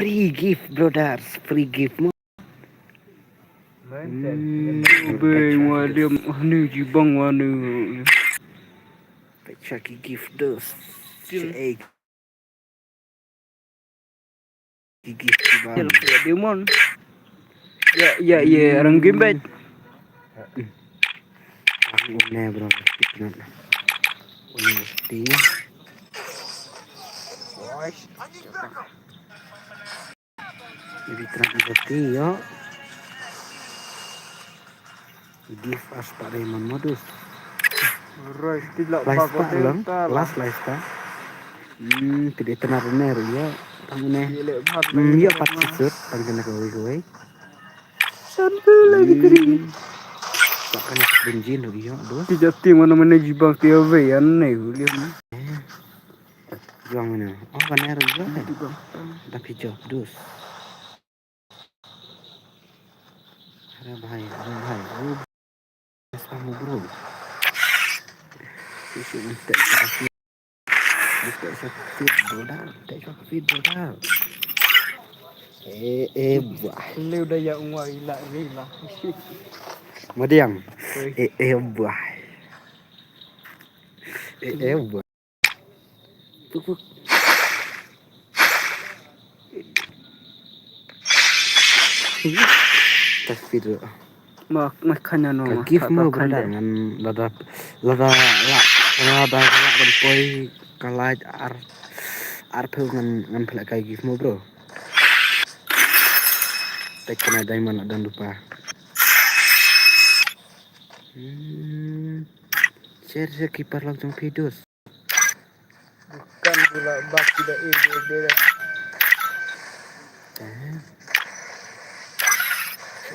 Free gift, brothers. Free gift mo. Bem, ada mana jibang mana. Chucky gift dos. Cek. Gift bang. Ya demon. Ya, orang game bet. Aku ne bro. Ini mesti. Jadi transporti yo. Gift as Pak Raymond modus. Rai tidak Lifestyle pakai lang. Last lifestyle. Tidak tenar ner ya. Tangune. Ya partisut. Tangune kowe. Sampai lagi tadi. Takkan benjin lagi ya. Aduh. Tidak mana jibang tiap ya nih. Juang mana? Oh kan ner juga. Tapi job dus. Ada bahaya. Sama bro. Sisi tak sakit. Tak sakit bodoh. Tak sakit bodoh. Buah. Ini udah ya umwa ilah. Madiang. Buah. Buah. Puk. Takfir. Makanya no. Give mo brother ngan lada dan koi kalaj ar ngan pelak kai give mo bro. Tekan ada mana dan lupa. Share kiper langsung videos. Bukan pula bak tidak beda.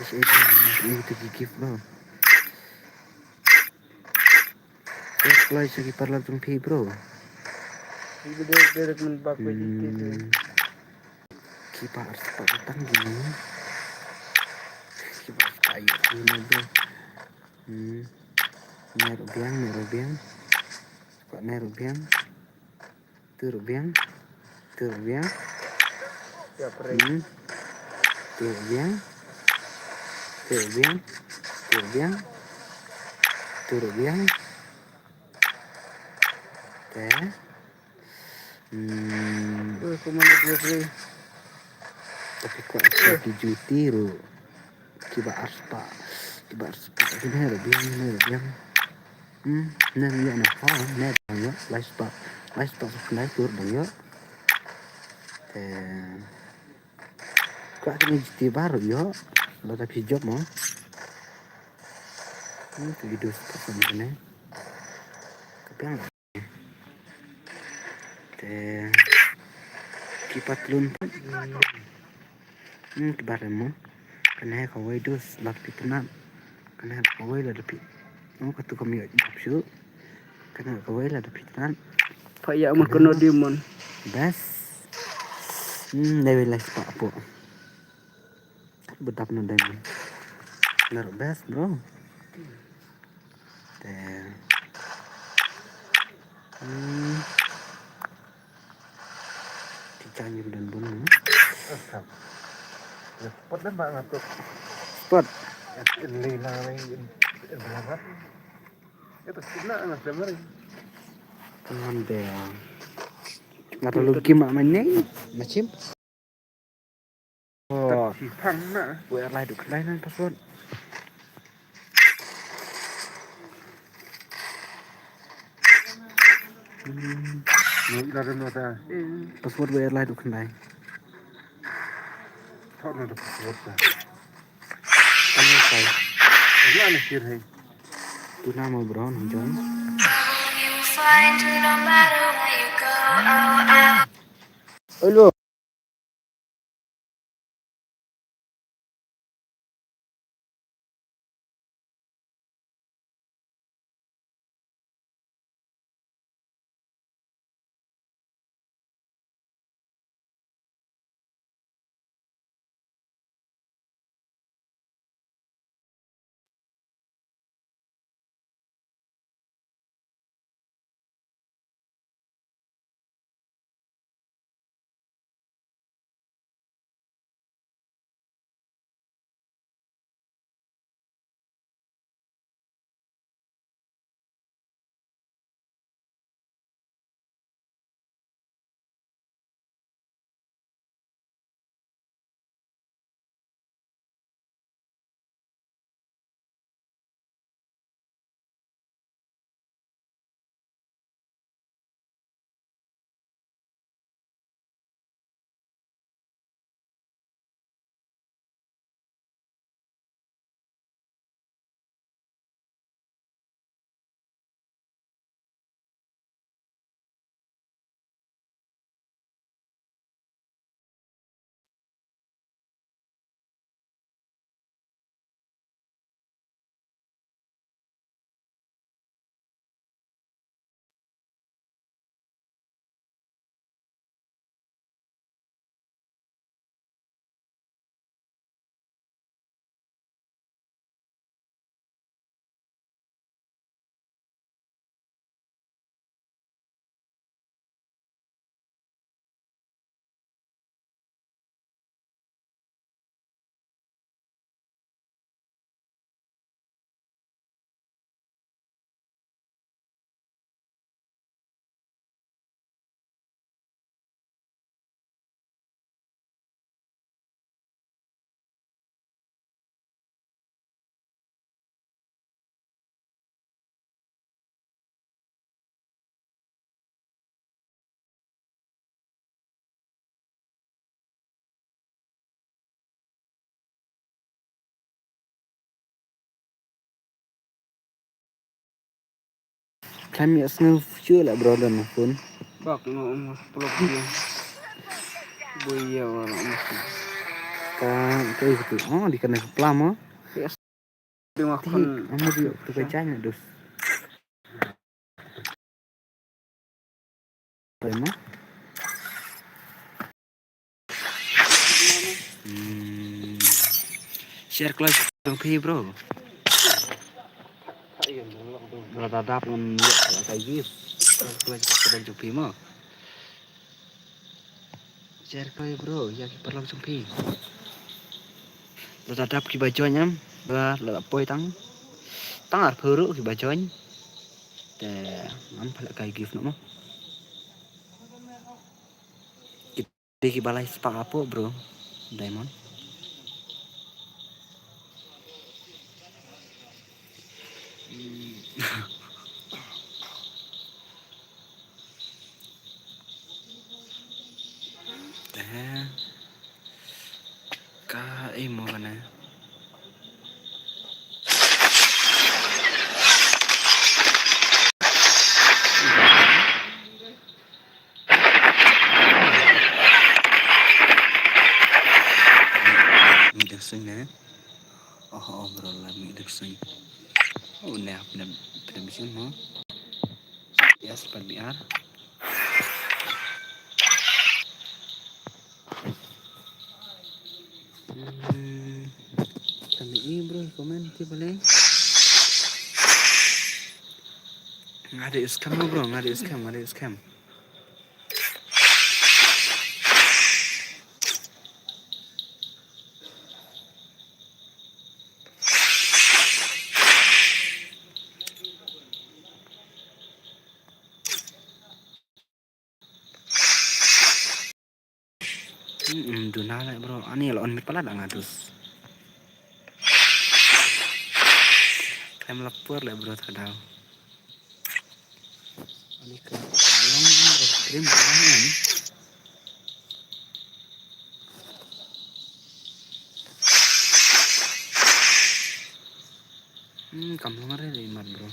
Itu give bro. Play sa kiper langsung video bro. Beda men bak begitu. Kiper cepat datang gini. Kiper kayu gini bro. Nerubiang. Cepat nerubiang. Turubiang. Ya perih. Turubiang. Komando 20. Tapi kok dijuti ru. Kiba arspa. Ini nerubiang. Nen ya Laispa sebenarnya tur bang yo. Kok ini juti baru yo. Lo tapi job mo. Video seperti ini. Kepiang. Kipat lun. Kebaran mo. Kena kawai dus lapi tenan. Kena kawai lah lapi. Katu kami jobsu. Kena kawai lah lapi tenan. Pak ya mah kena demon. Bas. Dewi lah pak po. Betap no demon. Naruh bas bro. Dicanyum dan bunga. Spot dan pak ngatuk. Spot. Ini lagi berangkat. Itu kena anak demari. Teman deh. Nggak terlalu gimana mainnya macam. Oh, Si pang nak. WR lain duk lain password. Dari mana? Password WR lain duk lain. Tahu nak password dah. Kan saya. Ini aneh sih. Tu nama bro, John. Halo. kami asal future lah brother pun. Bak no mas pelok dia. Boya wala mas. Kayak gitu. Oh di kana pelama. Yes. Dia Ti makan. amo di tu kacanya dos. Tema. Share kelas dong bro. Radadap ngam kayak gitu. Kelas kedang jupi mo. Share kelas bro, ya kita langsung pi. Radadap ki bajonya, ba la poi tang. Tang ar phuru ki bajonya. Te ngam phala kayak gitu mo. Kita ki balai spa apa bro? Diamond. Teh ka mo kana. Mi được sinh nè. Bro là mi được sinh. Nè permission mo. Yes, biar. Kami ini bro, komen ti boleh. Nggak ada scam bro, nggak ada scam. Dunala bro, ani lo on mit pala ngadus. Kayak melapor lah bro terkadang. Ani ke long bro, krim banget. Kamu ngare di mat bro.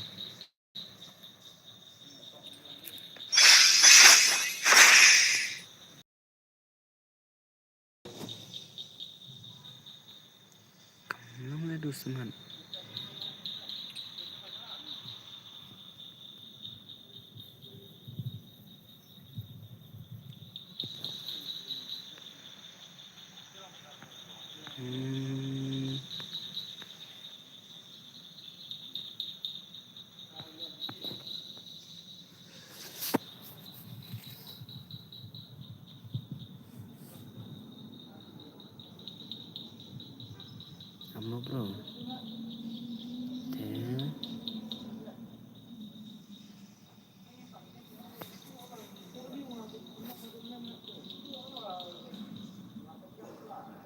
Kamu ngare dus man. Kamu bro. Teh.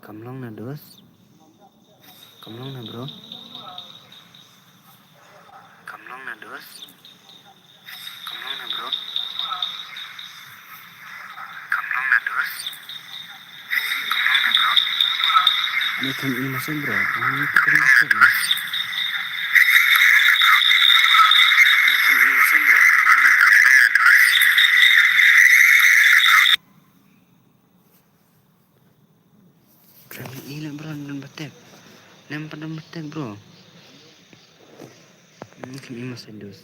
Kamlong na dos. Kamlong na bro. Kamlong na dos. Kamlong na bro. Kamlong na dos. Kamlong na bro. Ani kan imasan bro. Ani kan imasan bro. Kami ilang bro dan betek. Lempar dan betek bro. Kami imasan dos.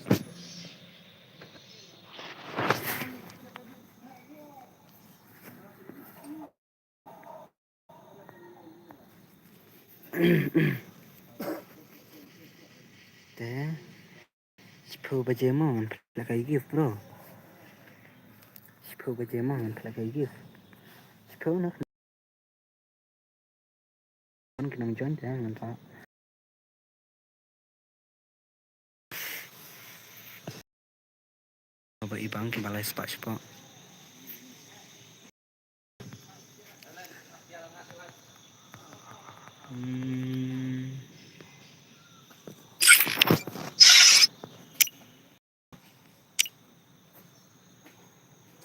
Teh. Sepuluh baje mo, lah kayak gift bro. Sepuluh baje mo, lah kayak gift. Sepuluh nak. Kena join jangan pak. Coba ibang balai sepak sepak.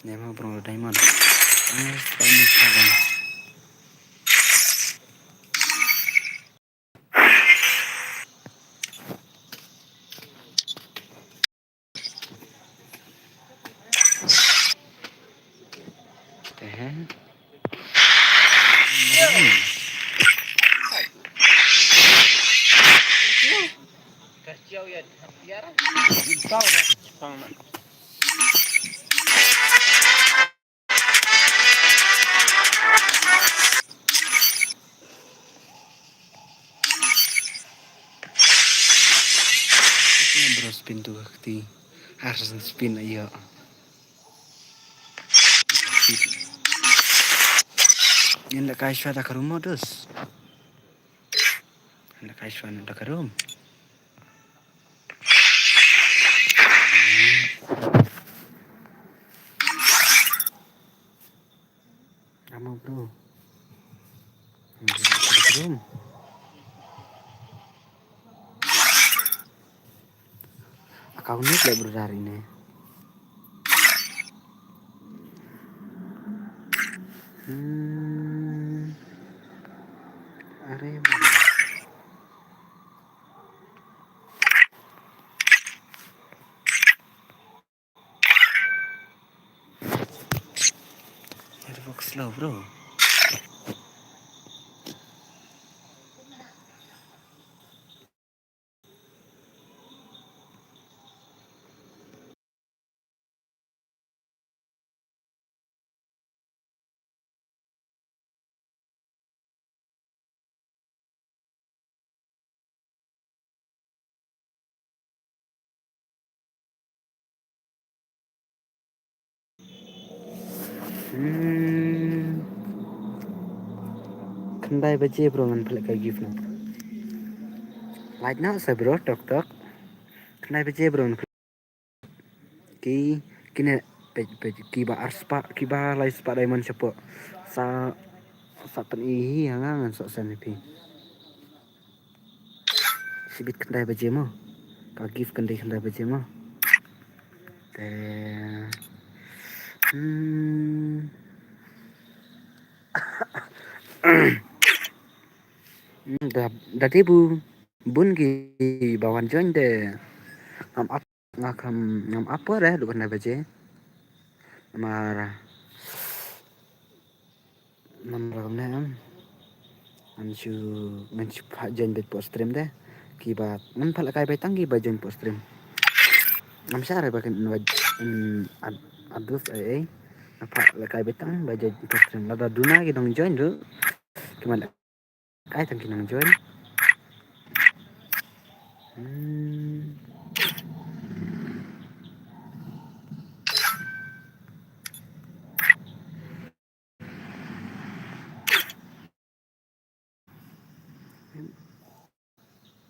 Nema bro diamond. Banyak kawan. Kacau ya, biar tahu dah. Tang. Bro spin tuh ti harus spin ayo. Ini nak kaiswa dah ke rumah dus. Nak kaiswa nak ke rumah. Kamu bro. Ke rumah. Kau ni lah bro hari ni. Are box slow bro. Kendai baje bro man pelak kai gift na. Light na sa bro tok tok. Kendai baje bro ki kini ki ba arspa ki ba lai spa diamond siapa sa pen ihi hangan sok san pi. Sibit kendai baje mo. Ka gift kendai baje mo. Te dah tibu bun ki bawan join de ngam apa dah dukan dah baje mar nam anju pak join bet post stream deh ki ba man pala kai betang ki ba join post stream ngam syare ba kan adus apa kai betang ba join post stream lada duna ki dong join du cuman kai tang ki nang join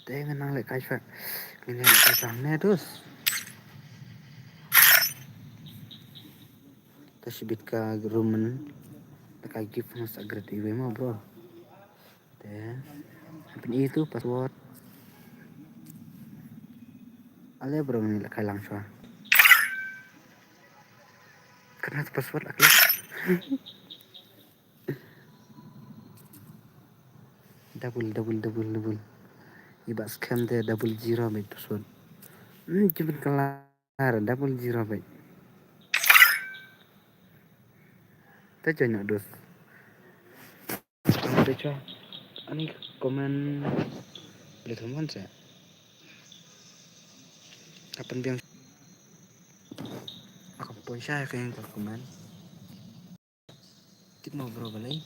Tengan nang lek kai fa ini kai sana terus tasbit ka rumen kai gift mas agret iwe mo bro teh itu password ale bro ni lek kai langsung karena password akli double iba scam deh double zero baik password cepet kelar double zero baik kita join dos kamu baca ani komen beli teman saya kapan biang aku pun saya kayak komen tip mau bro balai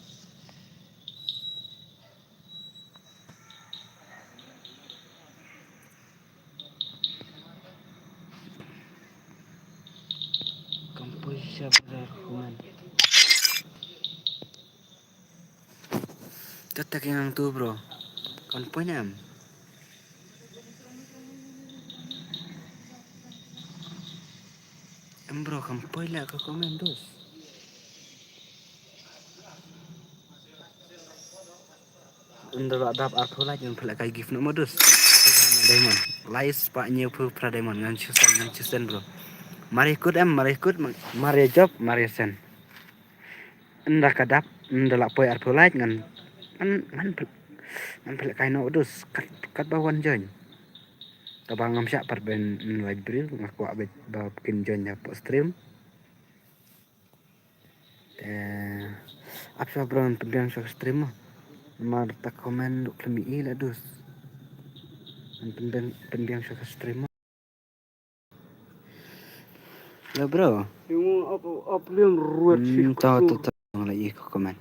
komposisi pada komen tetap yang tu bro kan punya bro kan punya ke komen dos Under adap aku lah jangan pelak kayak gift nama dos diamond lais pak nyepu pra diamond ngan cusen bro mari ikut mari job mari sen ndak kadap ndak poi arpo like ngan pelak kayak no dos kat bawan join tabang ngam syak par ben live bril ngaku abet bikin join ya po stream apa bro pendiang stream Marta komen duk lemi ila dus. Pendiam suka stream. Ya bro. Yung up yung ruwet sih. Tahu lagi ke komen.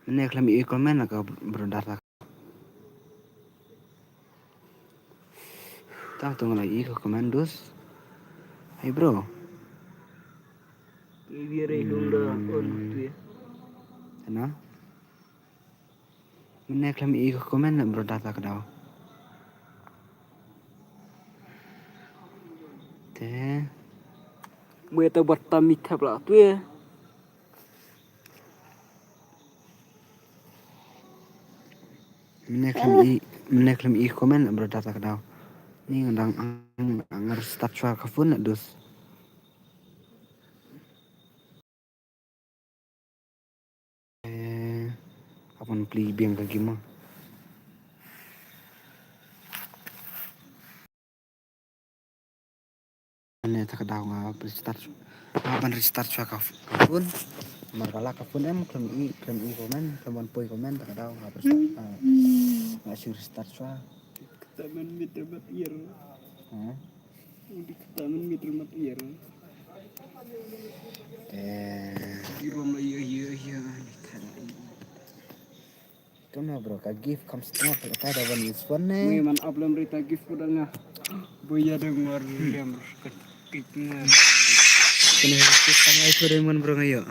Ini lemi komen agak berdata. Tahu lagi ke komen dus. Hey bro. Biar hidung dah on tu ya. Ano? Ini lemi ke komen berdata ke daw. Teh. Mereka buat tamik lah tu ya. Meneklem i komen berdata ke daw. Ni ngandang anger start suara kafun dus. Apun pli biang ke gimana? Ane tak daw nga restart. Apan restart suara kafun. Markala kafun klem i komen, keman poi komen tak daw nga restart. Ngasih restart suara. Taman meter mat ier. Di taman meter mat ier. Di rumah iya. Tuna bro, ka gift comes not ada one is one ne. Memang upload berita gift udahnya. Boya dengar yang ketiknya. Kena fit tang live diamond bro ngayo.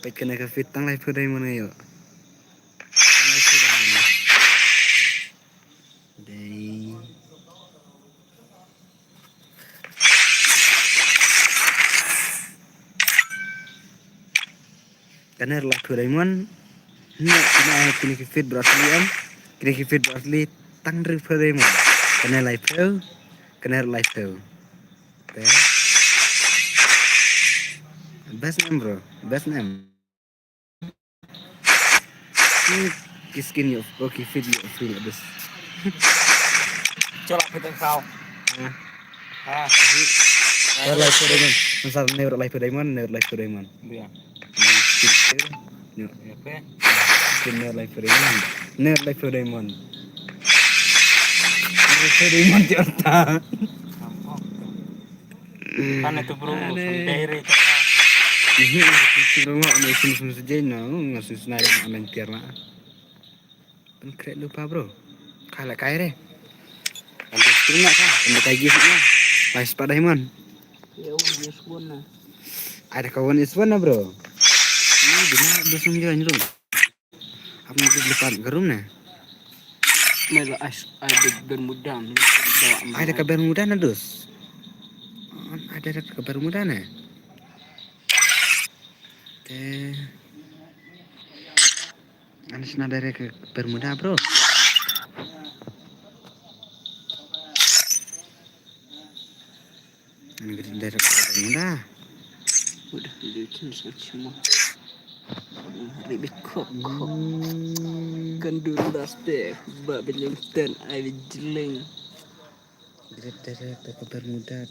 Pait kena ka fit tang live diamond ngayo. Tang live diamond. Day. Kena live diamond. Kena fit berasli am. Kena fit berasli tang live diamond. Kena live tuh. Best name bro, best name. Kiskin yuk, oke video free abis. Coba kita kau. Live diamond, misal never live diamond. Iya. Never live diamond. Live diamond cerita. Kan itu bro, sendiri. Rumah mesin saja ngasih senari amen tiarna. Keren lupa bro. Kalah deh. Kalau terima kan, kayak gitu Live pada Diamond. Ya udah sebenarnya. Ada kawan iswan bro. Ini di mana dosung jalan lu? Apa mungkin depan gerum nah? Mega ada bermuda. Ada kabar muda nah dos. Ada kabar muda nah. Anis nadare ke Bermuda bro. Ini dari Bermuda. Udah lucu semua. Ribet kok. Kenduras deh. Mbak benyemten air jeleng. Dari ke Bermuda.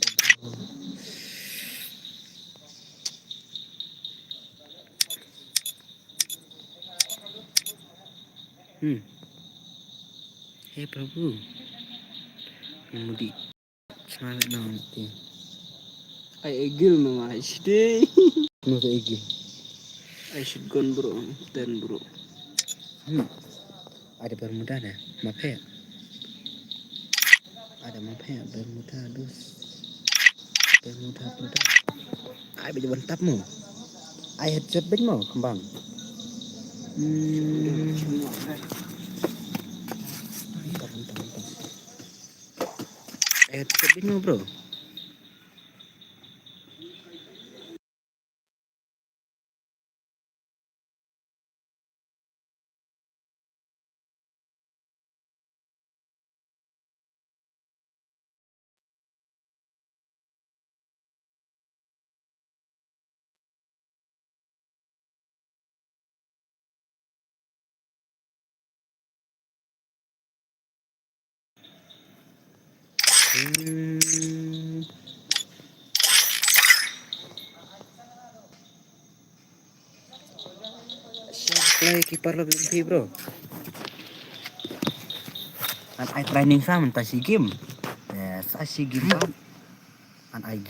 Hei Prabu. Mudi. Semangat nanti. I egil mama SD. Kenapa Egi? I should gone bro. Dan bro. Ada Bermuda nah. Mape ya? Ada mape ya Bermuda dus. Bermuda. Ai bây giờ bắn tắp mù. Ai headset bích mù kembang. Bentar. Headset bích mù bro. Play kiper lebih bro. An ai training sa man ta si game. Sa si game pa. An ai no.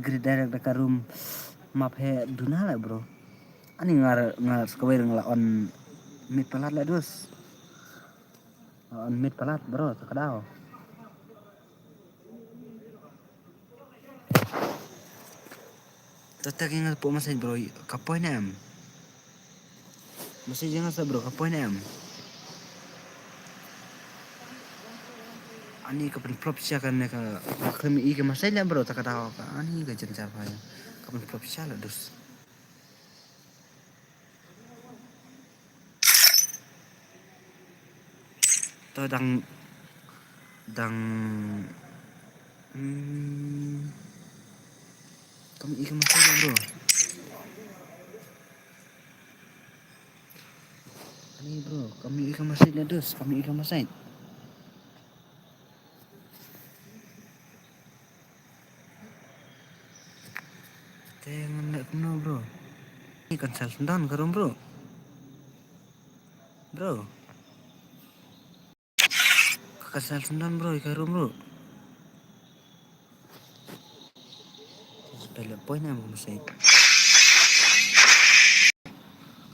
Grid direct ka room map he duna la bro. Ani ngar skawir ngala on mid palat la dus. On mid palat bro takadao. Tata kinga po masay bro kapoy na em. Masay jangan sa bro kapoy na em. Ani kapan flop siya kan ka kami ike masay la bro takadao ka ani ka jencar pa ya. Kapan flop siya la dus. To dang kami ike masay la bro. Ani bro kami ike masay la dus kami ike masay. Jangan nak kuno bro. Ini kan self down karum bro. Bro. Kakak self down bro karum bro. Sudah poin yang masay.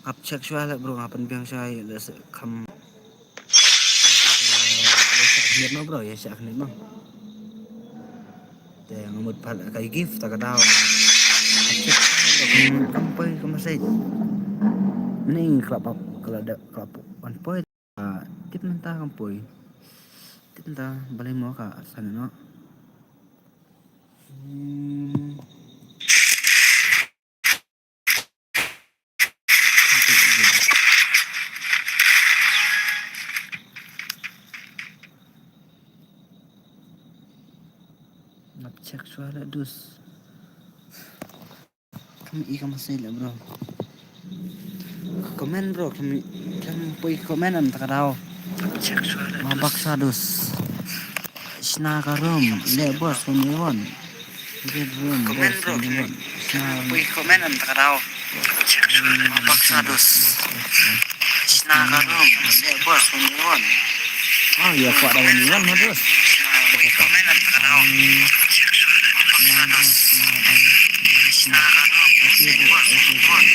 Kap check soal bro ngapan biang saya kam. Ya no bro ya syak ni no. Te ngamut pal kay gift takadaw. Kampay kamasay. Ning klap kelada klap 1 point. Tip nanta kampoy. Tip nanta balay mo ka sana no. Nak check soal dus. Kami ika masay la bro. Komen bro kami poy komenan takadaw. Check soal mabaksa dus. Isna karum le bos pemiwan. Komen bro poy komenan takadaw. Check soal mabaksa dus. Isna karum le bos pemiwan. Oh ya kok ada pemiwan no dus. Komenan takadaw. Check soal mabaksa dus. Isna karum le bos pemiwan.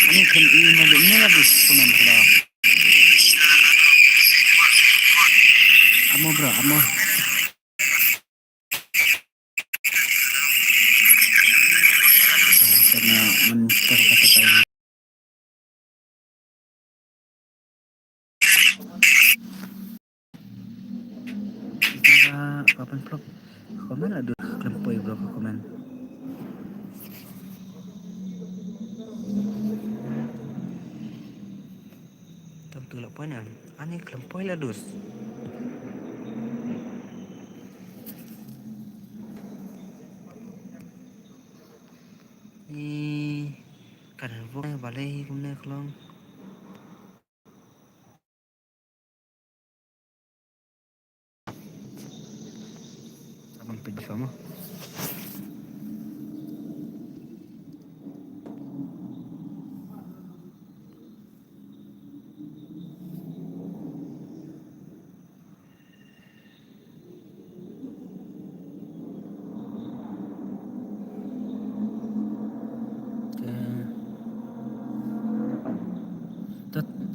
Ani kan ini lah bis komen kada. Amo bro, amo. Karena mentor kata saya. Kita kapan vlog? Komen ada klempoy bro komen. Tulak poin ya. Ani klempoy lah dus. Ni kadang vlog balai kumne klong. Abang pergi sama.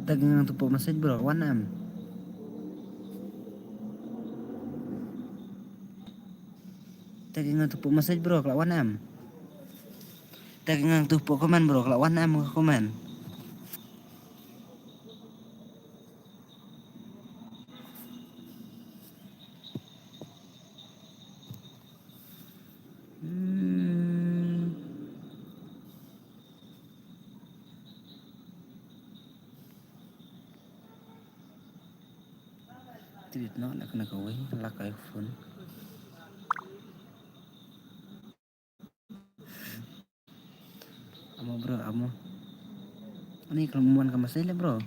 Tagang tupo message bro 1M. Tagang tupo message bro kelak 1M. Tagang tupo komen bro kelak 1M ke komen. Tidak nak kena kawin lah iPhone. Amo bro, amo. Ini kelemahan ke Mas Ile bro.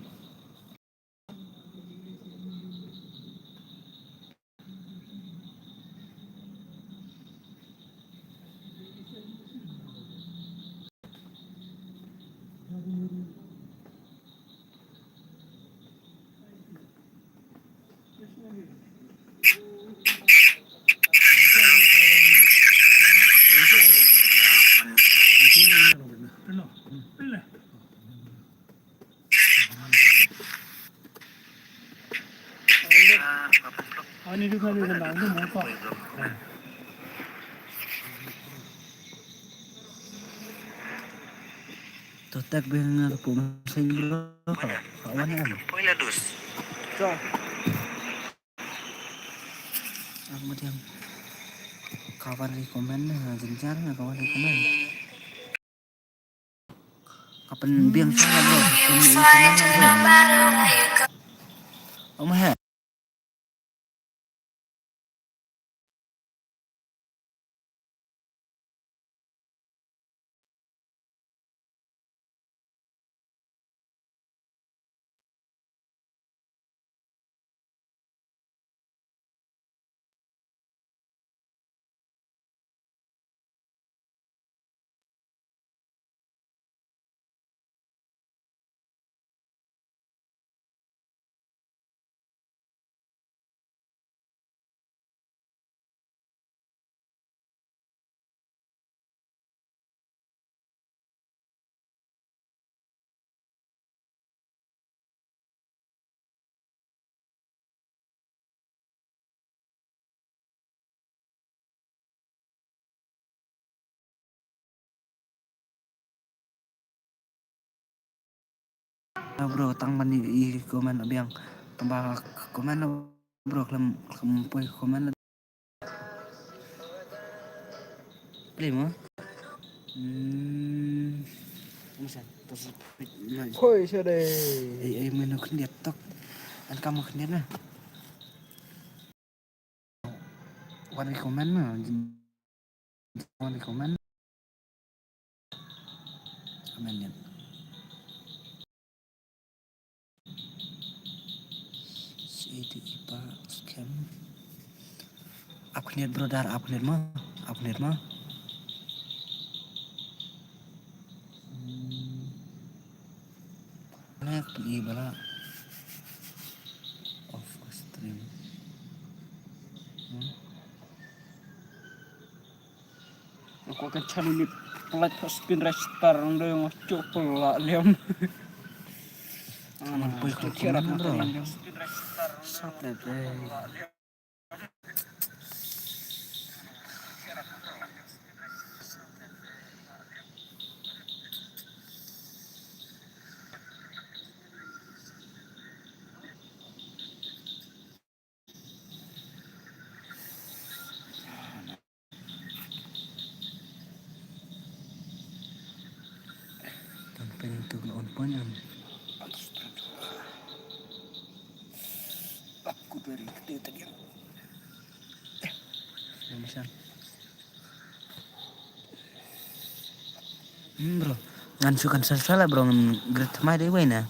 Ini juga di dalam itu apa? Tutak bengar po masing bro. Kawan kan. Poila dus. Aku diam. Kawan rekomen na jencar na kawan rekomen. Kapan biang sana bro? Om ha. Bro, tang mani i komen biang tambah komen bro klem poy komen lima. Misal terus Koi siya deh. ay menu kendiat tok. An kamu kendiat na. Wan komen na. Wan komen. Amen yan. Itu ipa scam. Aku niat bro dar aku niat mah. Nek i bala off stream. Aku akan cari nih pelat spin restart ndo yang ngocok pula liam. Man poy ko Kira komen bro. liam. Sapet eh. Pengen tuh on point am. Aku dari kecil tadi. Misal. Bro, ngan sukan salah bro great mai deh na.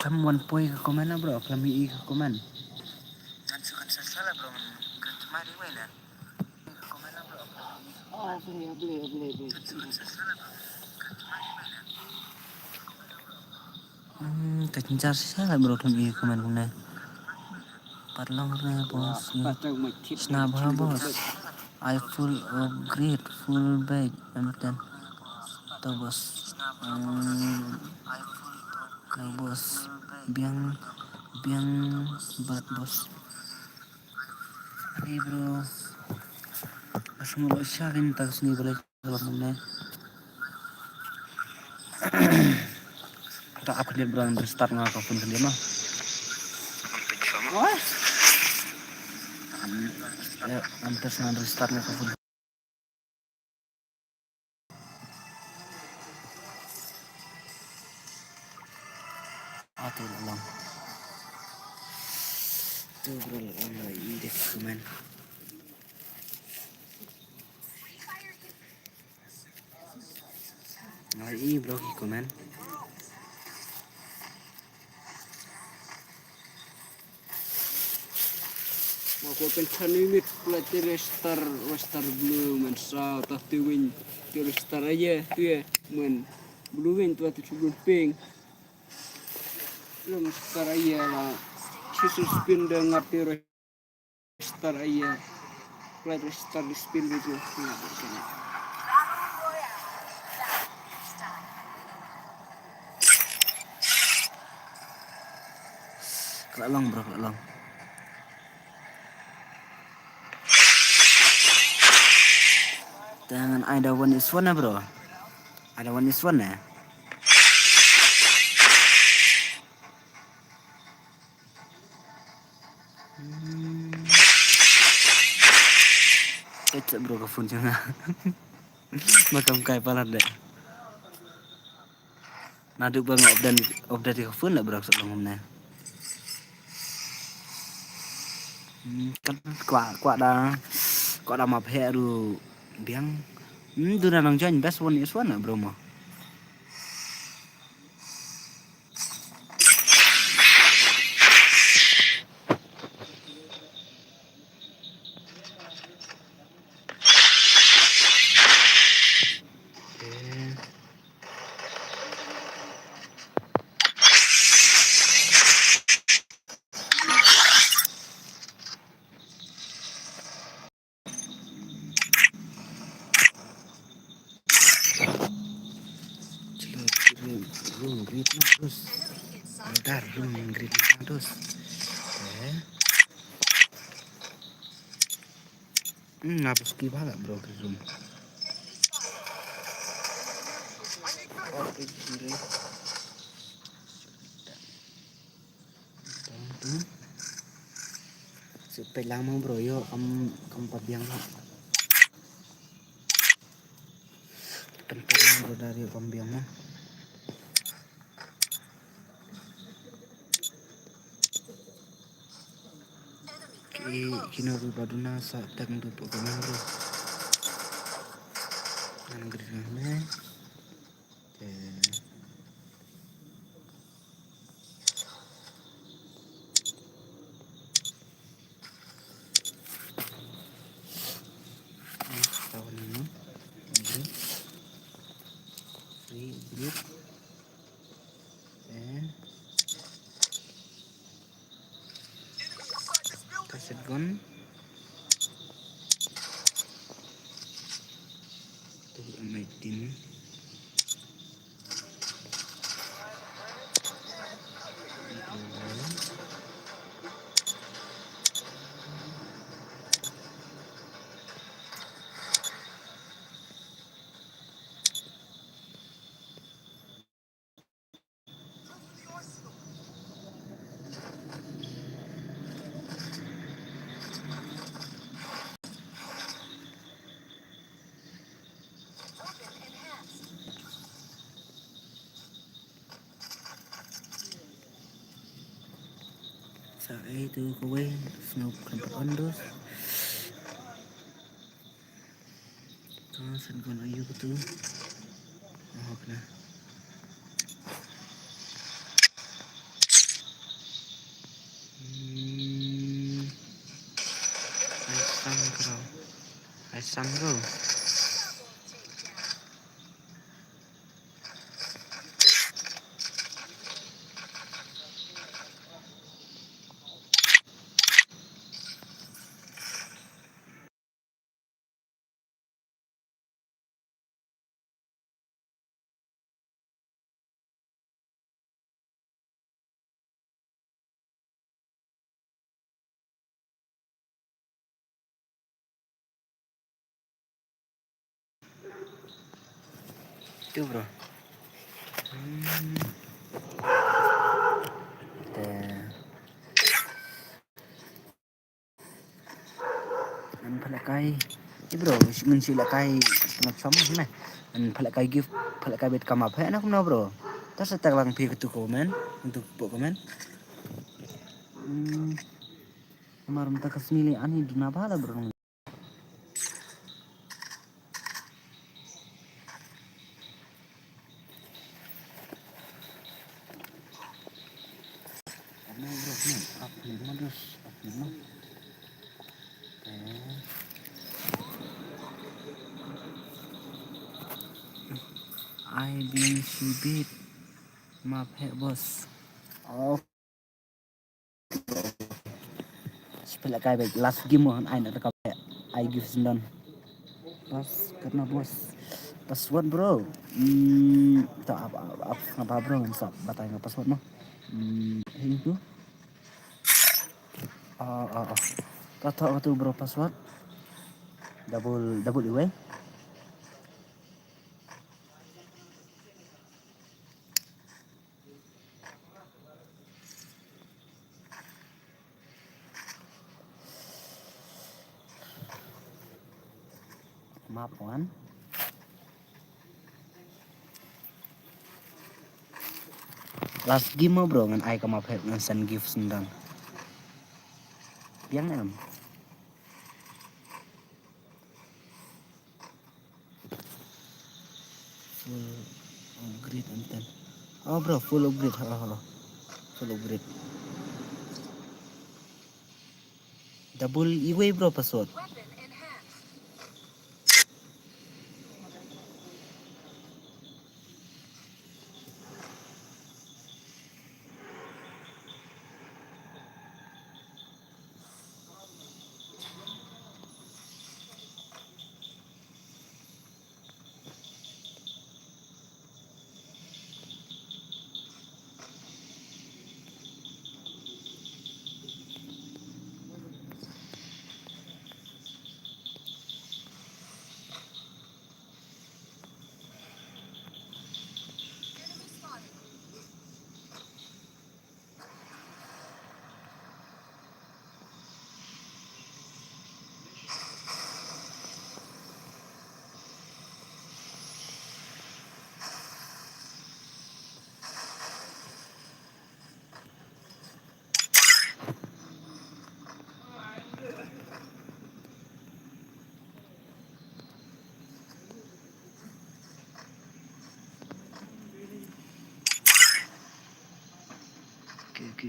Kamu one point ke komen bro, kamu i ke komen. Ngan sukan salah bro great mai deh na. Komen bro. Oh, beli. Kejar salah bro kamu i komen kuna. Parlong na bos. Patag magkit. Snabha bos. I full of grateful bag dan to bos. Nah bos biang berat bos. Ini bro. Semua syarin tak sini boleh kalau mana. Tak aku dia berang restart nggak apapun kan dia mah. Wah, Ya, antes nggak restart nggak apapun. Tuh lang. Tuh bro, ini deh komen. Ngai bro kiko men. Aku akan cari mit pelatih star blue men sa tapi win tiru star aja tu ya men blue win tu atu sebelum pink belum star aja lah susu spin dengan tiru star aja pelatih star di spin itu Kelelong bro, kelelong. Jangan ada one is one ya bro. Ada one is one ya. Ecek bro ke phone jangan. Makam kai palat deh. Naduk bang update ke phone lah bro sebelumnya. Kan kuat dah map heru biang. Tu nang join best one is one lah bro mah. Room grid terus. Bentar, room grid terus. Ngapus ki banget bro ke room. Supaya lama bro yo keempat yang tempat yang bro dari pembiang mah. Kini rubah duna saat tang duduk kemana bro. Anggrek tahun ini grid kaset gun tuh amatin saat itu kowe snoop keempat ondos kaset gun ayu betul kena Asam bro. Itu bro. An palakai. Bro, mensi lakai nak sama mana? An palakai gift palakai bet kamap hai nak mana bro? Tas tak lang pi ketu komen untuk komen. Kemarin tak kesini ani duna bala bro. I been sibit. Maaf ya bos. Oh, spela kayak baik last game mohon I nak rekap ya. I give sendan. Pas karena bos. Password bro. Tak apa bro nggak batai nggak password mah. Itu. Tahu tu bro password. Double iwe. Maaf wan. Last game mo bro ngan ay ka mapet ngan send gifts ndan. Yang em. Full upgrade anten. Oh bro full upgrade halo. Full upgrade. Double iwe bro password.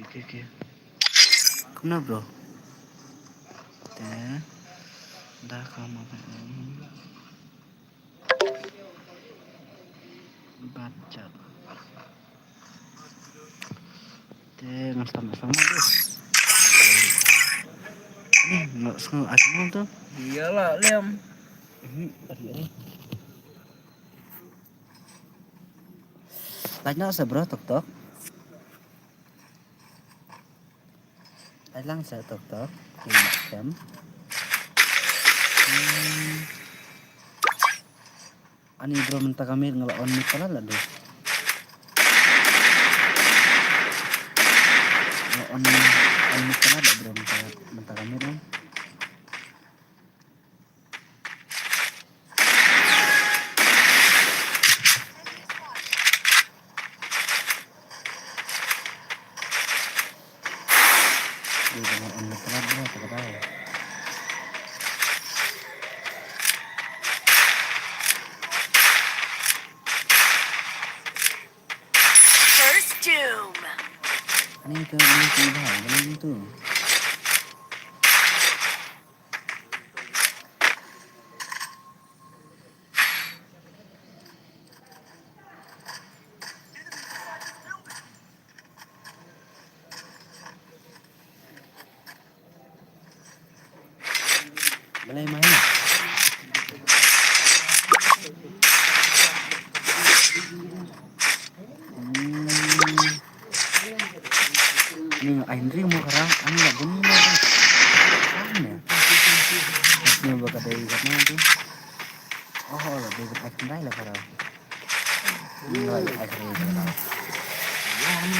Okay. Kemana bro? Dah kamu baca. Sama bro. Nggak semua tuh. Iyalah lem. Ari. Tanya sa bro tok. Ay lang sa tok. Jam. Ani bro minta kami ngelawan ni pala lah do. On ni pala ada bro minta kami dong. First doom. Ini ke ini tuh. Boleh main. Ini Indri mau kerang, ini nggak benar. Aneh. Ini bakal dari mana tuh? Oh, lebih action dah lah kerang. Ini lagi action kerang. Ini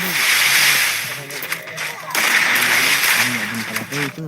nggak benar apa itu.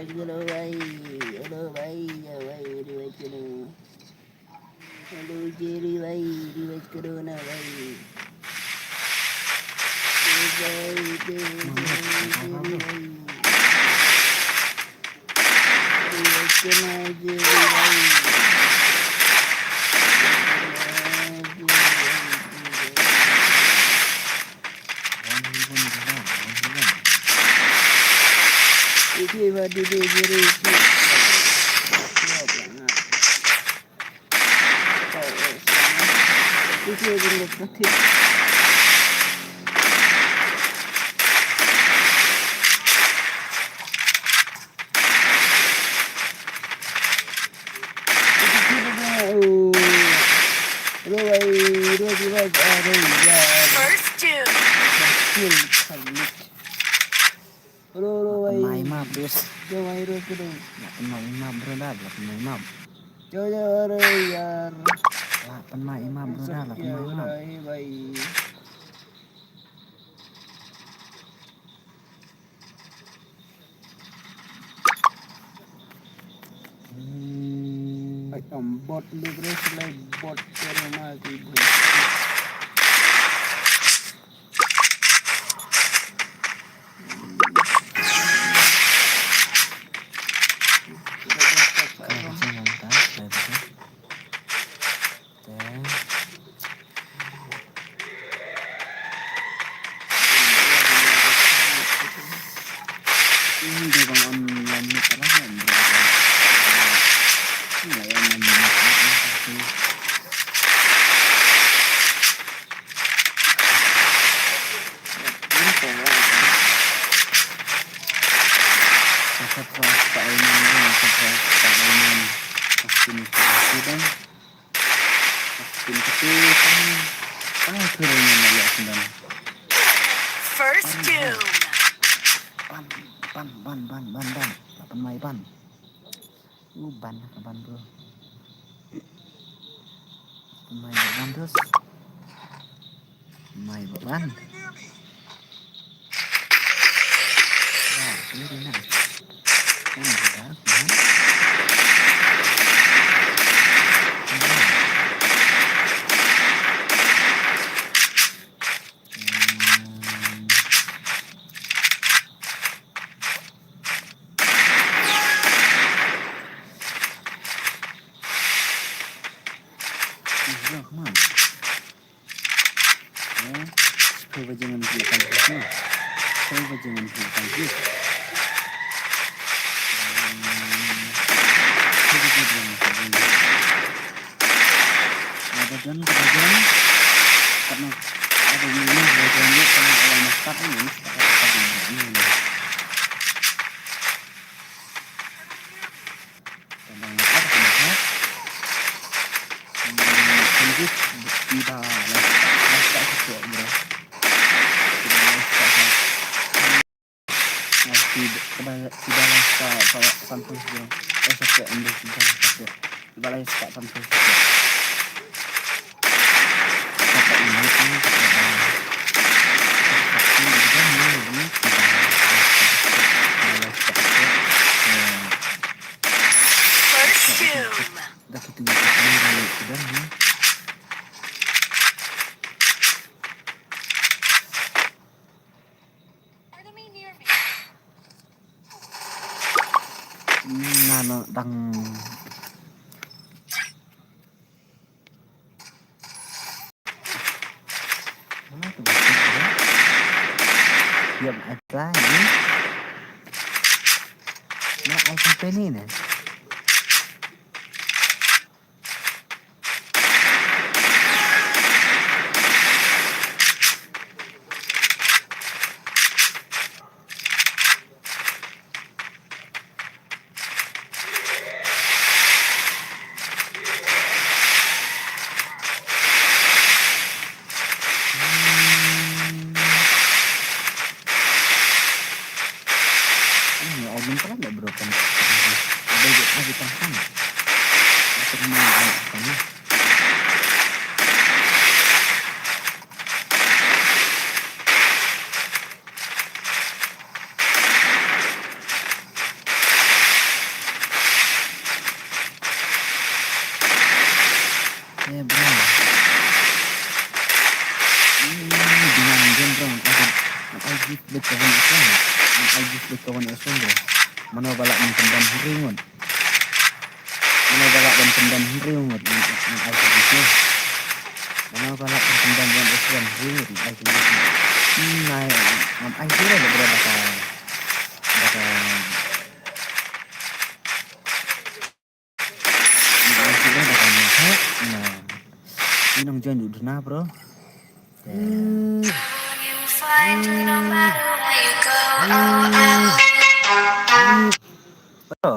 rewind dulu bay. Halo bay, ya bay, rewind dulu. Halo Jerry bay, rewind corona bay. First two. Pemain mah bros. Jawai ro kudu. Pemain mah bro dah, pemain mah. Jawai ro yar. Pemain mah bro dah, pemain mah. Bye. Bot ligres like bot terima di First doom. Ban. Pemain ban. Ban bro. Pemain ban terus. Pemain ban. Wah, ini dia. Ini dia. Coba jangan kelihatan gitu. Coba jangan kelihatan gitu. Kebagian karena ada ini bagiannya karena oleh masak ini ngano dang mana tuh diam aja ini nah iPhone ini nih Bek kawan Islam. Agis bek kawan Islam bro. Mana balak pendam heringon. Mana balak pendam heringon. Agis. Mana balak pendam Islam heringon. Agis. Nah, agis lah berada baka agis lah baka nyaha. Nah, ini nang jangan udah nah bro. Bro.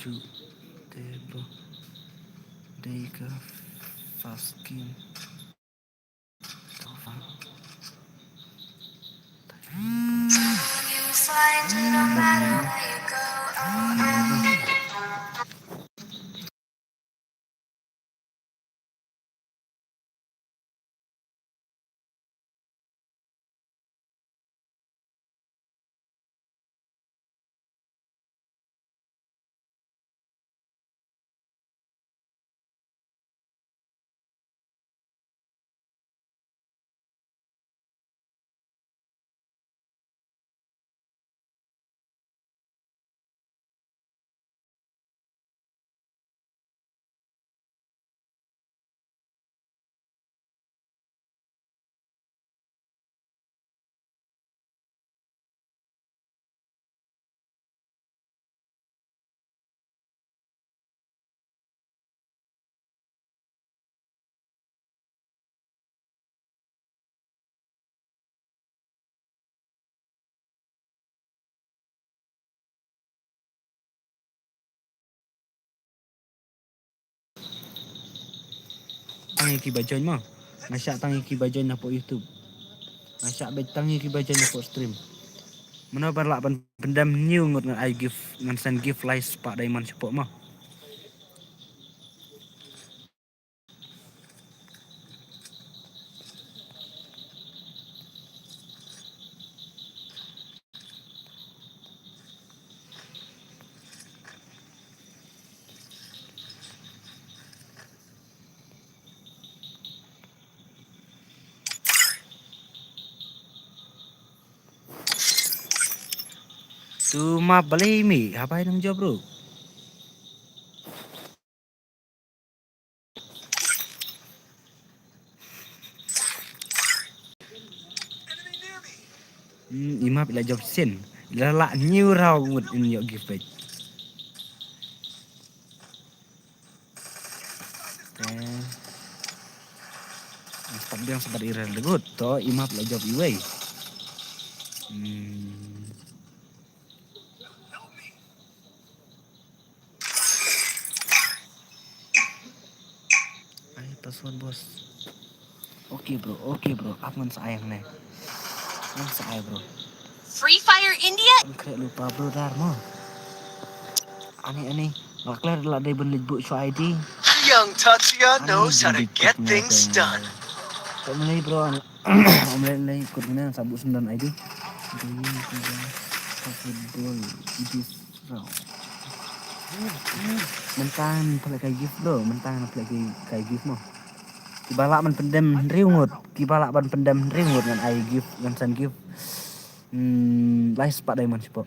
baju deh bro, Deka Faskin Tova. Tangi ki bajoy mah. Masak tangi ki bajoy na po YouTube. Masak tangi ki bajoy na po stream. Mana lak ban pendam new ngot ngan I give ngan send give lies Pak Diamond sepok mah. Tu mah beli mi, apa yang jawab bro? Ima bila jawab sen. Lala new raw ngut in your give back. Stop dia sempat iral degut. To ima bila jawab iway. Ay password bos. Oke bro. Apa sayang nih? Saya bro. Free Fire India. Kayak lupa bro Darmo. Aneh. Lakler lah dari belit bu ID. Young Tatsuya knows how to get things done. Kok mulai bro. Mulai ikut mana sabuk 9 ID. Football this round. Mentang kayak gift bro, mentang kayak gift mah. Kibalak man pendem riungut, kibalak man pendem riungut ngan I gift ngan san gift. Lais Pak Diamond sih, Pak.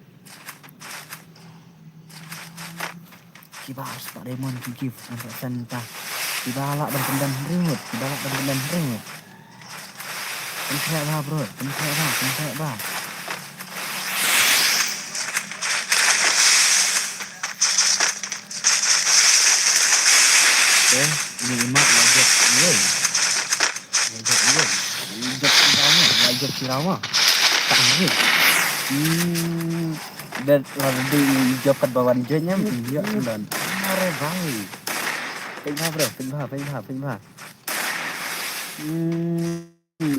Kibalak Pak Diamond gift ngan san tah. Kibalak man pendem riungut, kibalak man pendem riungut. Pencet bah bro, pencet bah. Ini emak wajib ini. Wajib Sirawa. Tak ambil. Dan lalu dijawab bawaan jenya iya dan are baik. Pindah.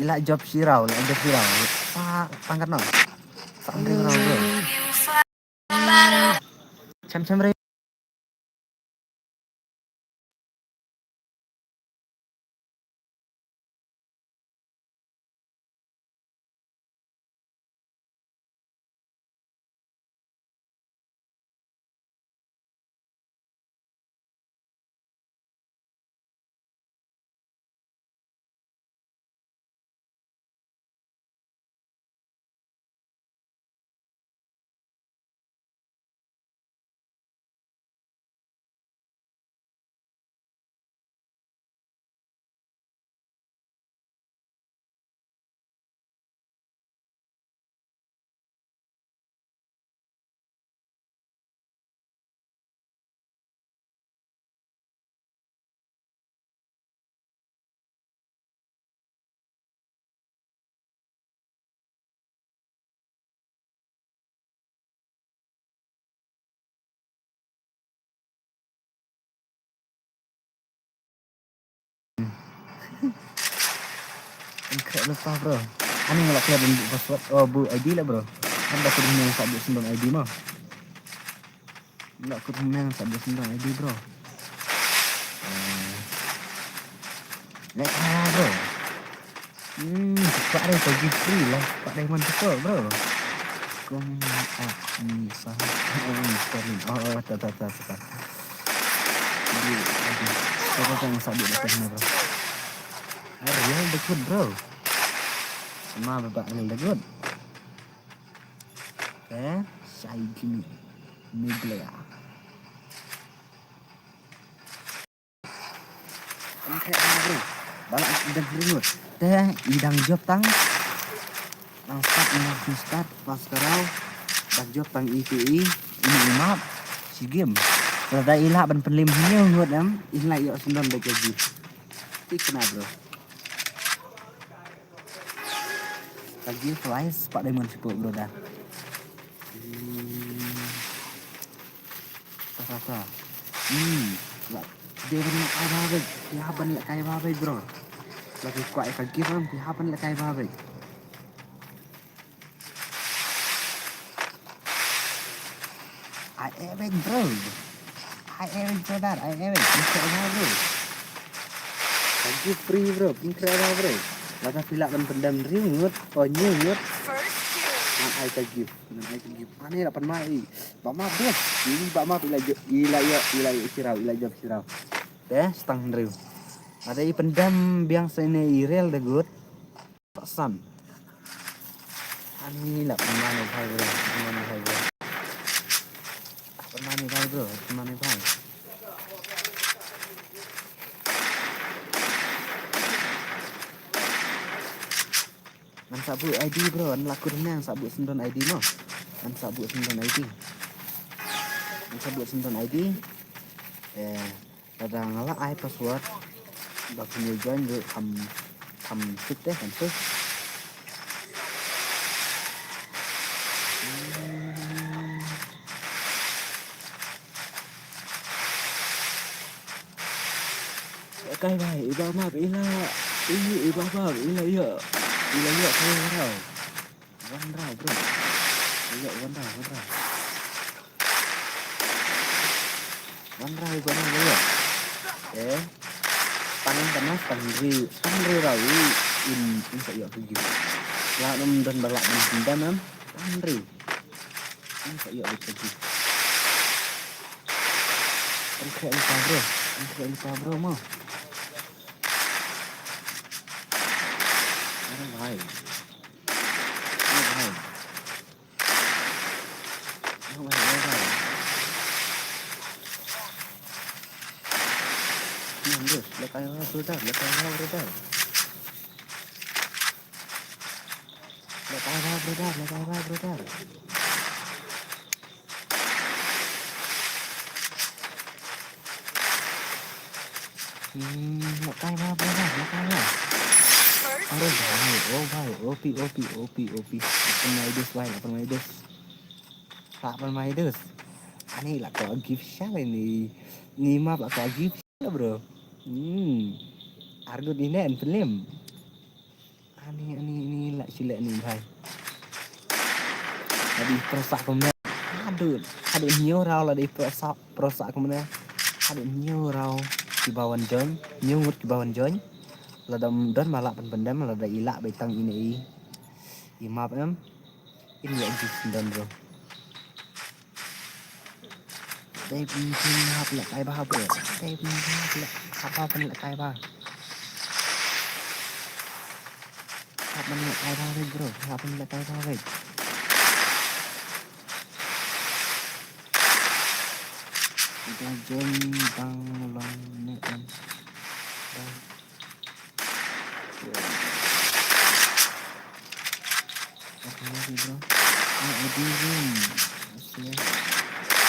Lah job Sirau. Pak pangkat no. Sampai bro. Cem lupa bro. Ani ngelak dan bu password. Oh bu ID lah bro. Kan dah kudu yang sabut sendiri ID mah. Ngelak kudu yang sabut sendiri ID bro. Nek bro. Cepat deh pergi free lah. Cepat diamond cepat bro. Kong ni sah. Oh tak. Jadi yang sabut dekat ni bro. Real dekat bro. Sama bapak real dekat. Saya gini. Meglea. Kayak bro. Balak dan remote. Teh idang job tang. Start pas kerau. Dak job tang IPI. Ini imap. Si game. Rada ilah ban penlim hiu ngut am. Ilah yo sendon dek gaji. Ti kena bro. Lagi flies Pak Diamond support bro dah. Rasa. Lah dia benar kayak apa? Dia ban lek kayak apa bro? Lagi kuat lagi kan dia ban lek kayak apa? I am bro. I am that. I am incredible bro. Lagi free bro, incredible bro. Lagi pilak dan pendam ringut, oh nyut. Nan I can give. Aneh 8 mai. Bama bos. Ini bama ila job sirau. Deh setang riu. Ada i pendam biang sene irel de good. Pesan. Ani lah pemane bhai bro. Pemane bhai. An sabut ID bro, an laku renang sabut sendon ID no. An sabut sendon ID. Kadang ngala ai password. Bak ni join je ham sit deh kan tu. Cái này iba map ila ini iba map ila ya saya rau bro iya wan rau ya panen panas panri rau in saya pergi lah dan balak dan panri in saya pergi lupa bro mau भाई lekai brother भाई OP 8 Maides aneh lah kau gift siapa ini map lah kau gift siapa bro argo dinen film aneh lah silek nih bhai tadi perosak kemudian aduh nyo rau lah di perosak kemudian aduh nyo rau di bawah join nyungut di bawah join ladam dan malah pendam lada ilak betang ini imap em ini yang dan bro đây mình học lại cái ba bro đây mình học lại apa pun lại cái ba học mình lại cái ba đây bro học mình lại cái ba đây kita join bang long nek em bro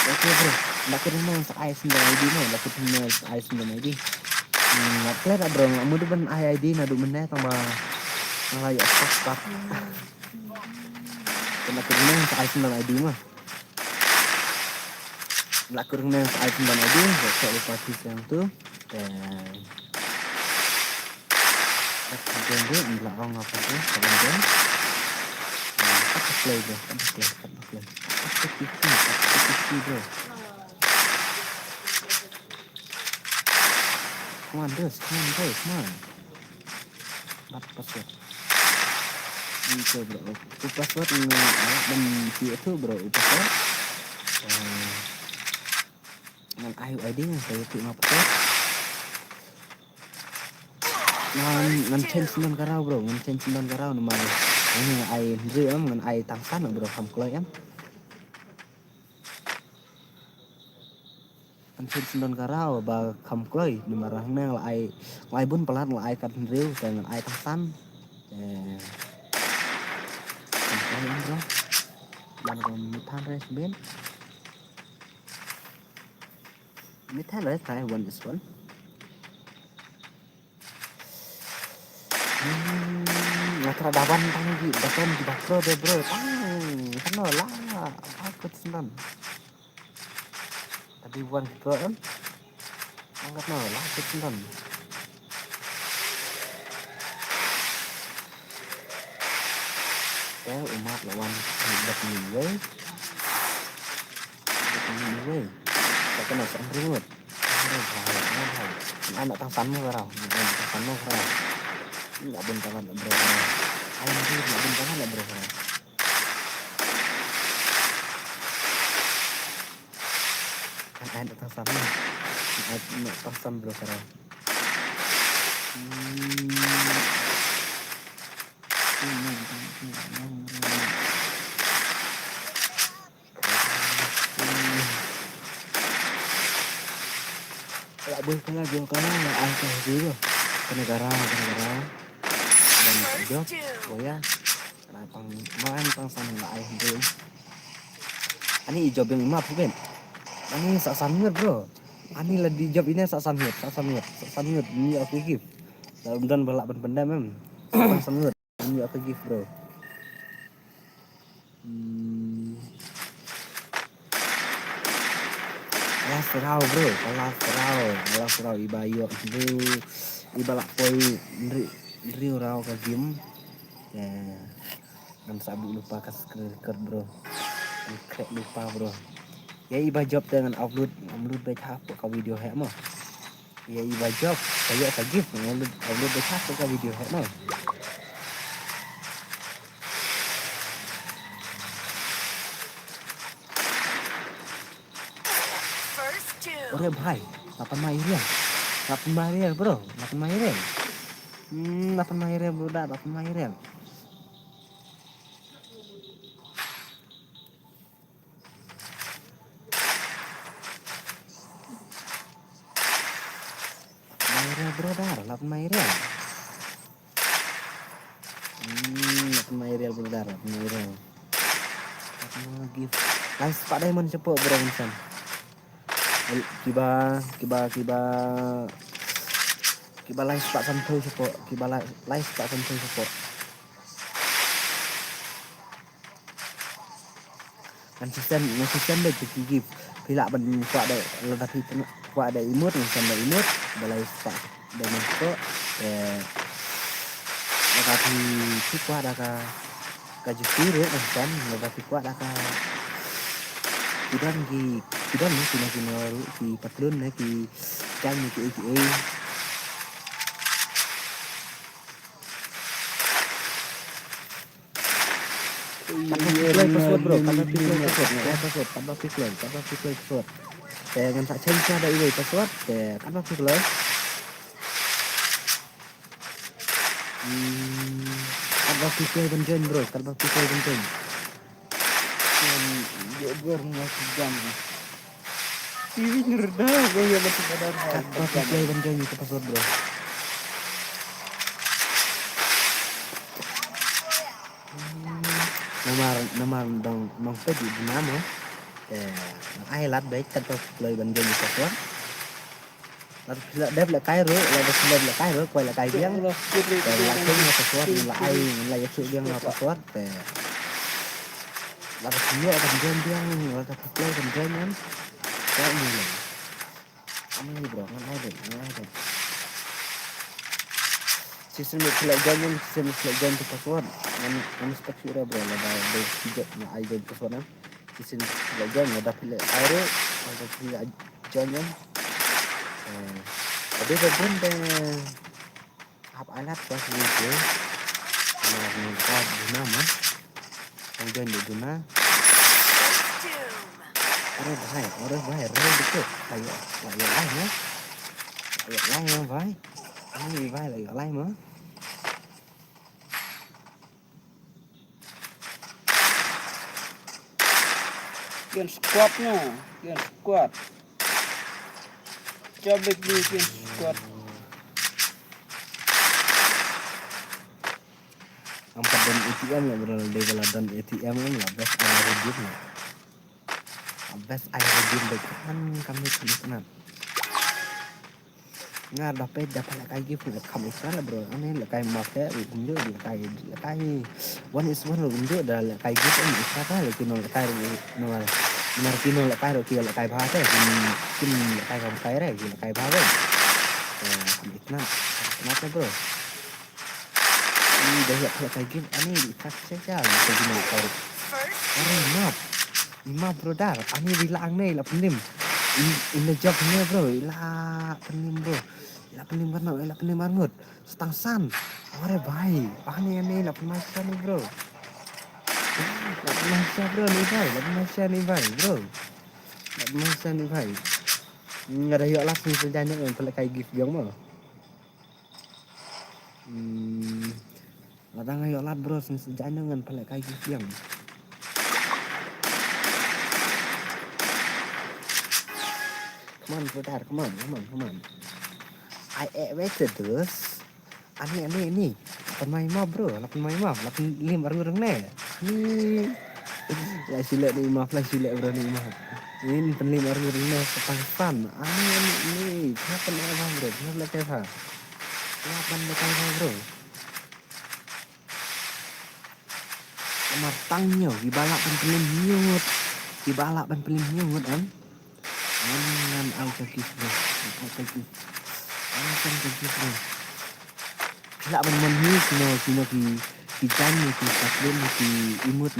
oke bro laku rumah sa ID mo laku rumah sa ID ngaplet bro ngamu depan ID na dumene tambah ngalayo start laku rumah sa ID mo laku rumah sa ID saya lupa yang tuh dan Game dia enggak orang apa tuh kalau game cut the play bro, cut the play, cut the play, cut the kiki bro. Come on Des, come on. Dapat password. Itu bro, itu password dan itu bro, itu password. Dengan ID nya saya itu ngapa? Ngan change 9 karau bro, ngan change 9 karau nama ini ai rưỡi em ngan ai tăng sát bro không có em. Ngan change 9 karau ba không có nama rang nang lại 4 pelat lại cắt rêu dengan ai tăng san. Không có em bro. Ban còn than race bên. Than race phải one this one. Natradawan tangi bahkan di bakro deh bro kan lah aku senang tadi wan bro angkat lah aku senang kéo umat lawan bật mình với và cái này sẽ rút anh đã tăng sắn vào rồi tăng sắn vào rồi nggak bentangan bro ayam itu nggak bentangan bro kan ayam datang sana ayam datang sana bro sekarang lại bơi cái là ai cái gì rồi ke negara dan job oh ya pang sana lah ayah bro ani job yang map ben ani sak sangat bro ani lah di job ini sak sangat ini aku give dan balak benda mem sak sangat ini aku give bro kelas serau ibayo itu ibalak koi ndri rau ka game ya kan sabuk lupa kas ker bro krek lupa bro ya iba job dengan upload baik apa ka video hek mah ya iba job saya ka gift upload baik apa ka video hek mah Ore bhai 8 main real bro 8 main real 8 main real bro 8 main real bro 8 main real 8 main real bro 8 main real lagi nice Pak Diamond cepet bro insan kiba live Pak Santoy cepet kiba live Pak Santoy cepet konsisten deh gigi bila ben kuat ada lebih kuat ada imut balai Pak Diamond cepet tapi kuat ada ka justru kan lebih kuat ada Kidan ni kinaru ki patrun na ki kan ni ki password bro tambah password saya ngan tak change ada ini password tambah password tambah password benjen bro tambah password benjen dia ngasih jam TV ngerdah gue ya masih ada apa play benjen itu password bro nomor dong mong pedi di nama ai lát đấy cắt play benjen itu password đẹp là cái rồi là cái rồi quay là cái riêng là cái password là ai là sự riêng là password là semua akan jam là play benjen kan kayak ini ini bro ngan ada season mo pala ganyan season pala ganyan to password ang step sure bro la da tiga na ay ganyan password na season pala ganyan da pala aero ada pala ganyan ada bagian dan hap alat pas gitu na minta guna man ang ganyan guna orang bahaya orang dikit kayak lain ya kayak lain vai ini vai là lain mà kian squat nha, kian squat. Coba bikin squat. empat dan ATM ya bro level dan ATM lah best air rejim lah best air rejim kan kami teman nga dapat kayak gitu kamu salah bro aneh lah kayak mafia unjuk lah kayak one is one unjuk dah lah kayak gitu ini siapa lah kino lah kayak nol benar kino lah kayak kira lah kayak bahasa kin lah kayak kamu kayak lah kayak bahasa kenapa bro ini dah kayak gitu aneh dikasih saja lah gini kayak orang maaf bro dar aneh bilang nih lah penim in the job nih bro lah penim bro lah penim banget setang san ore bhai aneh lah pemasya nih bro lah pemasya bro nih bhai lah pemasya nih bhai bro lah pemasya nih bhai nggak ada yuk langsung sejajar yang kayak gift yang mah là đang ngay lát bro sinh giải nó ngân phải lại cái tiếng come on bro dad come on I waited terus ini pemain mah bro lah pemain mah lah lima orang nih ini lah sila nih maaf lah sila bro nih maaf ini penlima orang nih sepangsan ini kenapa nih bang bro kenapa kayak apa kenapa nih kayak bro matangnya dibalak dan pelim nyut kan dengan alkakis bro alkakis bro tidak memenuhi kino ki jani ki sakden ki imut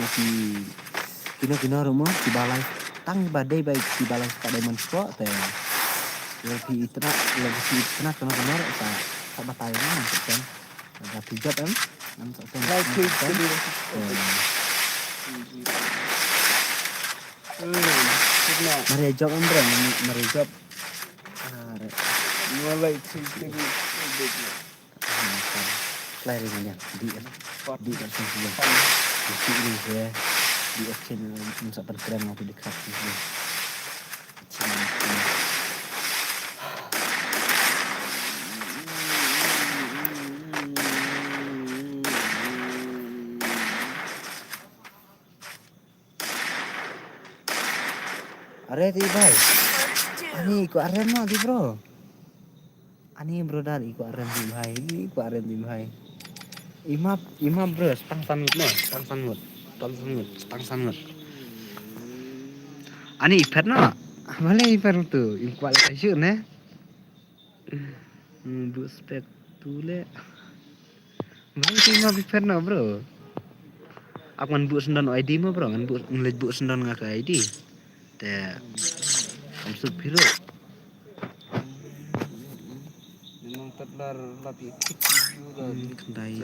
kino rumah dibalai tang badai baik dibalai pada mensport teh lebih itna kena tak batalnya kan ada hijab kan Maria job kan bro Maria job Mulai tiga flying nya di kan sini di ini ya di action untuk berkeren waktu dekat sini Are di bhai ani ko aren mah di bro ani bro dari ko aren di bhai imap bro setang sangut ani iper na male iper tu imkwal kayu ne bu spek tule male imap iper na bro aku man bu sendan ID mah bro kan bu sendan ngak ID te kamsuk biru memang terlar lebih kendai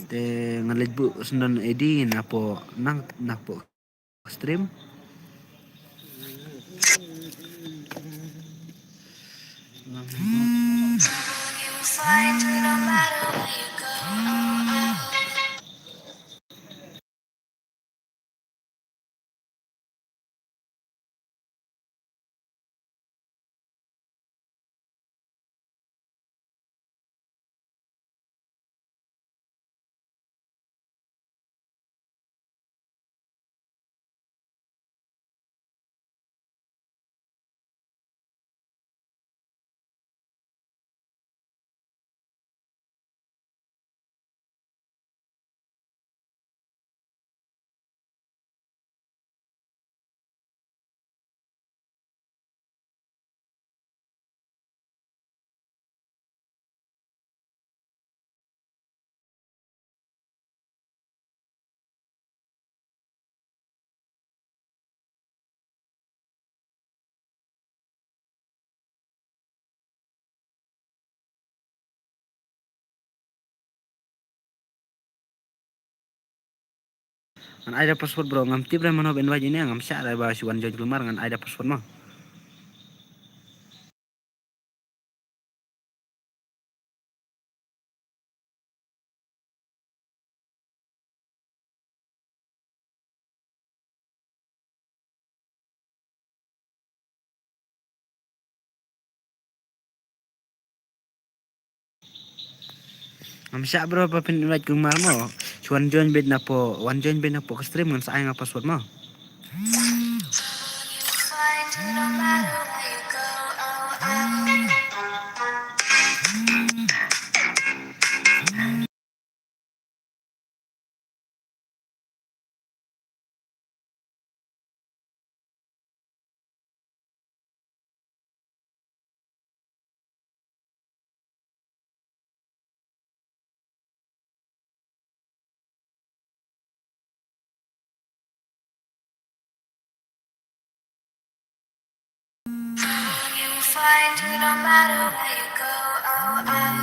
te ngalit bu sendan ID napo stream Ngan ada password bro, ngam tip mana ben wajib ini ngam syak ada bahas wan jauh lumar ngan ada password mah. Ngam syak bro apa pen wajib lumar mah. Cuan join bed napo, wan join bed napo ke stream ngan saya ngap password mah. Find you no matter where you go. Oh, oh.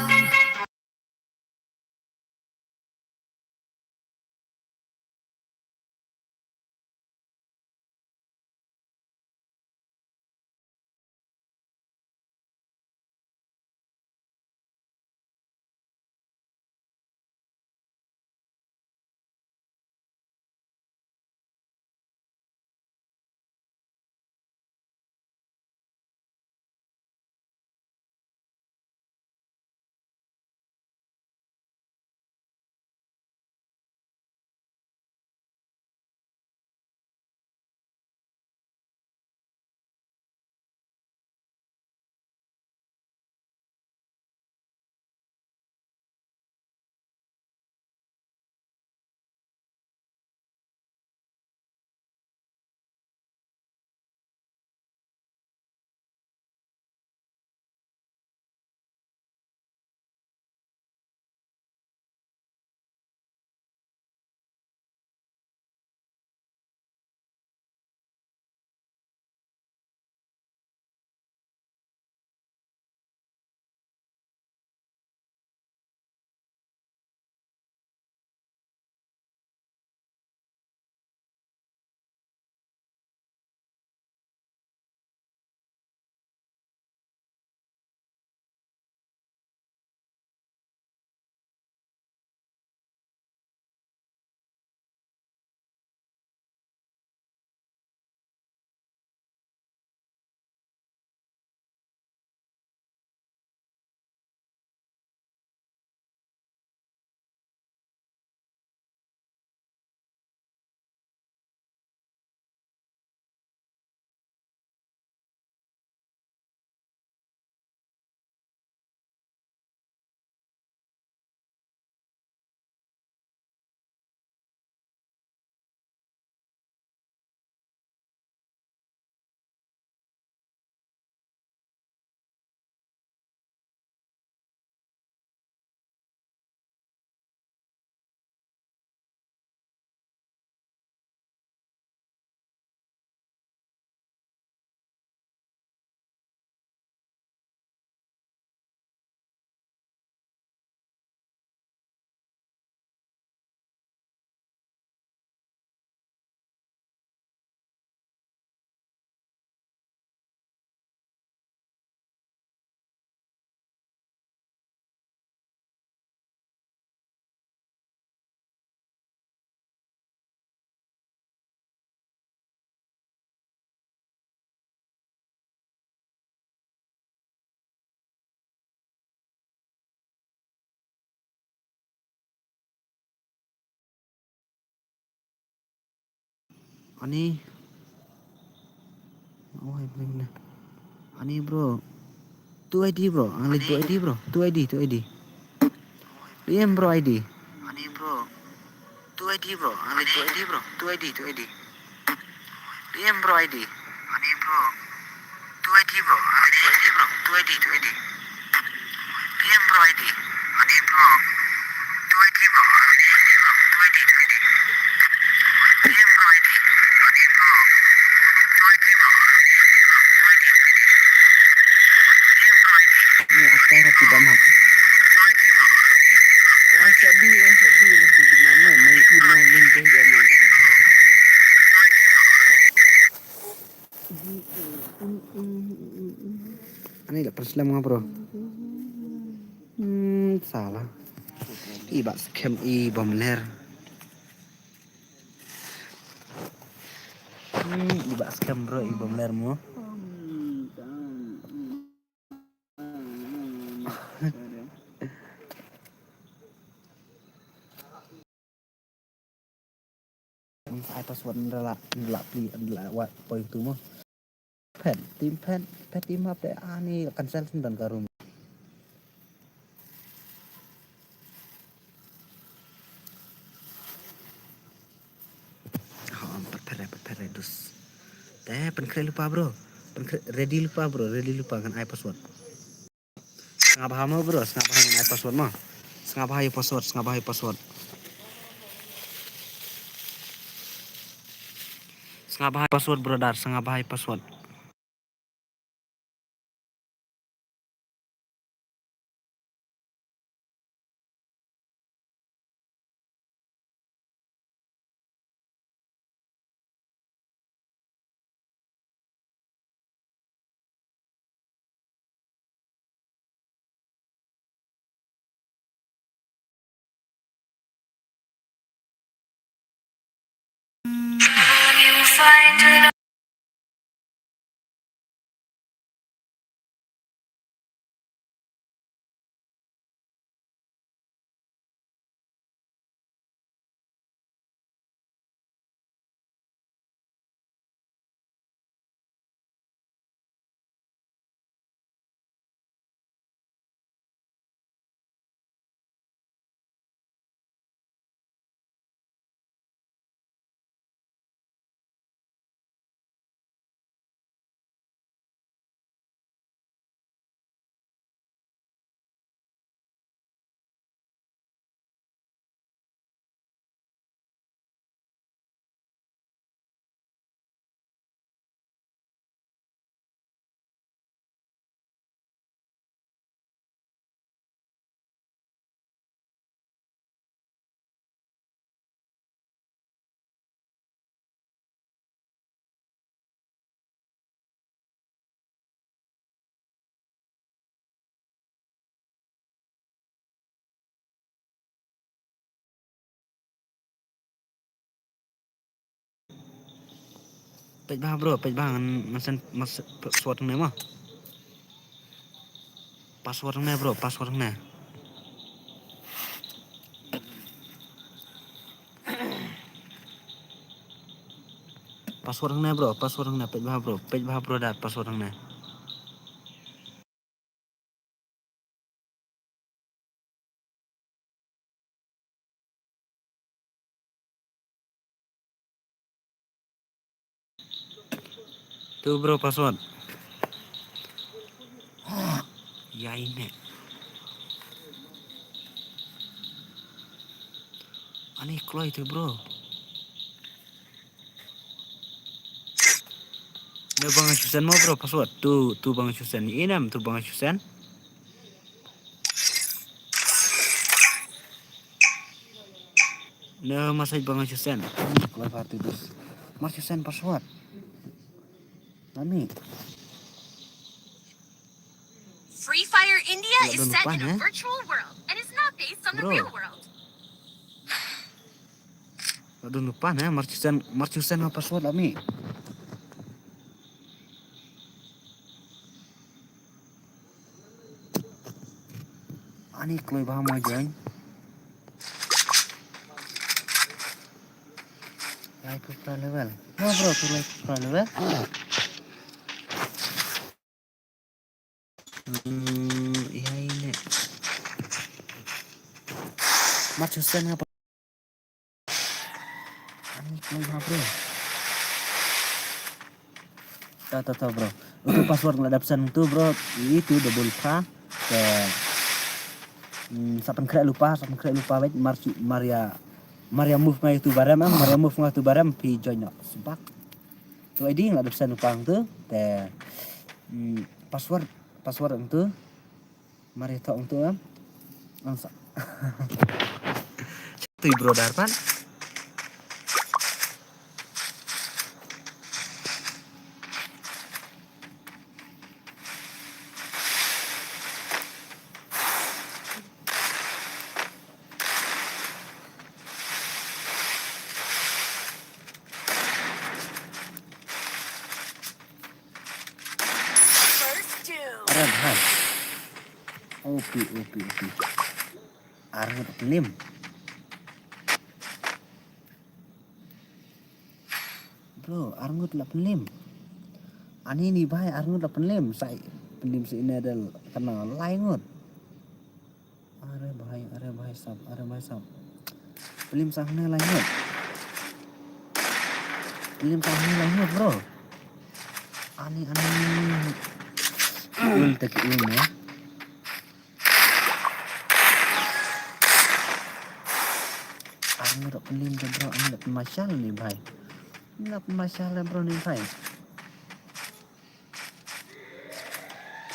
Ani, oh ini, ani bro, tu ID bro, angli tu ID bro, tu ID, tu ID. Liam bro ID. Ani bro, tu ID bro, angli tu ID bro, tu ID, tu ID. Liam bro ID. Ani bro, tu ID bro, angli tu ID bro, tu ID, tu ID. Liam bro ID. Ani bro, tu ID bro, angli tu ID bro, tu ID, tu ID. Liam bro ID. Ani bro, tu ID bro, angli tu ID bro, tu ID, tu ID. Liam bro ID. Ini acara tidak map. Wasabi nanti di mana? Main email link jangan. Perslam nga bro. Salah. Iba scam bom ler. Iba scam bro bom ler mo. Ai password nela pli wat point tu mo. Pet tim apa ani cancel dan karum. Perpere dus. Penkre lupa bro. Ready lupa kan ai password. Setengah paham mo bro, setengah paham ai password mo. Setengah paham password. Setengah paham password brother, setengah paham password. You will find it. Pej bah bro, pej bah mas password ne mo. Password ne bro, password ne. Password ne bro, pej bah bro dat password ne. Tu bro password. Ya ini. Ani kloy tu bro. Ne bang Susan mo bro password. Tu bang Susan. Inam tu bang Susan. Ne masai bang Susan. Kloy party dus. Mas Susan password. Nami. Free Fire India Wala is doon set lupa, in a eh? virtual world and is not based on the Bro. real world. Aduh lupa ne, Mas Susan apa password Ami. Ani kloy bah mo jeng. Like pra level. No bro, tu like pra level. Iya ini. Mas Susan apa? Ani kloy bah bro. Tahu bro. Untuk password ngeladapsan itu bro, itu double K ke sapan kira lupa wait Maria move ngai tu barem pi join no sebab tu ID ngeladapsan lupa tu te password itu Maria tau itu angsa. Tu bro darpan. Opi. Arngut pelim. Bro, arngut lah pelim. Ani ni bahaya arngut lah pelim. Saya pelim si ini adalah kenal laingut. Are bahaya sab. Pelim sahne laingut. Bro. Ani ul tak ya. Arngut pelim tu bro, ani dapat masyal ni bhai. Dapat masyal bro ni bhai.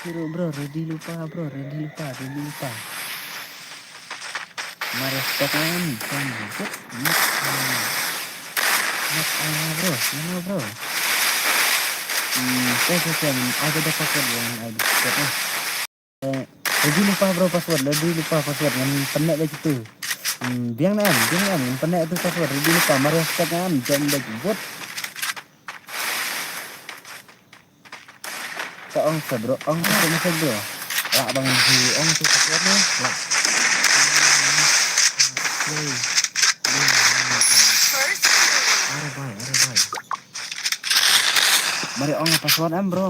Kiro bro, ready lupa. Mari sekarang kan set. Bro. Saya ada password yang ada. Ready lupa password yang penek dah gitu. Biang nam, penek tu password ready lupa. Mari sekarang jam dah buat. Ong sa bro. Lak bang ong tu password ni. Lak. First, Are bhai. Mari ong password bro,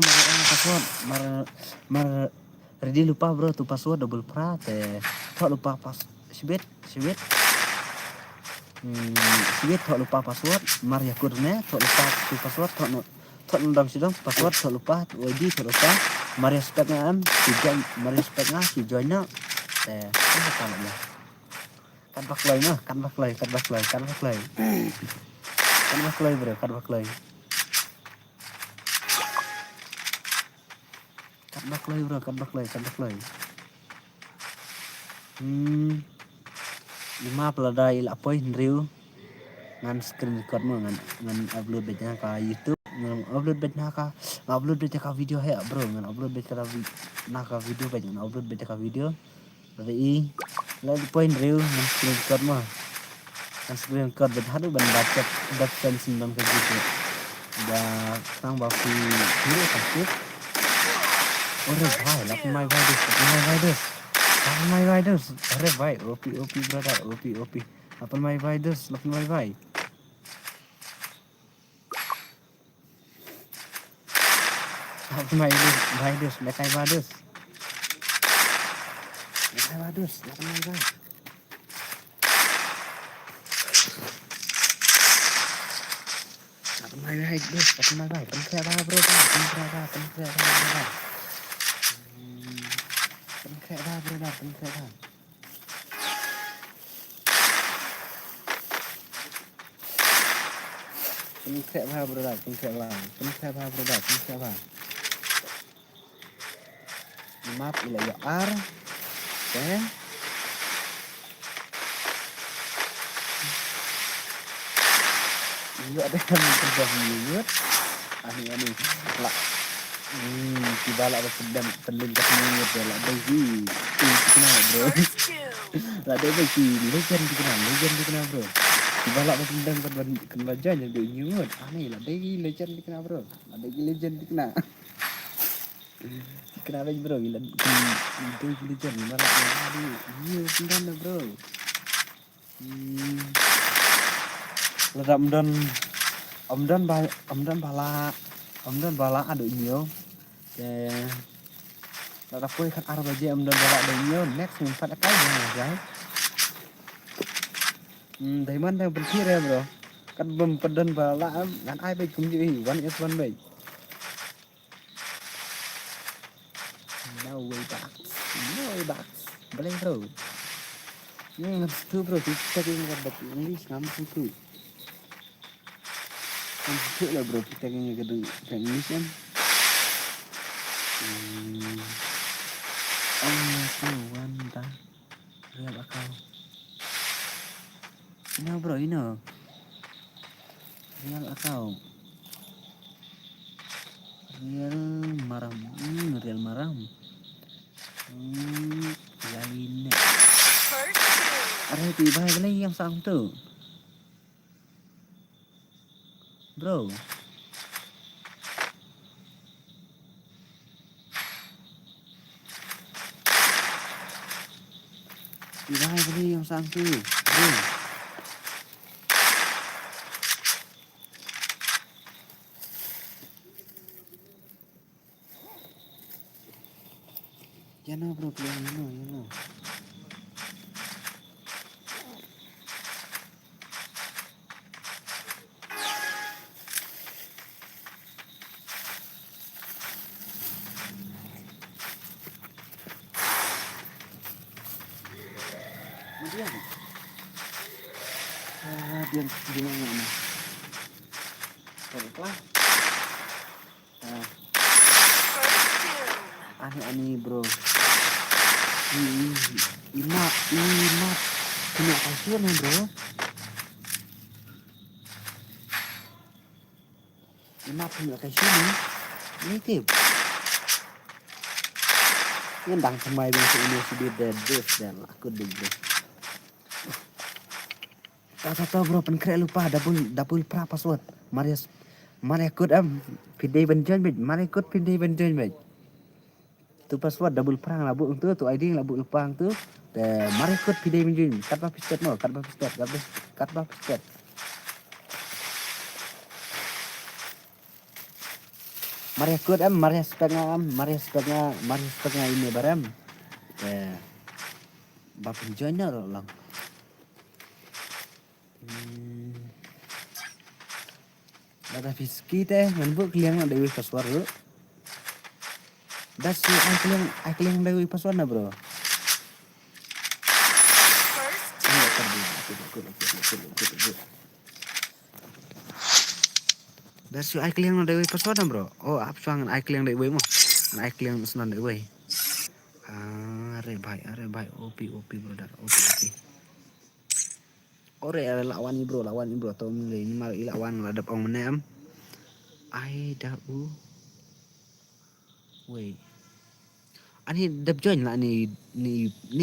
Mar ready lupa bro tu password double prat. Tak lupa sibet. Sibet tak lupa password. Mar yakur ne tak lupa tu password tak nundang sidang password tak lupa ID tak lupa. Mari speknya si join apa kalanya. Kan baklay bro. Kan baklay. Lima peladai lapoi riu ngan screen record mo ngan upload betnya ka YouTube, ngan upload betnya ka video he bro, ngan upload betnya ka video betnya upload betnya ka video. Dari lagi poin riu ngan screen record mo. Ngan screen record bet hadu ban baca sensin dan ka gitu. Dah tang bafi dulu sakit. Ore bhai, lapan my riders. Are bhai, OP brother, OP. Lapan my riders. Lapan my riders, lekai wadus. Lapan my bhai. Lapan my riders, Penkera bro, penkera. Penkera. Penkera. Map ila ya R. Okay. Iya ada yang terjadi. Ani lah. Tiba-tiba ada pedang kat sini dia lah bagi. Kenal bro. first two. Lah dia bagi legend dikenal bro. Tiba-tiba ada pedang kat wajahnya dia nyut. Ani lah bagi legend dikenal bro. Dikenal lagi bro, gila. Itu legend malah ada. Iya pedang bro. Omdan bala ada inyo. Lada poi kan arba je omdan bala ada inyo. Next empat akai ya guys. Dari mana berkir ya bro? Kan pedan bala kan ai baik kumji one is one baik. No way back. Boleh bro. Itu bro kita ingin dapat English ngampun tu. Kan lah bro kita ingin gedung English kan. Kawan ta. Real akal. Ini bro ini. Real akal. Real maram. Lainnya. First two. Ada tiba lagi yang sang tu. Bro. Ibai beli yang sang tu. Bro. Yana bro, kalian yana. Madian. Dia di mana ni? Baiklah. First tune. Ani bro. Imat. Kena kasihan bro. Imat kena kasihan. Ini tip. Yang dang semai bang ini sudah dead dan aku dulu. Tahu bro penkret lupa double pra password. Maria kod pindah benjoin bet. Maria kod pindah benjoin bet. Tu password double perang lah bu tu ID lah bu lupang tu. Dan Maria kod pindah benjoin. Kat apa pistet no? Kat apa pistet? Maria kod Maria setengah ini barem. Bapak join lah. Ada fiski teh nganbuk kalian ada dewi password lu. Das si kalian dewi password na bro. First tune. Das si kalian dewi password na bro. Oh apsuang kalian dewi mo. Kalian senan dewi. Are bhai OP brother OP. Ore lawan ni bro atau ini mal lawan ladap ong menem. Ai dau. Wait. Ani dap join lah ni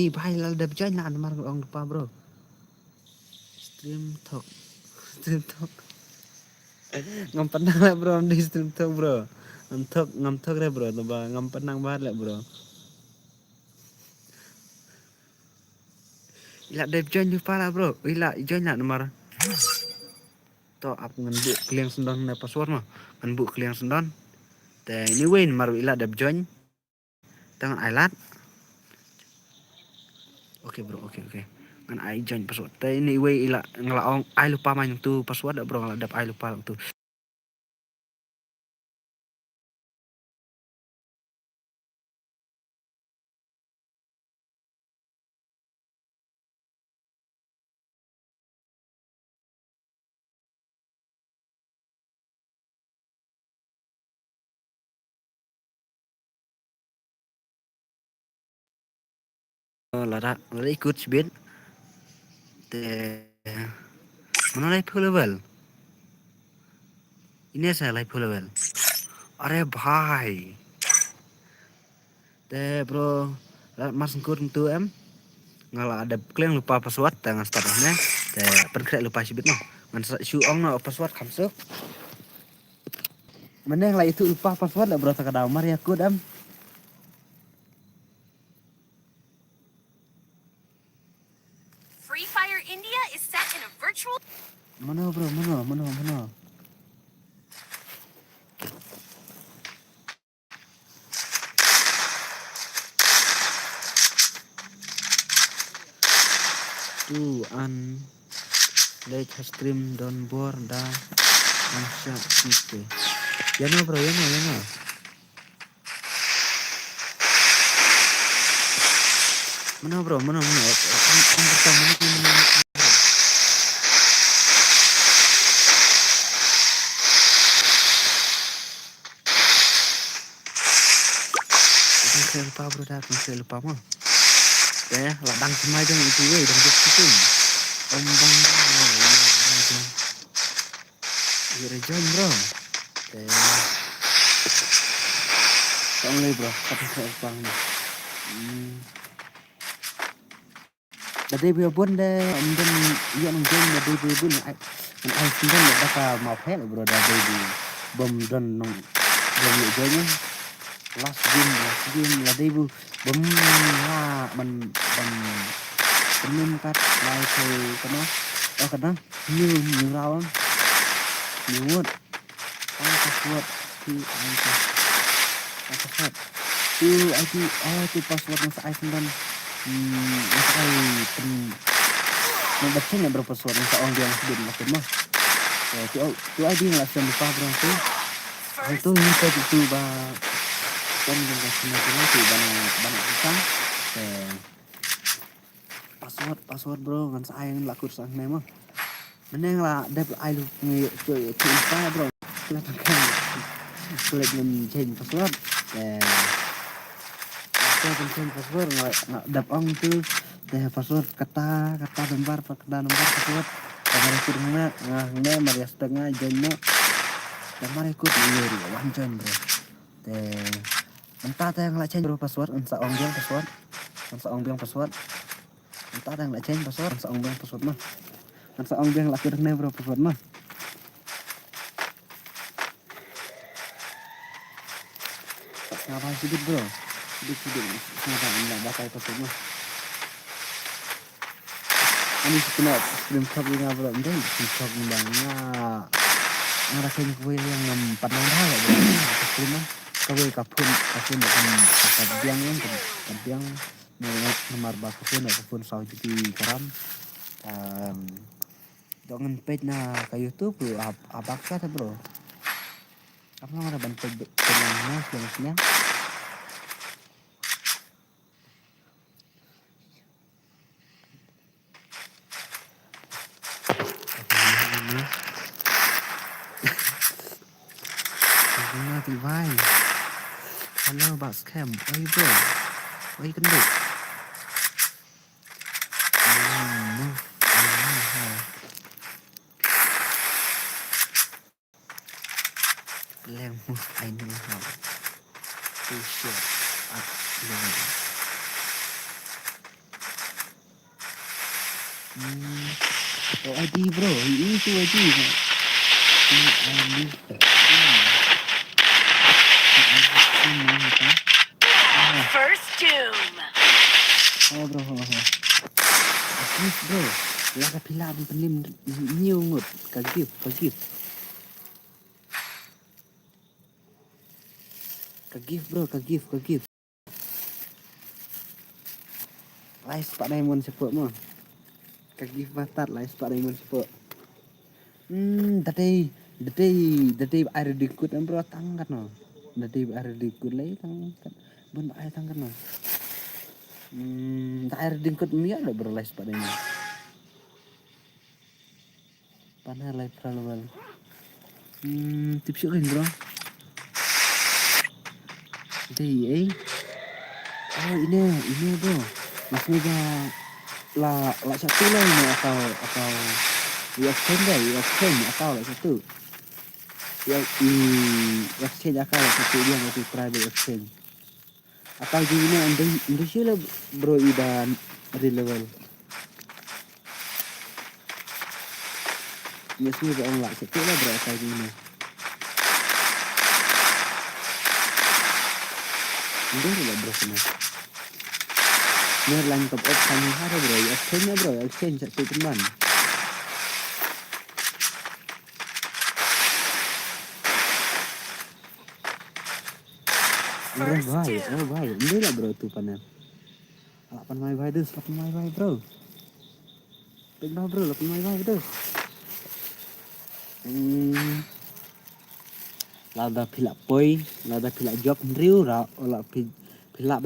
bhai lah dap join lah mar ong lupa bro. Stream talk. Ngam penang lah bro di stream talk bro. Ngam talk re bro ba ngam penang banget lah bro. Ila dap join lupa lah bro. Ila join lah nomor. To aku ngenduk kalian sendon na password mah. Ngenduk kalian sendon. Te ini win maru ila dap join. Tangan ailat. Oke bro, oke. Ngan ai join password. Te ini way ila ngelaong ai lupa main tu password bro ngeladap ai lupa tu. Lada ikut sibin. Te mana live level? Ini saya live level. Are bhai. Te bro mas ngkur tu ngala ada kalian lupa password dengan statusnya. Te perkret lupa sibin no. Ngan su ong no password kamsuk. Mana yang lah itu lupa password lah bro takada Maria kod Free Fire India is set in a virtual. Mana bro, mana. Tu live stream don board da ansya sike. Yana bro, yana. Mana bro, mana. Ang pertama ni. Saya lupa mah. Ladang semai dong itu dong gitu. Ombang Rejon bro. Only bro, tapi saya bang. Tadi dia pun deh, mungkin iya mungkin tadi dia pun ai sendiri dah mau pet bro dah baby bom don nong bom jonya last game tadi bu bom lah men penim kat lai ke kana kana new round new password tu password tu IT tu password masa ai sendan masa ai pen membaca nya berapa password masa orang dia sedih makin mah tu ID lah saya lupa bro tu itu ni tu ba kan dengan semua tu banyak kita password bro kan saya yang laku sang memang meneng lah dep ai lu tu insta bro kelihatan sulit change password saya change password nggak dap ong tu password kata lembar password kamar ikut nggak Maria setengah jono kamar ikut ini wancon bro entah yang nggak change bro password entah ong biang password entah yang nggak change password entah ong biang password mah entah ong biang laku dengan bro password mah ngapa sedikit bro sedikit ngapa nggak bakal password mah ini kena screenshot ini bro ini screenshot banget ngerasain kue yang 4 dah ya bro screen kue kapun kabiang nomor bakapun sau jadi karam jangan page na ke YouTube abak kata bro apa ada bantu penangnya sebenarnya thì vai hello bạn scam ơi bro ơi cái được lem anh đi học tu sửa ID bro ini tu ID First doom. Bro bro là cái pila di penim nhiều ngột cả gift bro cả gift live Pak Diamond support mah cả gift batat live Pak Diamond support tadi air dikut bro tangkat no tadi air dikut lagi tangkat bun air tangkat no air dikut mia lo bro live Pak Diamond panah live terlalu tips yuk bro ini bro maksudnya lah satu lah ini atau exchange atau lah satu exchange akal satu dia masih private exchange atau gini Indonesia lah bro dan level mesti orang lah satu lah bro atau gini ini lah bro semua ini top up kami hari bro exchange satu teman bahaya ini lah bro tuh panel 8 mai bro pegang bro 8 mai bro lada pilak poi lada pilak job riu ra ola pilak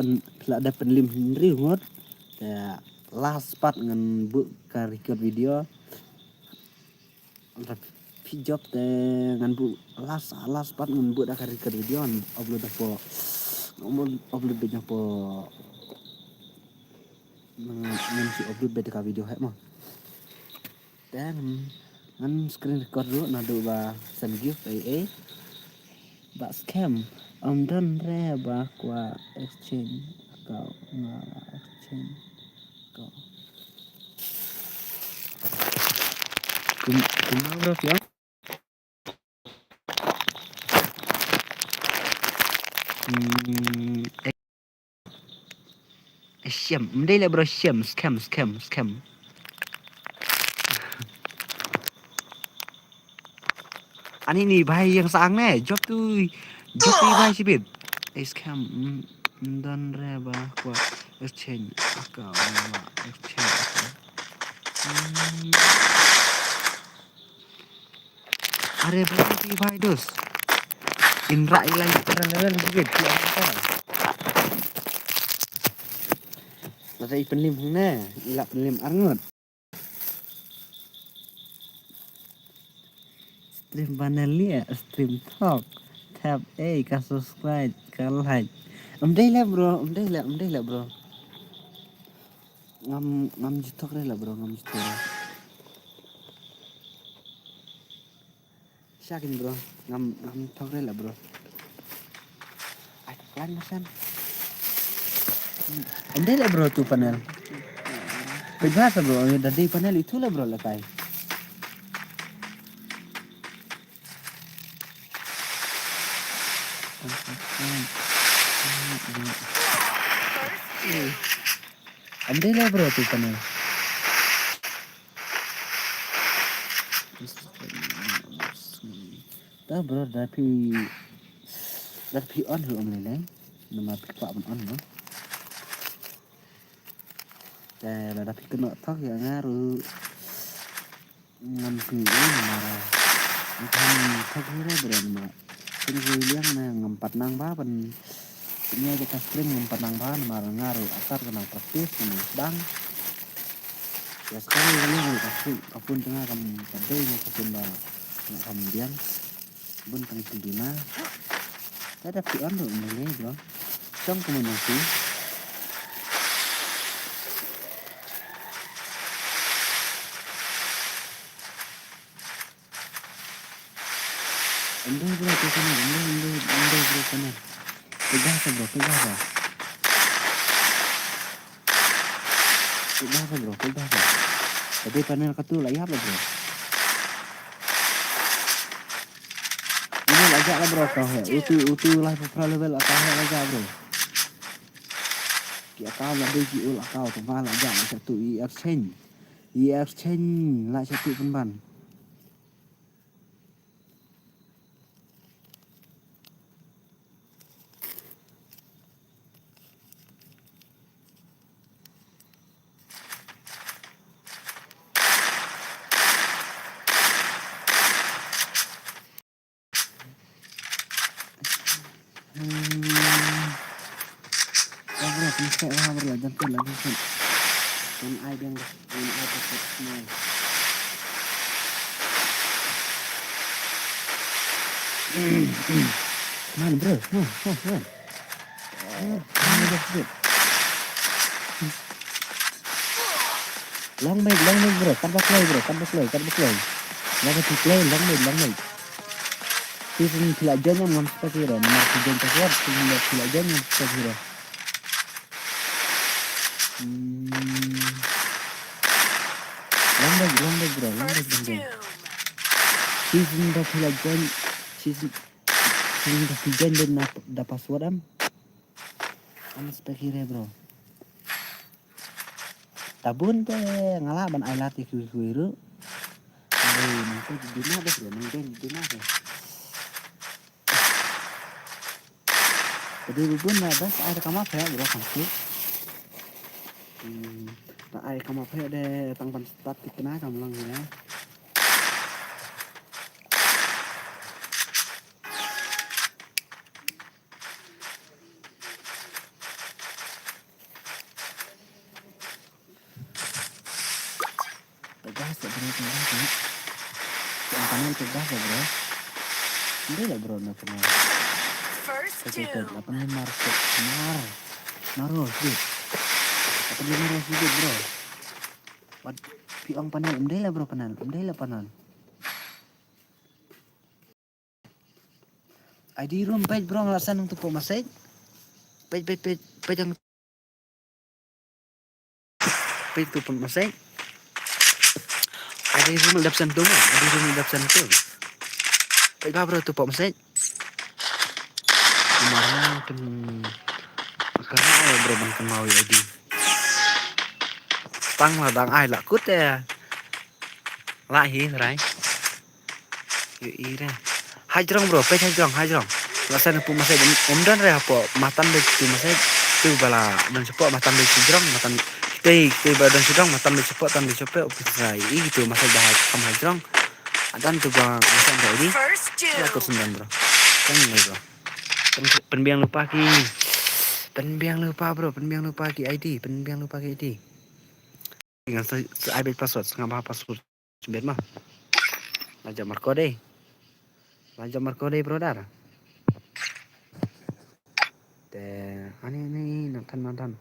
ada penlim riu ngot ya last part ngan bu ka record video job ngan bu last part ngan bu da ka record video upload banyak po ngan si upload banyak video hek mah dan ngan screen record dulu nado ba send gift ba scam dan re ba kwa exchange kau exchange kau kumau bro ya Scam. Mendai lah bro scam. Ani ni bhai yang sang ne. Job tu bhai sibit. Scam. Dan reba kwa exchange account exchange. Are berarti bhai dos. Indra ilai terang sibit. Lagi penlim na, ilak penlim arngot. Stream panel ni, stream talk, tab A, ka subscribe, ka like. Umdai lah bro. Ngam jitok lah bro, Syakin bro, ngam jitok lah bro. Pelan masan. Umdai lah bro tu panel. Berjasa bro, dari panel itulah bro lekai. Andai lah bro tu panel. Dah bro, tapi on hu leh. Nama pak on no. Dah tapi kena tak ya ngaruh. Ngam ni marah. Macam tak kira bro nama. Ini liang na ngampat nang ba pen. Ini aja stream ngampat nang ba marah ngaruh asar kena praktis kena bang. Ya sekali kali kapun tengah kam kadai kapun ba kemudian bun tang dina. Ada pion tu mulai bro. Trong komunikasi. Andai bro tu sana, andai bro sana. Pegang bro. Tapi panel katu layar lah bro. Ini lajak lah bro kau he. Utu lah pro level atau he lajak bro. Kia kau lah bagi ul kau tu malah lajak satu exchange lah satu penban. Saya wah berlajar tu lagi kan. Dan ada yang pakai semua. Man bro, long mid bro, tambah play. Lagi play long mid. Season pelajaran yang seperti itu, nomor 7 tersebut season pelajaran yang seperti itu. Lambat bro. Season pelajaran season dan dapat password seperti itu bro. Tabun teh ngalaban ai latih kuiru. Nanti di mana bro? Jadi bubun bas air kamar saya bro pasti. Tak air kamar saya deh tangpan start kena kamu lang ya. Tegas bro. Yang kanan tegas bro. Ini lah bro nak kenal. Sekitar 85 market naruh sih. 85 sih bro. Piang panel umdai lah panel. ID room page bro ngelasan untuk pemasai. Page yang page tu pemasai. ID room dapsan tu. Page apa bro tu pemasai. Kemarin kan karena bro bang mau ID tăng là đang ai là cút đây lại hi rồi ý đây hai trong bro pe hai trong là sao nó masih dan re apa matan de tu masih tu bala dan cepat matan de trong matan tei badan sedang matan de cepat opisai itu masih dah kam hai trong dan tu bang masih ada ini First aku two. sendan bro kan ini bro penbiang lupa ki penbiang lupa ki ID penbiang lupa ki ID dengan saya password ngapa password sebentar mah aja marco deh bro dar ini nonton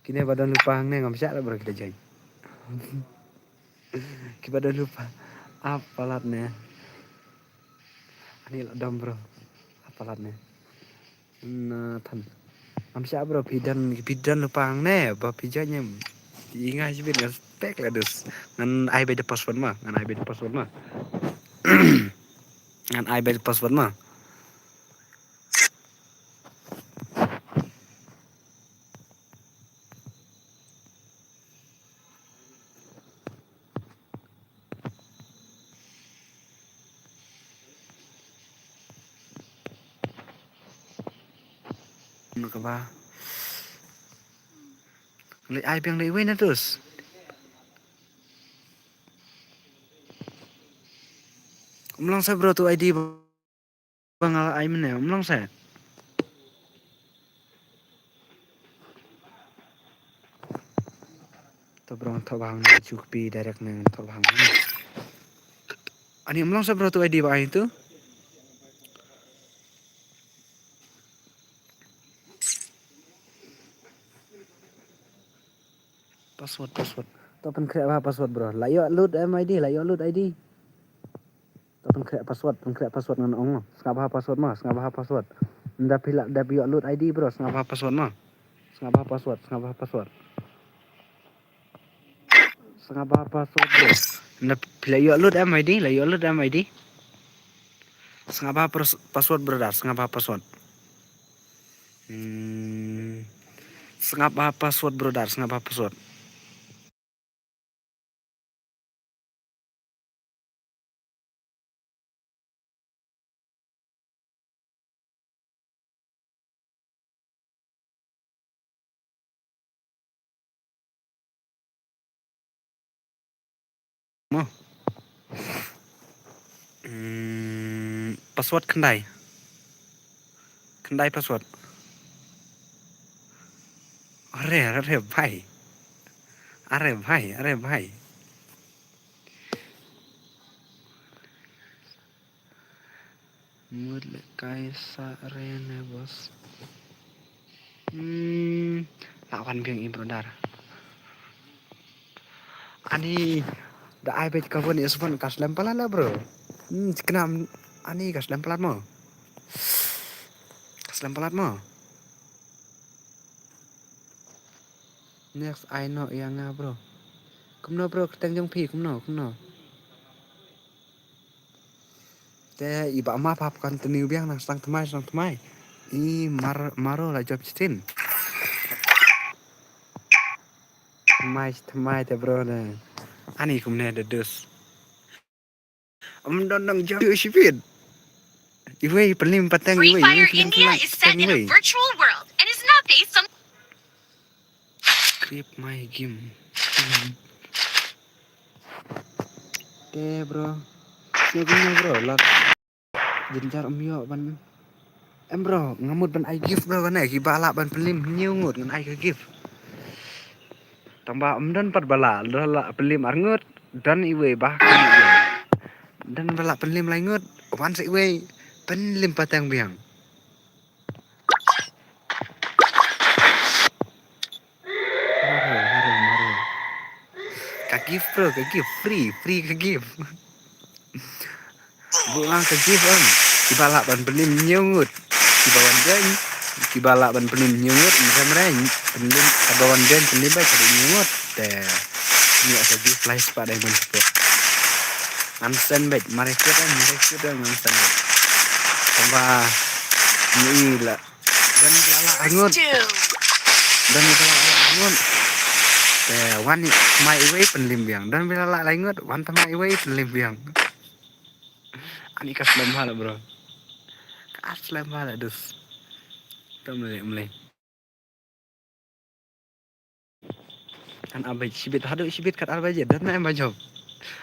kini badan lupa nih nggak bisa lah bro kita join kita badan lupa apa latnya ini dom bro apa latnya nonton nggak bisa bro bidan lupa nih apa pijannya ingat sih nggak spek lah dus ngan ai beda password mah ngan ai beda password mah Nuk apa? Ai biang lấy win terus. Umlang saya bro tu ID bang ai mana? Umlang saya. Tu bro thau bang cukpi direct nang thau bang. Ani umlang saya bro tu ID bang itu. Password. Tu pen create apa password bro? Layo load ID. Tu pen create password ngan ong. Ngapa password mah? Nda pila da bio load ID bro. Ngapa password mah? Ngapa password bro? Nda pila yo load ID. Ngapa password bro dar? Ngapa password? Ngapa password bro dar? Ngapa password? Mo. Password kendai password. Are bhai. Mulai kaisa rene bos. Lawan biang imbrodar. Ani da ai bet kawon ya supan kas lempalan lah bro. Kenam ani kas lempalan mo. Next I know yang bro. Kumno bro keteng jong pi kumno. Te iba ma pap kan teniu biang nang sang temai. Maro lah job citin. Temai te bro ne. Ani kumne de dus. Dondong jam sipit. Iwe pelim pateng Free iwe. Fire India is set in a virtual world and is not based on. Creep my game. Te bro. Sugeng bro lak. Jenjar yo ban. Bro, ngamut ban I give bro ban ki bala ban pelim ngut ngan I give. Tambah dan pat bala la pelim arngut dan iwe bah dan bala pelim langut wan se iwe pelim patang biang. Maro. Kagif bro, free kagif. Buang kagif Kibala ban pelim nyungut. Kibala ban pelim nyungut mereng pelim kabawan den pelim baik nyungut. Ini ada di flash pada yang mencukup. Ansen bet, mereka dan ansen bet. Tambah gila dan bala angut. Wan mai away penlimbiang dan bila lak laingot wan mai away penlimbiang. Ani kas lembah lah bro. Kas lembah lah dus. Tuh mulai. Kan abai sibit kat abai je dan em bajob.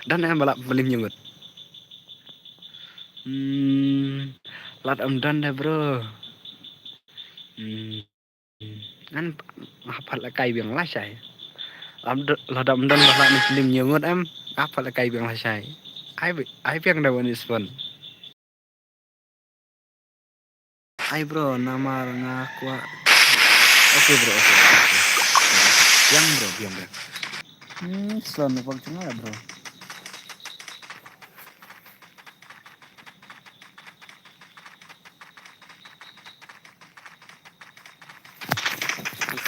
Dan em balak pelim nyungut. Lat dan deh bro. Kan apa lah kai biang lah saya. Lat dan balak pelim nyungut em apa lah kai biang lah saya. Ai biang dah wanis pun. Ai bro nama ngaku. Oke bro, oke. Biang bro. Selalu pang cuma bro.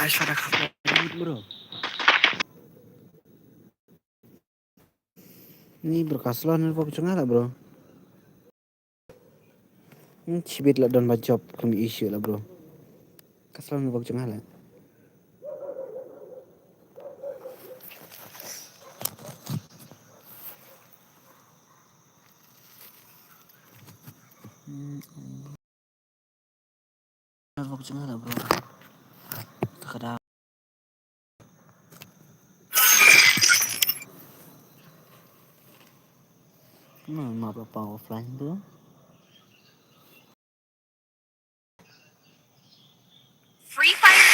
Suara kapal bro. Ini berkaslan pang cuma bro. Cibit lah dan bajob kami isu lah bro. Kaslan pang cuma lah. Pang cuma lah bro. Kadang maaf apa offline bro. Free Fire.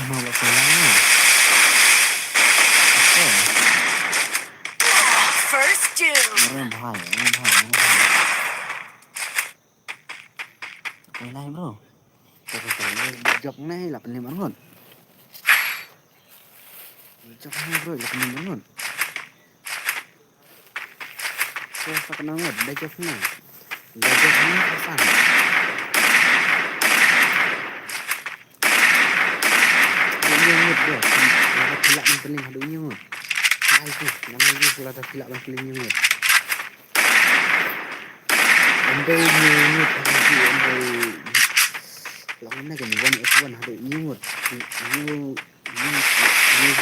Maaf offline. First doom. Orang bahaya. Offline bro. Job nih lah pelim bangun. Job nih bro lah pelim bangun. Saya kenal nggak? Dah job nih pesan. Nyungut bro. Kalau tilak yang pelim ada nyungut. Itu namanya pula tak tilak yang pelim nyungut. Anda nyungut kalau mana kan one F1 ada nyungut. Nyungut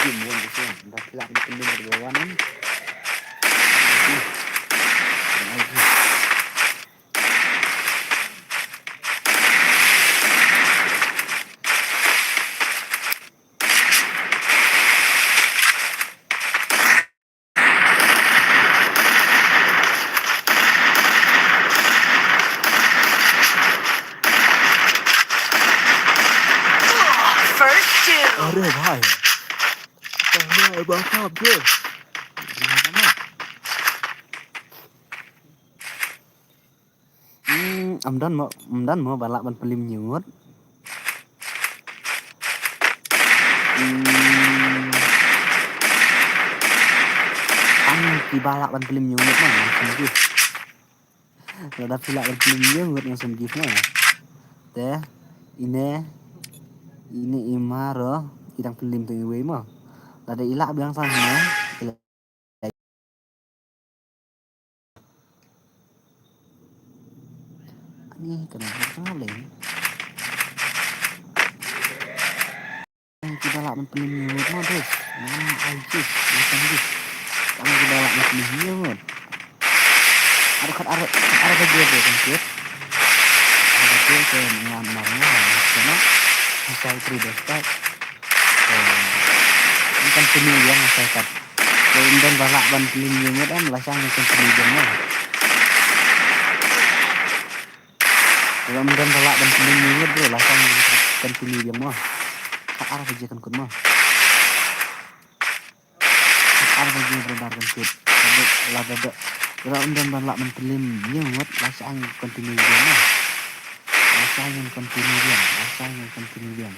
game one F1. Dah tilak yang pelim ada bawah nan. Aduh bahaya. Bahaya bakal bro. Amdan mau balak ban pelim nyungut. Di balak ban pelim nyungut mah langsung gif. Kalau dah pilak ban pelim nyungut langsung gif mah. Teh ini imaro idang pelim tu iwe mah. Ada ilak bilang sana. Ini kenapa saling? Kita lak pelim nyungut mah terus. Nama aja, macam gitu. Kami kita lak pelim nyungut. Ada kerja tu kan kit. Ada kerja ke ngamarnya, karena bisa berdasar. Ini kan pelim yang masyarakat. Kemudian balak ban pelim nyungut kan lasang macam pelim mah. Kemudian balak ban pelim nyungut bro lasang macam pelim mah. Arah kerja kan kun mah. Arah kerja beredar kan kit. Ada kalau undan balak ban pelim nyungut lasang continue dia mah. Lasang continue dia.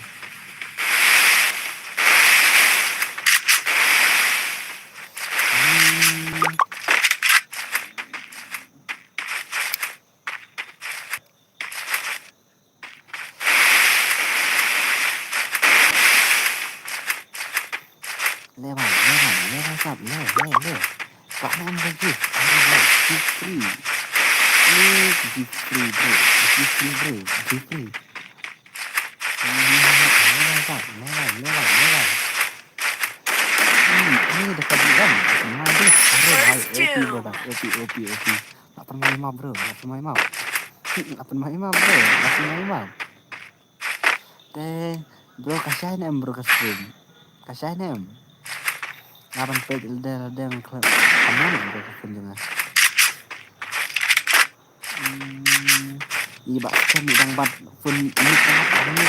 Le. Pak nam lagi. Gift free. Ini gift free bro. lewat. Ini dekat kan. Mampus. Aduh, First OP two. bro, OP. 85 bro, 85. 85 bro, 85. Teh, bro kasihan em bro kasihan em. Ngapain page ada yang klub aman bro kunjungan. Iya kan udang bat pun ini kan ini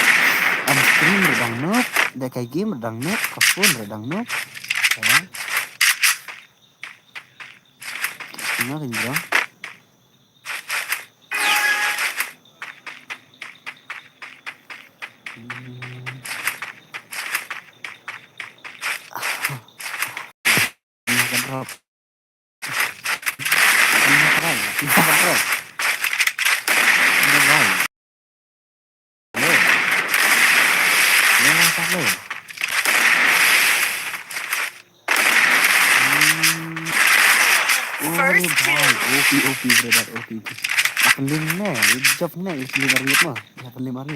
stream redang noob, dah kayak game redang noob, kafun redang noob. Ya. Gimana ini bro? Ini drop. Ini drop. First two. OP brother, OP. 85 nih, job nih, 85 ringgit mah. 85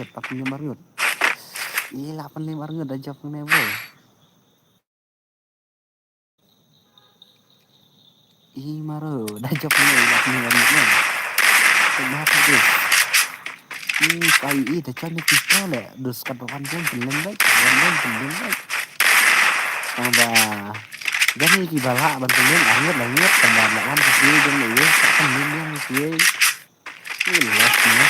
ringgit. Iya, 85 ringgit dah job nih bro. Ih, maro, dah job nih, 85 ringgit mah. Kenapa tuh? Ih, kai dah cari kita lah. Dus katakan pun belum baik. Tambah. Jadi di bala bantuin akhir langit tambah lawan ke dia dan dia akan yang dia. Lasnya.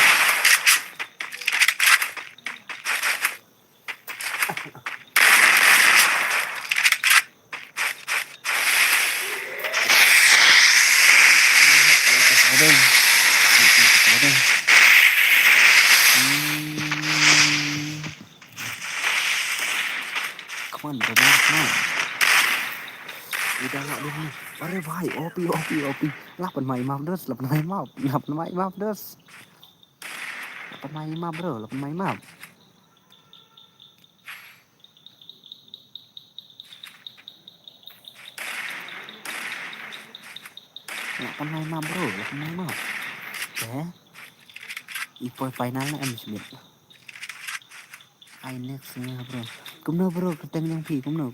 Come on, brother, come on. Udah nggak dulu. Aduh bahai, OP. 85 dus, 85 dus. 85 bro, 85. Nggak pernah lima bro, 85. Ya. Ipoi finalnya M9. I nextnya bro. Kumno bro, keteng yang pi, kumno.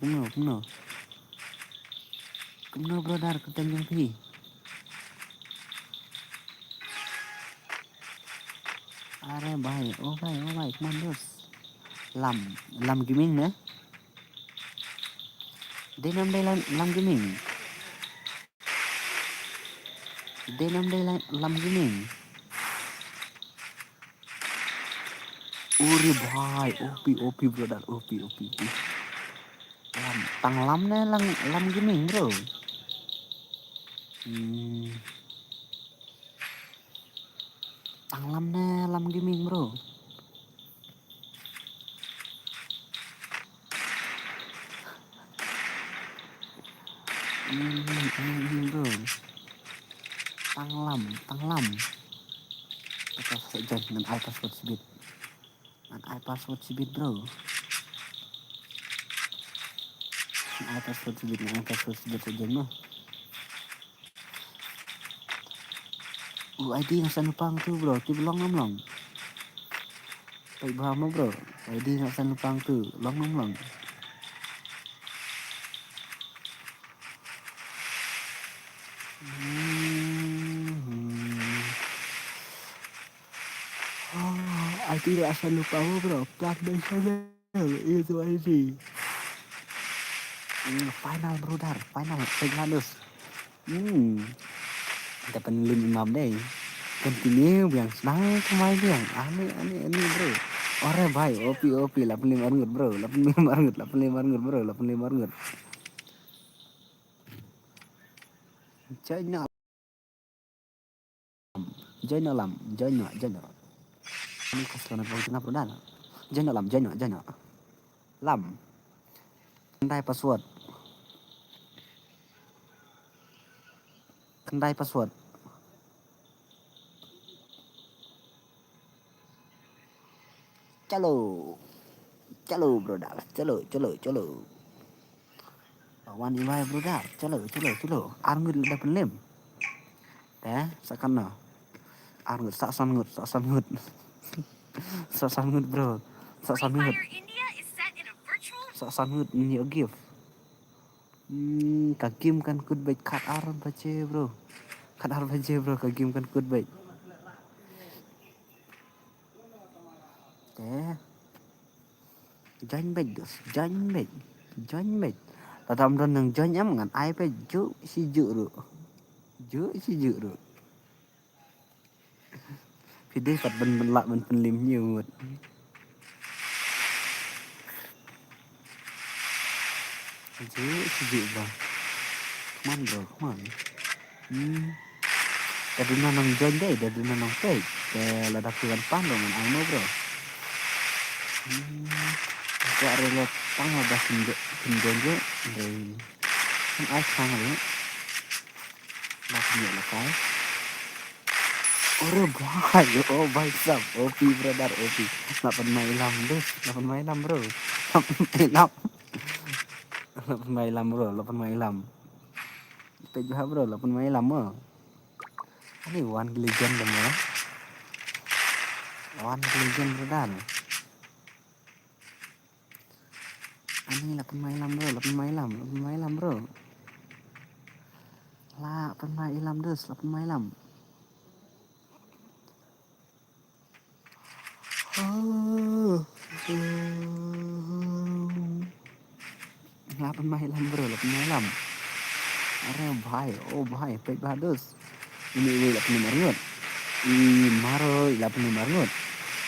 Kumno bro dar keteng yang pi. Are baik, oh baik, come on bros. Lam gaming na. Denam day lam gaming. Lam gaming. Uri bahai, OP brother, OP. Lam na lam gaming bro. Lam na lam gaming bro. Ini bro. Tanglam. Kita saja dengan password speed bro. Password speed saja no. ID yang sanupang tu bro, tu long. Baik bahama bro. ID yang sanupang tu long. ID yang sanupang bro, plat dari sana. Itu ID. Final bro dar, final 300. Kita penelim imam deh. Continue yang senang kemarin yang aneh bro. Ore bhai, OP 85 ringgit bro, 85 ringgit bro, 85 ringgit. Join lam. Ini customer bro tengah bro dah. Join lam. Kendai password. Chalo bro dah. Chalo. Wan invite bro dah. Chalo. Arngut dah pelim. Dah, sakana. Arngut saksan ngut. Saksan ngut bro. Free Fire India is set sangat new gift. Kagim kan good bait kat ar baca bro. Kat ar baca bro kagim kan good bait. Join bait dos, join bait. Join bait. Tatam don nang join am ngan ai pe ju si ju ru. Ju si ju ru. Pide pat ben lak ben penlim nhiều. Ju si ju bro. Come on bro, come on. Tadi nanang join deh, tadi nanang page. Lada pilan pando ngan ai no bro. Aku ada lihat tang ada penjonjo dari kan ai sang ya. Masih lah kai. Ore bahai, oh baik sab, opi brother opi. 8 deh, 8 bro. 8 bro, 8 Page bro, 8 mah. Ini one legend dong ya. One legend brother. Ini 8 bro, 8 bro. Lah, 8 dus, 8 Oh. 8 bro, 8 Are bhai, oh bhai, pek bagus. Ini 8 maro 8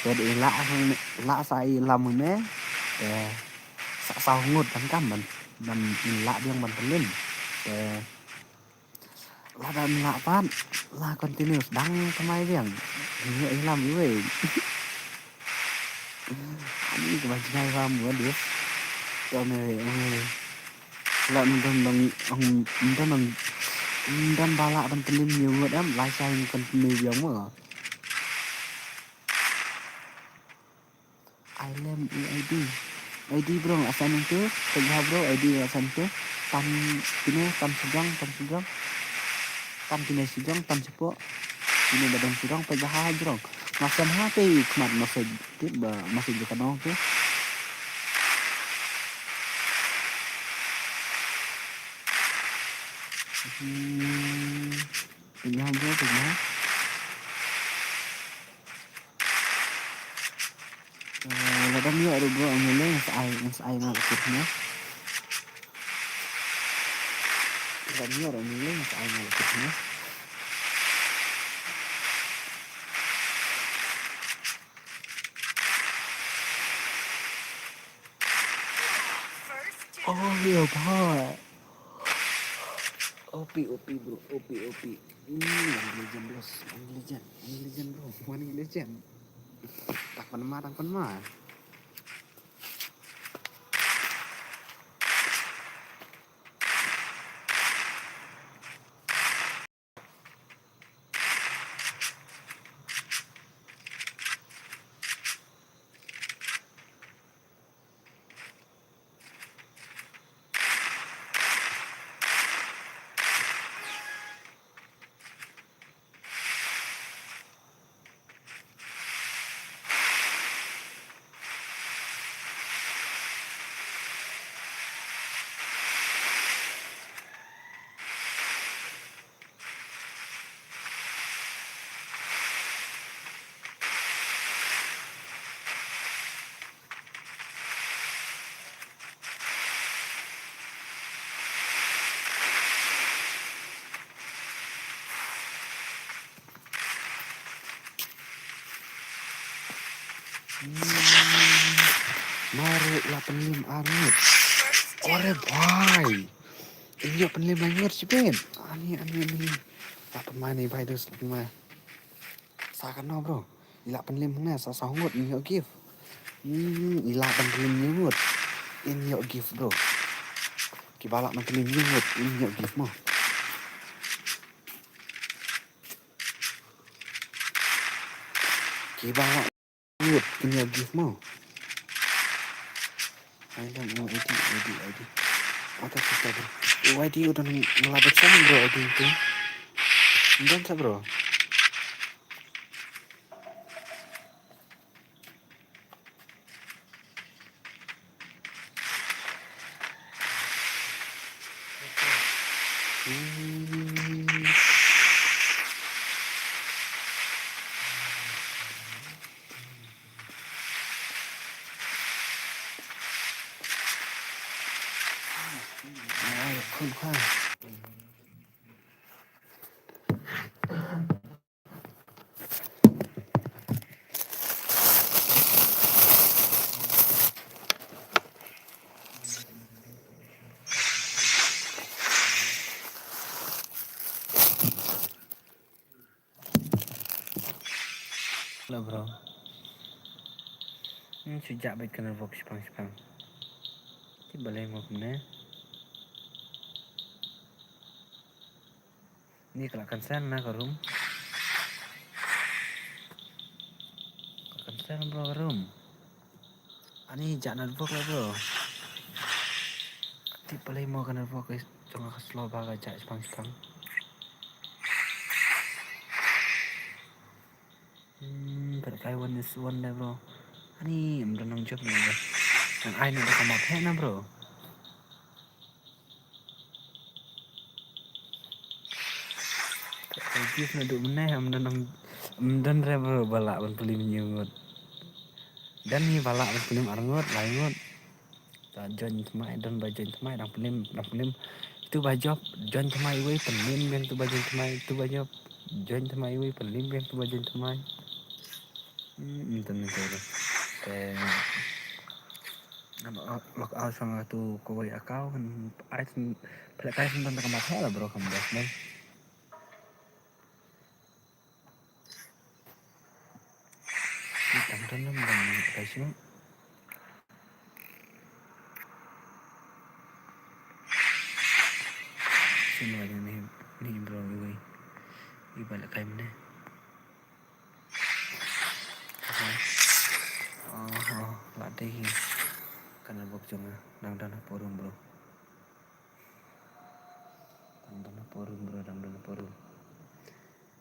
Jadi lạ sai làm mình mẹ. Sao ngột đánh cam mình lạ điang mình lên. Là đàn lạ phát là continuous đăng kamai biang. Ini làm như vậy. Ini kebajikan kamu dia. Kami là mình đang balak dan pelim nhiều người em lái xe continue giống mà. Island ID bro asan itu kerja bro ID asan itu tam ini tam sejong tam kini sejong tam sepo ini badan sejong pejahat bro masan hati kemarin masih juga nong tuh pejahat bro pejahat Ladang yuk ada bro ambilnya yang saya ngelakutnya. Ladang yuk ada ambilnya yang saya ngelakutnya. Oh iya boy. OP bro, OP. Yang legend bros, yang legend bro, mana yang legend? Tak penmah. Mari 85 anut. Ore boy. Ini 85 anut sih Ben. Ani. Tak pemain nih bay terus gimana? Sakan no bro. 85 na sa sangot ini gift. 85 nyut. Ini gift bro. Kibalak man telim nyut ini gift mah. Kibalak nyut ini gift mah. Ayo mau ID. Apa kita bro? ID udah ngelabet sama bro ID itu. Enggak bro. Khôn khoan. Halo bro. Sejak baik kena vlog sepang. Ini boleh mau kemana? Ini kelakan sana ke room. Kelakan sana bro ke room. Ani jangan vlog lah bro. Ini boleh mau kena vlog jangan keselo bagai jak sepang. Berkai one is one lah bro. Ani menang job ni bro. Yang ai nak kamar pen lah bro. Kif nak duduk mana menang bro balak ban pelim nyungut. Dan ni balak ban pelim arngut laingut. Tak join temai dan bajoin temai dang pelim itu bajob join temai we pelim yang tu bajoin temai itu bajob join temai we pelim yang tu bajoin temai. Entah ni tu. Log out sama tu kau akau kan ai pelak tentang kamar lah bro kamu dah nih. Tentang kasih. Sini aja nih bro gue. Ibalik kayak mana? Latih. Karena bokjong dang porum bro. Dang porum.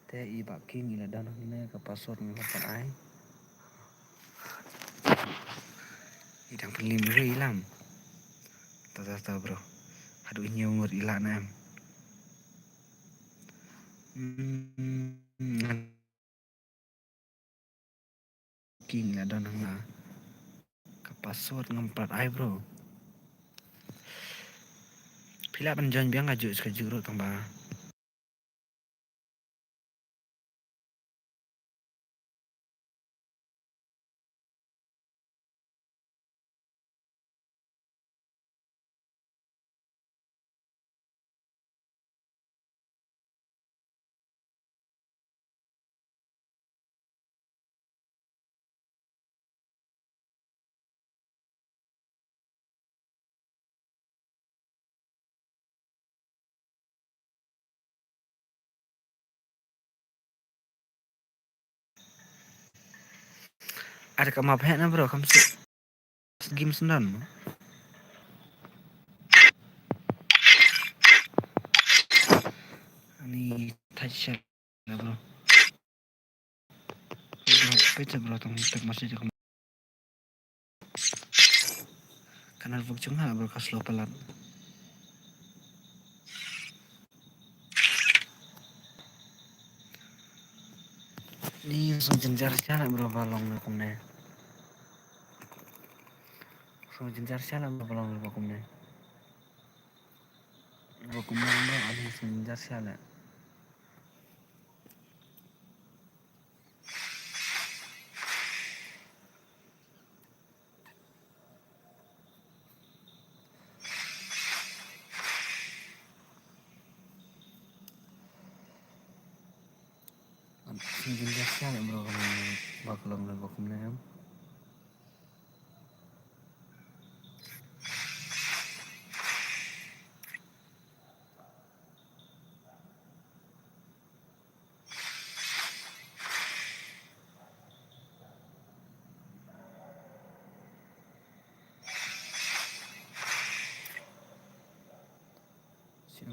Teh ibak king ila dan ni ke password ni dapat ai. Idang pelim re ilam. Tahu bro. Aduh ini umur ilah nam. King ila dan ke password ngemplat ai bro. Pila penjuan biang ngaju sekejuru tambah. Ada kamar pet na bro kamu game sendan. Ini touch lah bro. Pecah bro tong tek masih je kanal vlog cunga bro kaslo pelat. Ni langsung jenjar siapa bro balong ni kumne. Langsung jenjar siapa bro balong ni kumne. Bro kumne bro ada langsung jenjar siapa. Jenjar siapa bro kamu balong ni kumne.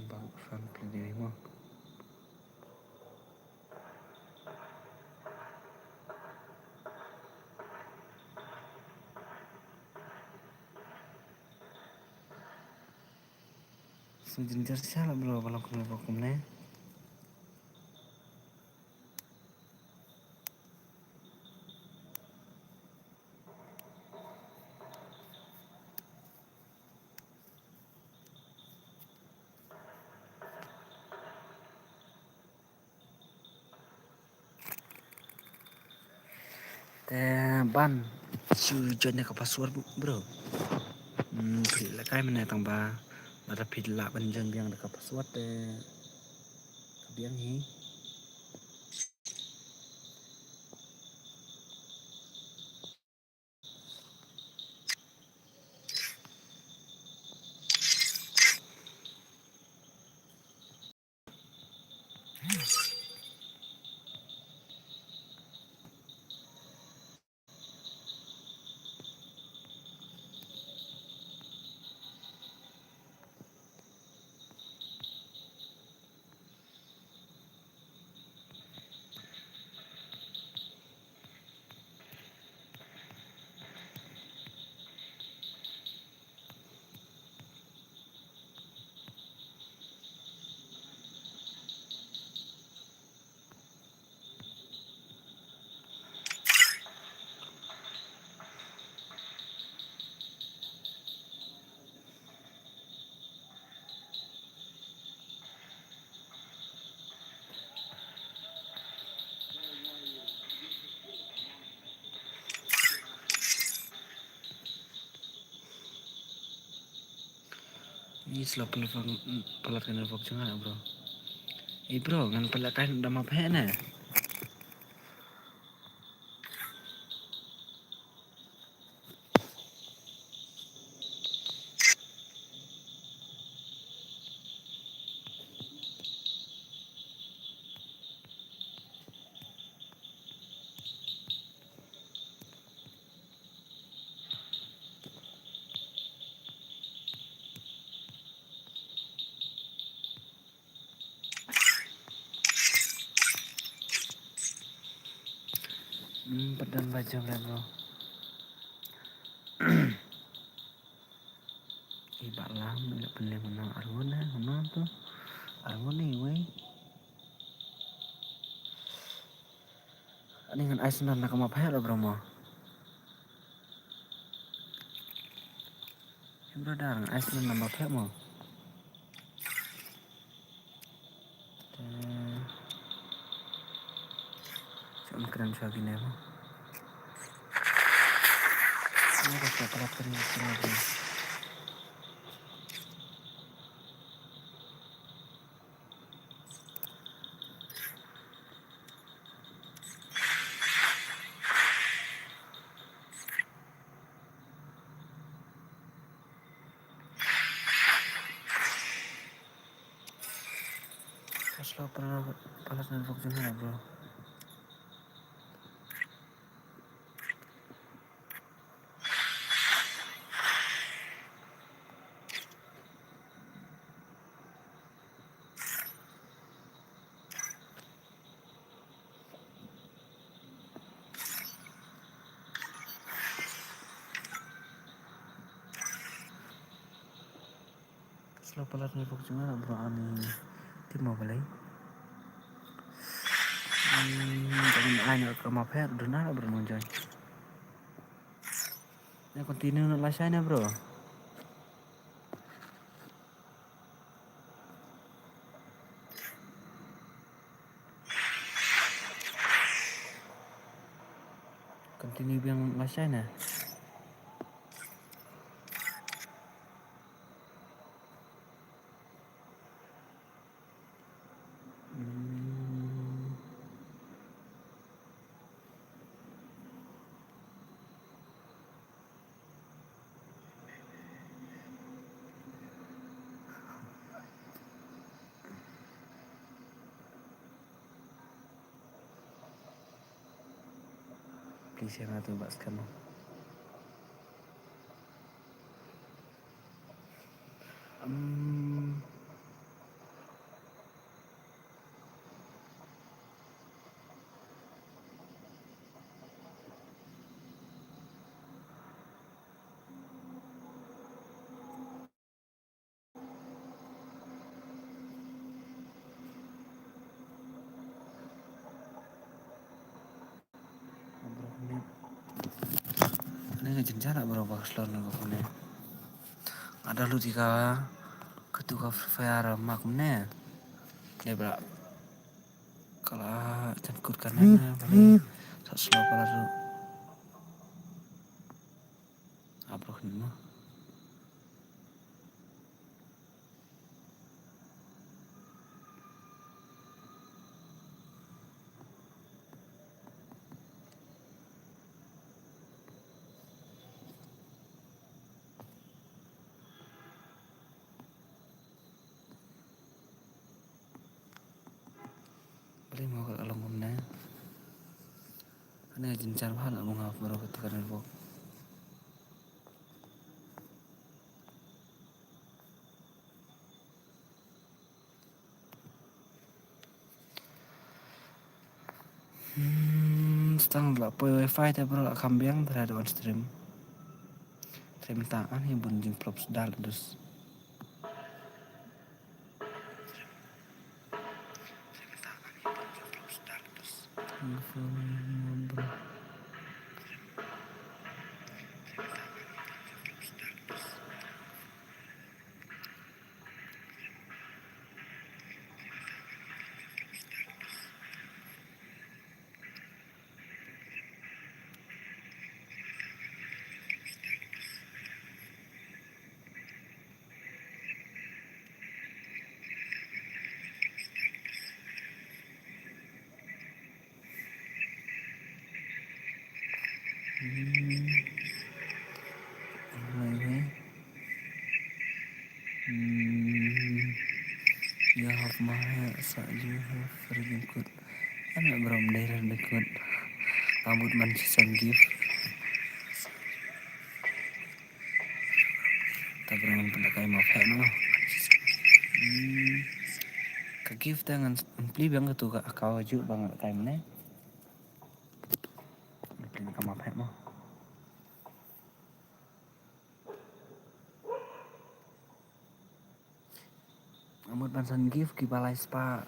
Bang fan pilih mo. Sejenis salah bro, kalau kumne. Ban joinnya ke password bro. Philip kai mana tambah ada Philip panjang biang dekat password biang hi. Ini slow pelat kan nelfon jangan bro. Bro, ngan pelat kain udah maphe na. Pedan baca bro. Ibak lah, nak beli mana arwana, mana tu? Arwana ni wei. Ani ngan ais nan nak maphe lo bro mo. Bro dar ais nan nak maphe mo. Cuma keren sekali ni mo. Ini rasa pelat kering bro. Slow pelat nelfon jangan bro. Slow pelat nelfon jangan bro ani. Tim mau beli. Jangan ai nak ke maphe udah nak bro monjoy. Ya continue nak lasanya bro. Continue biang lasanya. Please jangan tu bas kamu. Ini jenjara berapa keselon nih punya. Ada lu jika ketua Free Fire makmnya. Dia berak kalau cangkut kanannya paling tak slow pala tu. Apa kena? Paling mau kalau ngomongnya. Ini jencar banget mau ngapa baru ketika nelpon. Setang lah poin wifi tapi bro kambiang terhadap on stream. Stream tangan yang bunjing props dal terus. You have my saat you have very good. Anak berom daerah dekat rambut mancisan gift. Tak pernah pernah kayak mau kayak no. Ke gift dengan beli bang tu kau juga bang kayak mana? Beli kamu apa mau? Rambut mancisan gift kibalai spa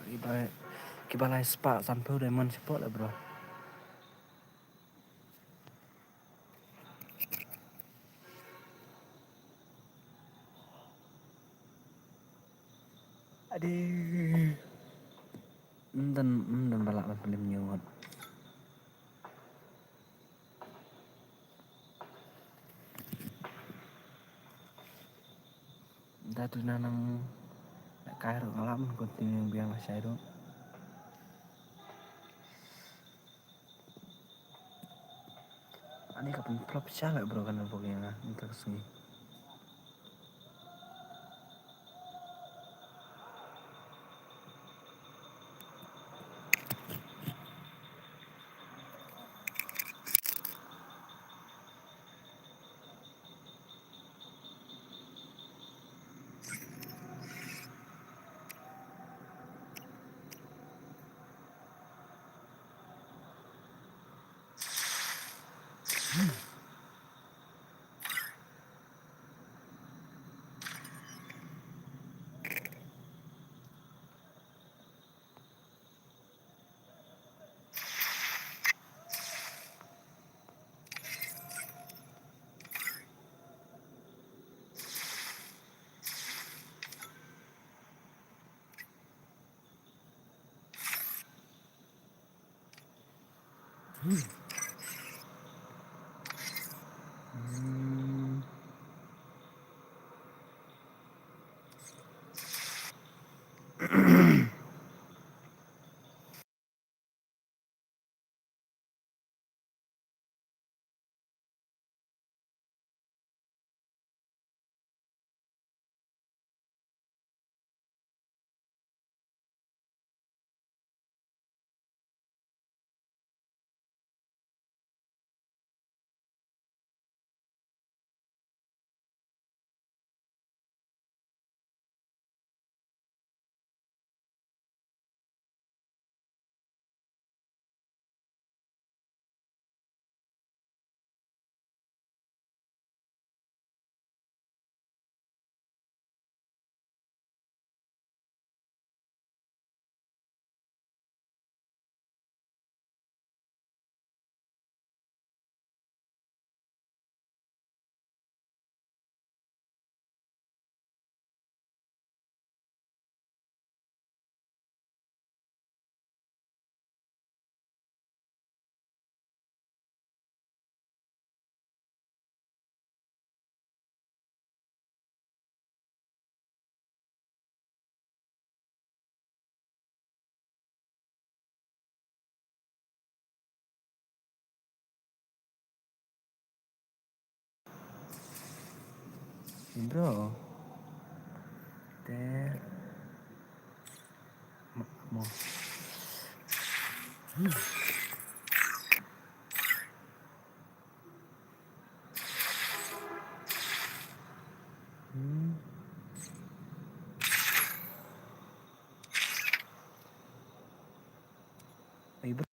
sampai diamond support lah bro. Aduh. Dan balak paling nyuwat. Dah tu nanang nak kaya ngalam continue biang saya tu. Ani kapan prop siapa bro kan pokoknya untuk sini. bro. Teh mau. Ay bro.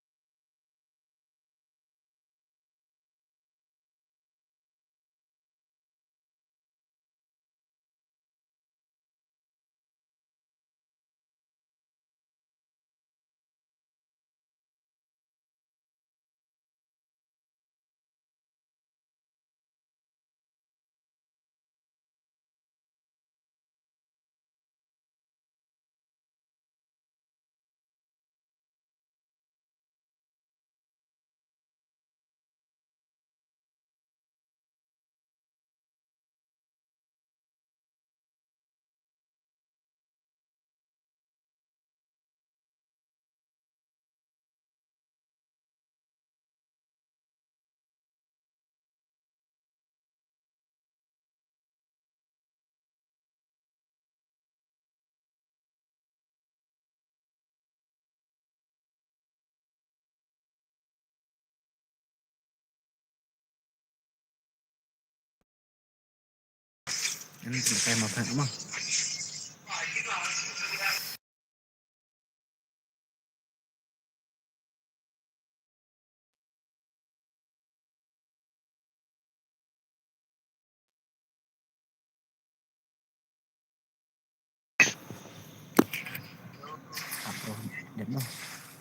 Ini saya makan mah. Apa dan mah.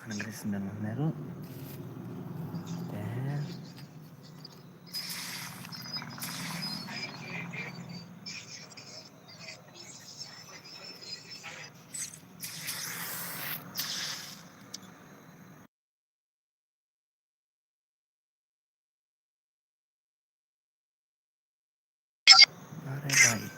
Karena dari 9 meru. Teh. Mare baik.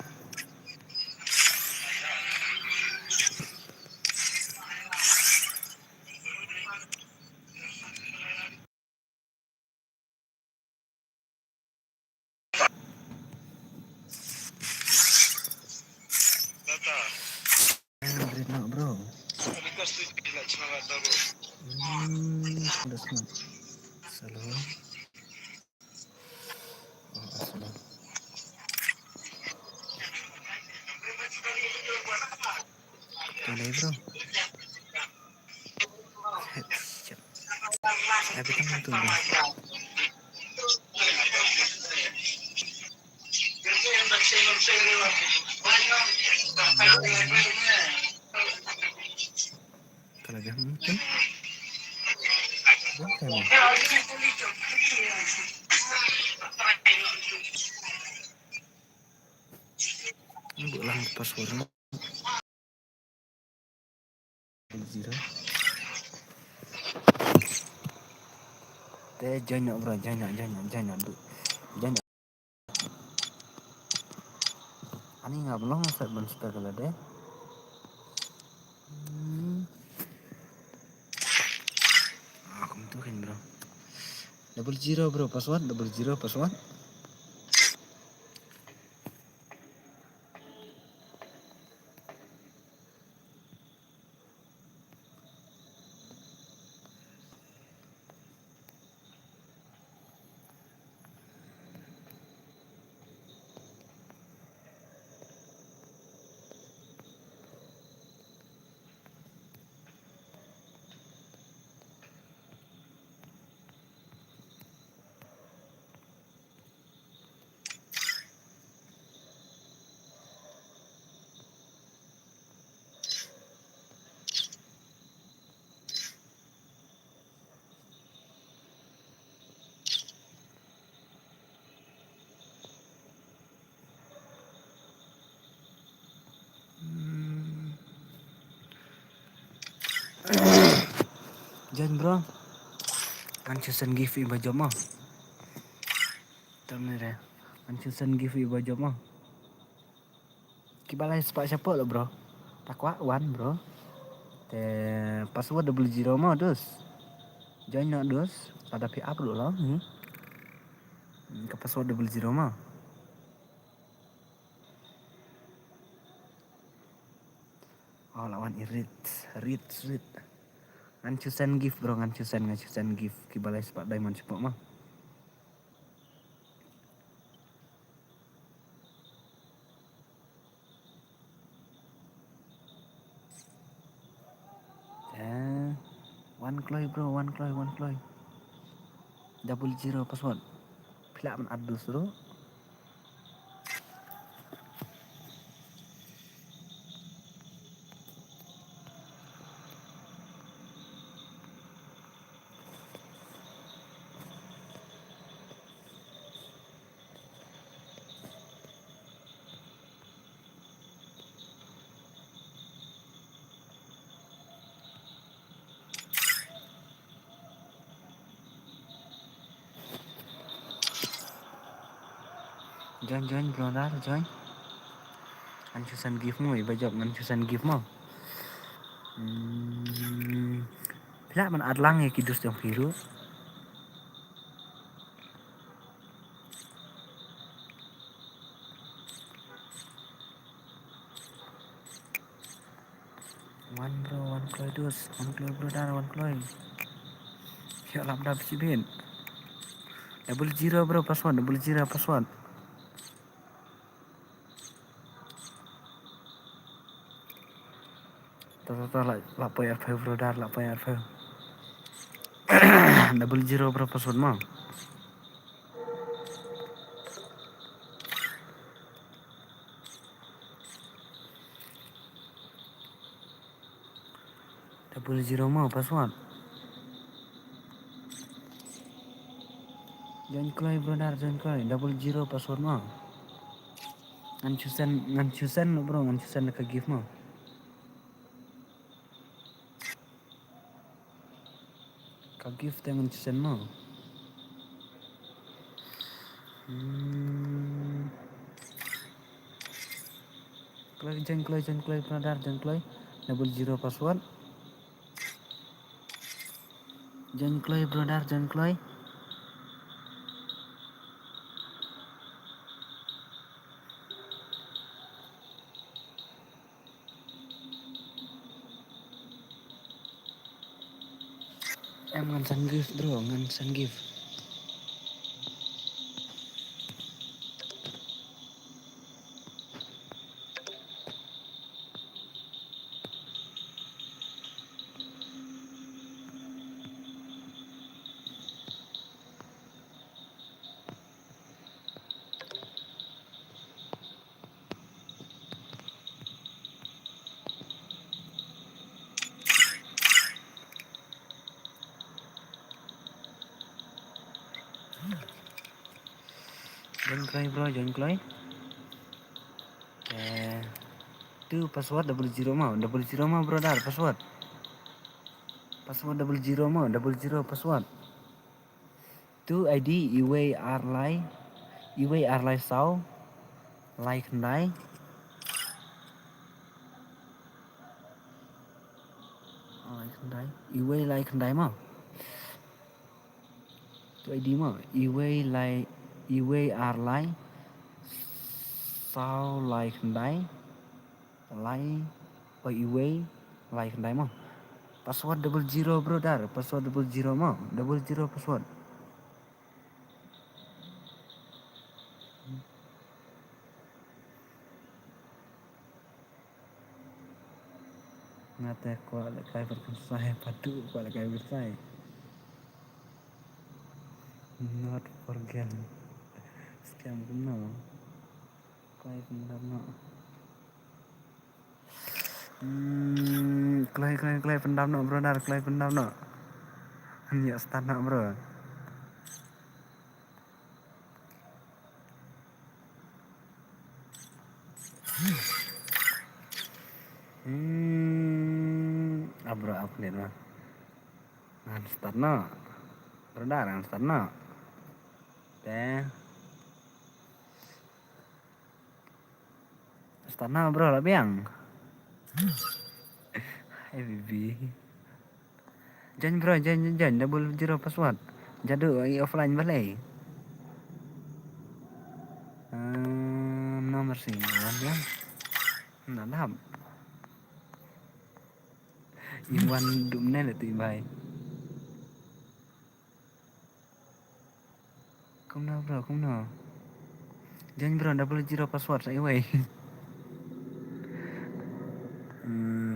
Android nak bro. Sudah senang. Selalu. Oh, asal. Boleh bro. Headshot. Tapi kan itu bro. Kalau dia mungkin. Boleh bro. Ini ulang passwordnya. Zero. Teh jangan bro, jangan. Ani nggak belum set benster kalau deh. Aku mentuhin bro. 00 bro password, 00 password. Jangan bro. Kan season giveaway baju mah. Terus ya. Kan season giveaway baju mah. Kibalai sepak siapa lo bro? Takwa one bro. Te password 00 mah dus. Jangan nak dus. Pada pi up dulu lah. Ke password 00 mah. Oh lawan irit, rit. Ngancusen gift bro, ngancusen gift. Kibalai sepak diamond cepok mah. One Chloe bro, one Chloe. Double zero password. Pila man adus bro. Join bro dah join. Ngancusen gift mo, iba job ngancusen gift mo. Pila man adlang ya kidus yang biru. One bro, one Chloe dus, one Chloe bro dah, one Chloe. Siap lapda bisibin. Double zero bro password, double zero password. Tata la poy arfeu bro dar, la poy arfeu. Double zero bro password mau. Double zero mau password. Join Chloe bro dar, join Chloe. Double zero password mau. Ngancusen bro, ngancusen ke gift mau. Ke gift yang ngancusen mau. Join Chloe bro dar, join Chloe. Double zero password. Join Chloe bro dar, join Chloe. Ngansan gift bro, ngansan gift. Join Chloe bro, join Chloe. Itu password double zero mau bro dar password. Password double zero password. Itu ID Iway Sau like kendai. Iway like kendai mau. Itu ID mau Iway Sau like kendai. Iway like kendai mau. Password double zero bro dar, password double zero mau, double zero password. Ngate kuat kai berkensai padu kuat kai bersai. Not forget. Scam kuno. Kai pendam. Klay pendam no bro dar, klay pendam no. Hanya start no bro. Bro update mah. Ngan start no. Bro dar ngan start no. Start no bro lah biang. Hai bibi. Jangan bro, jangan double zero password. Jadu offline balik. Nomor sih, ya. Nah, Iwan dumne le tu bhai. Không nào bro, không nào. Jangan bro, double zero password saya wei.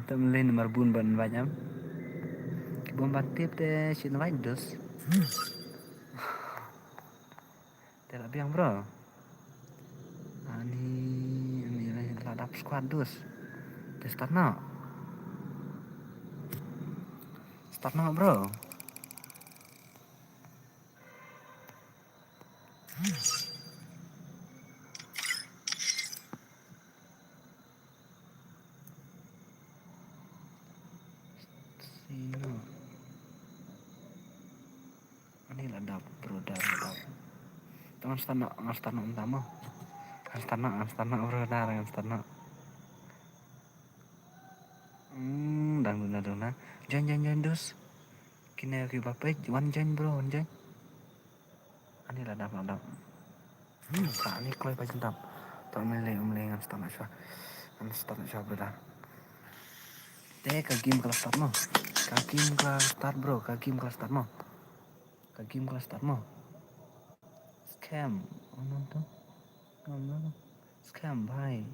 Tak mulai nomor bun ban banyak. Bom batip te sin vai dus. Tidak biang bro. Ini ladap squad dus. Te start now. Start now bro. Sino. Ini ladap bro, ladap. Teman start now utama. Start now bro, darang start now. Dan benar. Jangan dus. Kini aku bapak, one join bro, one join. Ini ladap. Tak ni kalau pas jentap. Tak meleng ngan start nak syah bro dah. Teh ke game kelas start no. Ke game kelas start bro, ke game kelas start no. Scam. Oh no. Scam bhai.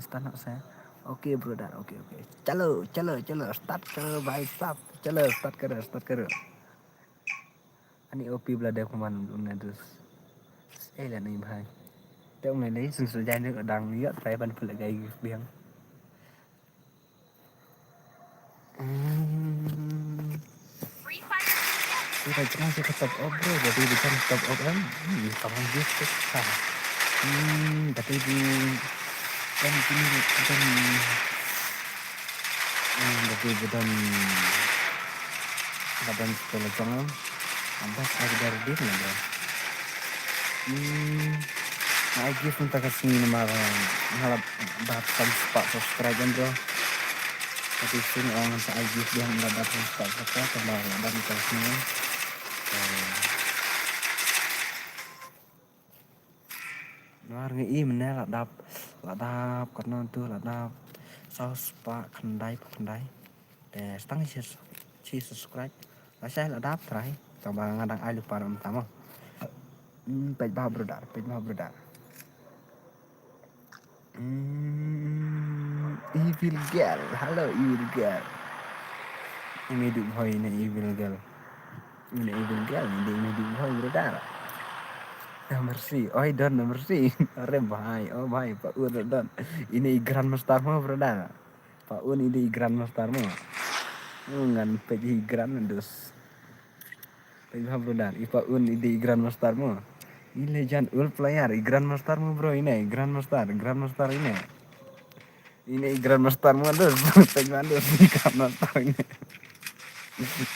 Start nak saya. Oke bro dah, oke. Chalo, start karo bhai, start. Chalo, start karo. Ani OP belada kuman unadus. Lah ni bhai. Te ông này lấy sự gian nước ở đằng nhất phải ban phụ lại gây biếng. Kita jangan sih stop off bro, jadi bukan stop off kan? Kawan gitu kan? Tapi di kan ini bukan tapi bukan sekolah jangan. Ampas agar dia bro. I give untuk kasih nama ngalap dapat subscribe bro. Tapi sini orang saya give dia dapat subscribe kembali dan kasihnya. Luar ngi mana ladap karena tu ladap saus pak kendai. Deh setengah si subscribe. Saya ladap try. Coba ngadang air lupa nama pertama. Page bah brodar. Evil girl, halo evil girl. Ini hidup boy ini evil girl. Ini hidup boy brodar. Mercy, mercy. Are bhai, Pak Un don. Ini Grandmaster mo brodar. Pak Un ini Grandmaster mo. Ngan page Grand dus. Page bah brodar. Pak Un ini Grandmaster mo. Ini legend all player, Grandmaster mo bro ini, Grandmaster ini. Ini Grandmaster mo dos, Grandmaster ini.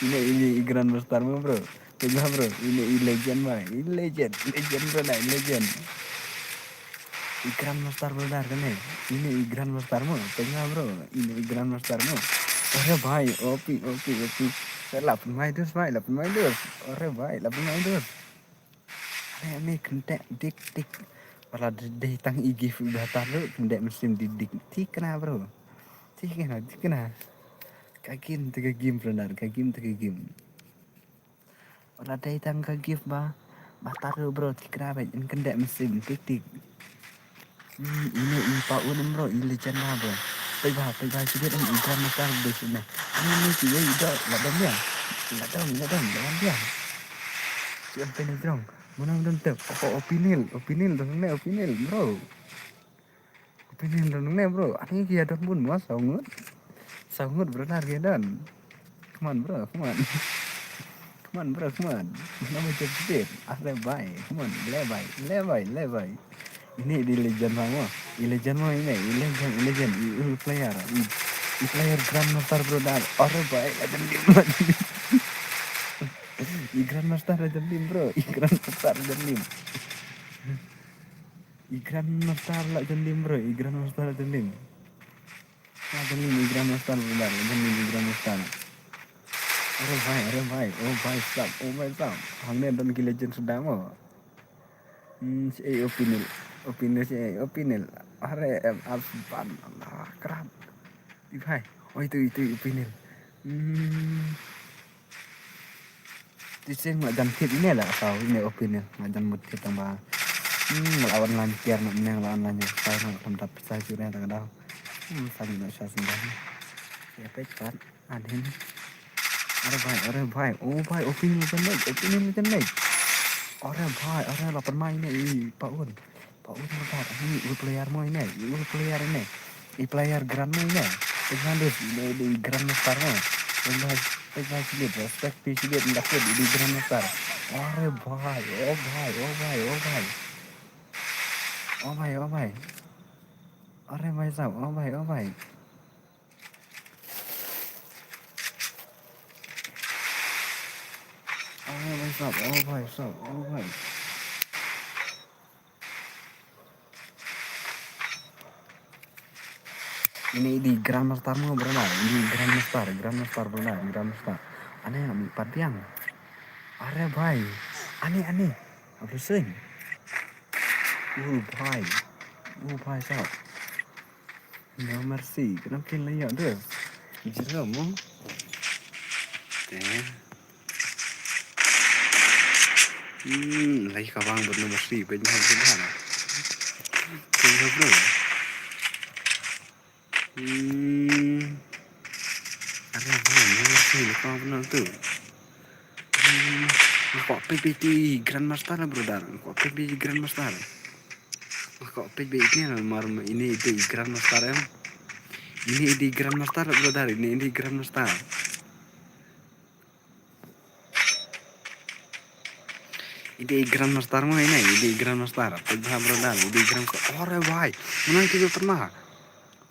Ini Grandmaster mo bro. Tengah bro, ini legend mah, ini legend bro, legend. Grandmaster bro dar kan ini Grandmaster mo, tengah bro, ini Grandmaster mo. Ore bhai, opi. Saya 8 main dos. Ore bhai, 8 main dos. Ini kentek dik. Pala deh tang IG udah taruh kentek mesin didik. Tikna bro. Tikna. Kagim 3 game benar, kagim. Pala deh tang kagif bah taruh bro tikna baik kentek mesin dik. Ini Pak Un bro, ini legend lah bro. Pegah sih dia ikan makan di sini. Ini sih dia ladam dia. Ladam dia. Siapa ni dong? Mana tep? Opinil bro. Bro. Ani dia dah pun mas sangut benar dia dan. Come on bro. Mana macam sedih. Bye. Come on, lebay. Ini di legend mah. Ini legend player. Player Grandmaster bro dan orang baik legend lagi. Grandmaster legend bro. Grandmaster legend bro. Grandmaster benar. Grandmaster. Orang baik. Oh baik stop. Hangnya dan legend sudah mau. Si opinil. Are alfan Allah kerap. Ibhai. Oh itu opinion. Tising macam tip ini lah atau ini opinion macam motif tambah melawan lancar nak menang lawan lancar saya nak tempat saya sudah tak ada saya nak saya sendiri siapa cepat ada ini orang baik oh baik opinion macam baik orang baik orang lapan main ni Pak Un lepas ini player mau ini player ini player grand mau ini dengan di grand master mau dengan spesialis respect spesialis dapat di grand master orang baik oh baik orang baik sah oh baik ini di Grand Master mau berenang ini Grand Master berenang aneh yang empat yang are baik aneh apa sih baik sao no mercy kenapa kena ya deh jadi kamu lagi kawang buat nomor 4 benar bro ada nomor 4 kau benar tu kok PPT Grand Master bro dar kok PPT Grand Master kok PPT ini itu Grand Master ini di Grand Master bro dar ini di Grand Master Ini Grand Master mo ini, ini Grand Master. Pagbaha bro dan, ini Grand Master. Ore boy, mana itu pernah?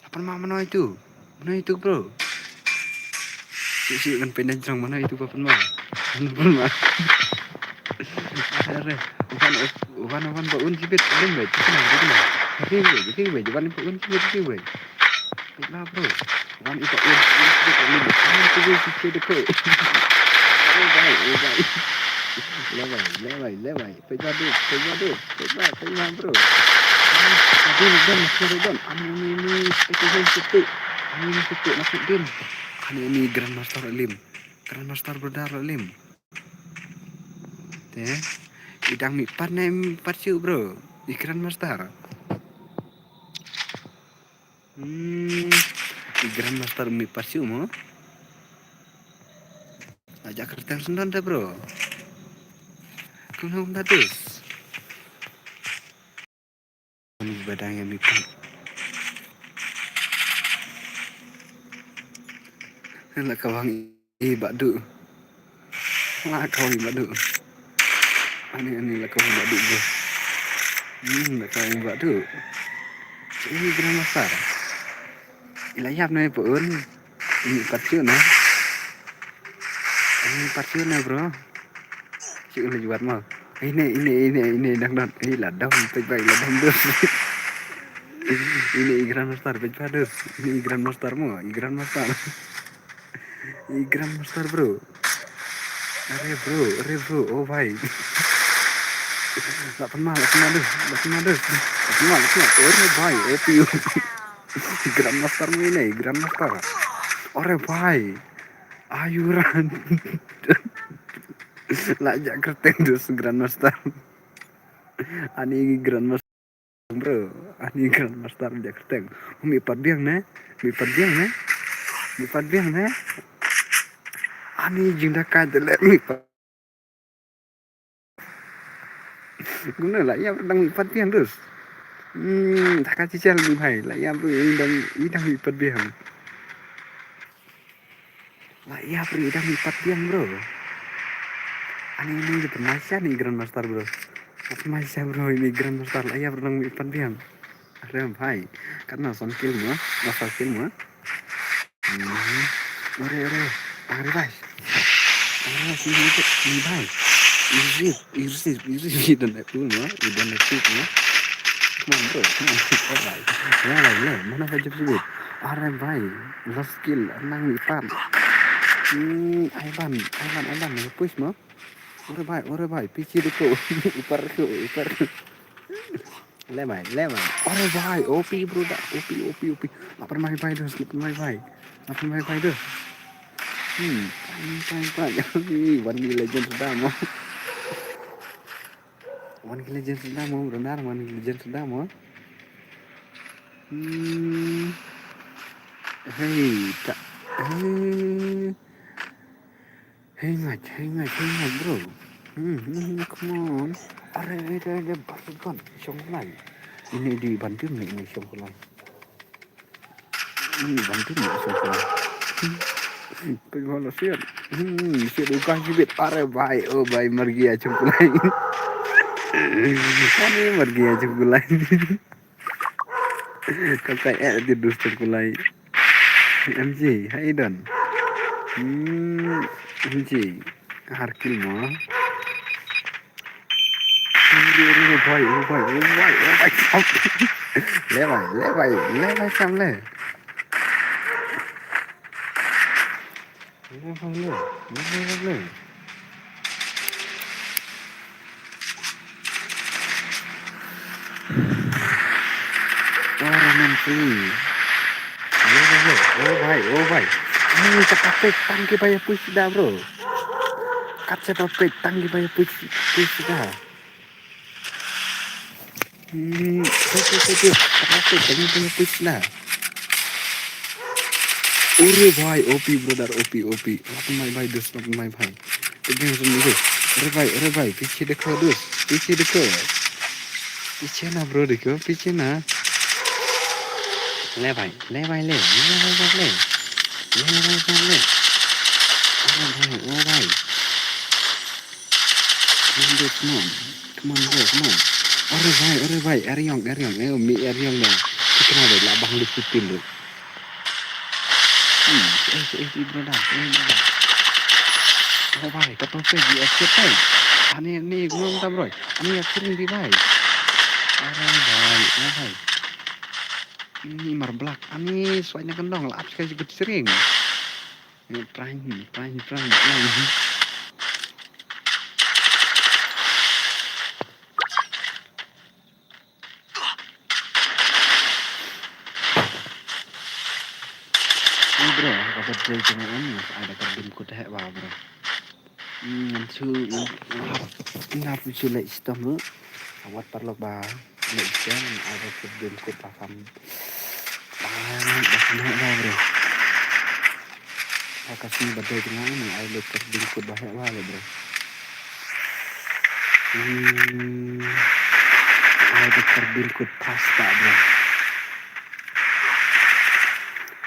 Mana itu? Mana itu bro? Si kan pindah jang mana itu pernah? Pernah. Are, bukan Pak Un sibit, belum baik. Jadi bukan Pak Un sibit. Pagbaha bro. Bukan itu Un sibit belum. Itu sibit dekat. Baik. Lewai. Pejah bro. Aduh, ini setik masuk din. Ini Grand Master Lim. Grand Master berdarah Lim. Idang mipat ciu bro. Di Grand Master. Di Grand Master mipat ciu mo. Ajak kertas sendan dah bro. Kau nak tatus? Ini badang yang mipat. Nak kawang badu. Nak kawang badu. Ani lah kawang badu bro. Nak kawang badu. Ini Grand Master. Ilayap na Pak Un. Ini parciu na. Ini parciu na bro. Chịu là juat mà ini đang ladam pejbai ladam dus ini Grand Master pejbai dus ini Grand Master mo Grand Master bro are bro oh bhai tak pernah dus ore bhai opiu Grand Master mo ini Grand Master ore bhai ayuran lajak kerteng dus Grand Master ani Grand Master bro ani Grand Master lajak kerteng mi pat biang ne ani jinda ka dele mi pat guna lah ya pedang mi pat biang dus tak kasih cel mi bhai lah ya bro idang mi pat biang lah ya bro idang mi pat biang bro Ani ini permasya nih Grand Master bro. Permasya bro ini Grand Master lah ya berenang di pandiam. Ada bhai karena son kill mo, masa kill mo. Ore. Tangri bhai. Sini itu ini bhai. Iri dan itu mo, dan itu mo. Come on bro. Alright. Ya, mana wajib sebut. Are bhai, last kill nang di pan. Aiban, push mo. Ore bhai, pichi dekho, upar. Lemai. अरे भाई OP bro दा OP lapar mai pai dos lapar mai pai dos pai one legend sudah mau one legend sudah mau benar one legend sudah mau hey tak hey mate bro come on ada basukan songkulai ini dibantu nih ini songkulai ini bantu nih songkulai pengen siap siap bukan jibit are bhai oh bhai मर गया songkulai ini मर गया songkulai kakak tidur songkulai MJ hai dan MJ harkil mah भाई ले sam le oh भाई ini topik tangki bayar puisi dah bro kaca topik tangki bayar puisi dah topik tangki bayar puisi dah Ure भाई OP brother OP lapar mai भाई दोस्त lapar mai भाई देखो सुन देखो अरे भाई पीछे देखो दोस्त पीछे ना ब्रो देखो पीछे ना ले भाई ले अरे भाई ओ भाई come on अरे भाई Eryong mi Eryong dah kita ada labang liputin loh brother oh भाई kata pergi asyik भाई ini gua minta bro ini sering di भाई अरे भाई ini marblak ini soalnya kendong lah sekali juga sering ini prime ini bro dapat dari jangan ada karbin kuda hebat bro su ngap su lek sistem awat perlu ba lek jam ada karbin kuda paham banyak bro kasih badai dengan ini ada karbin kuda hebat bro ada karbin kuda pasta bro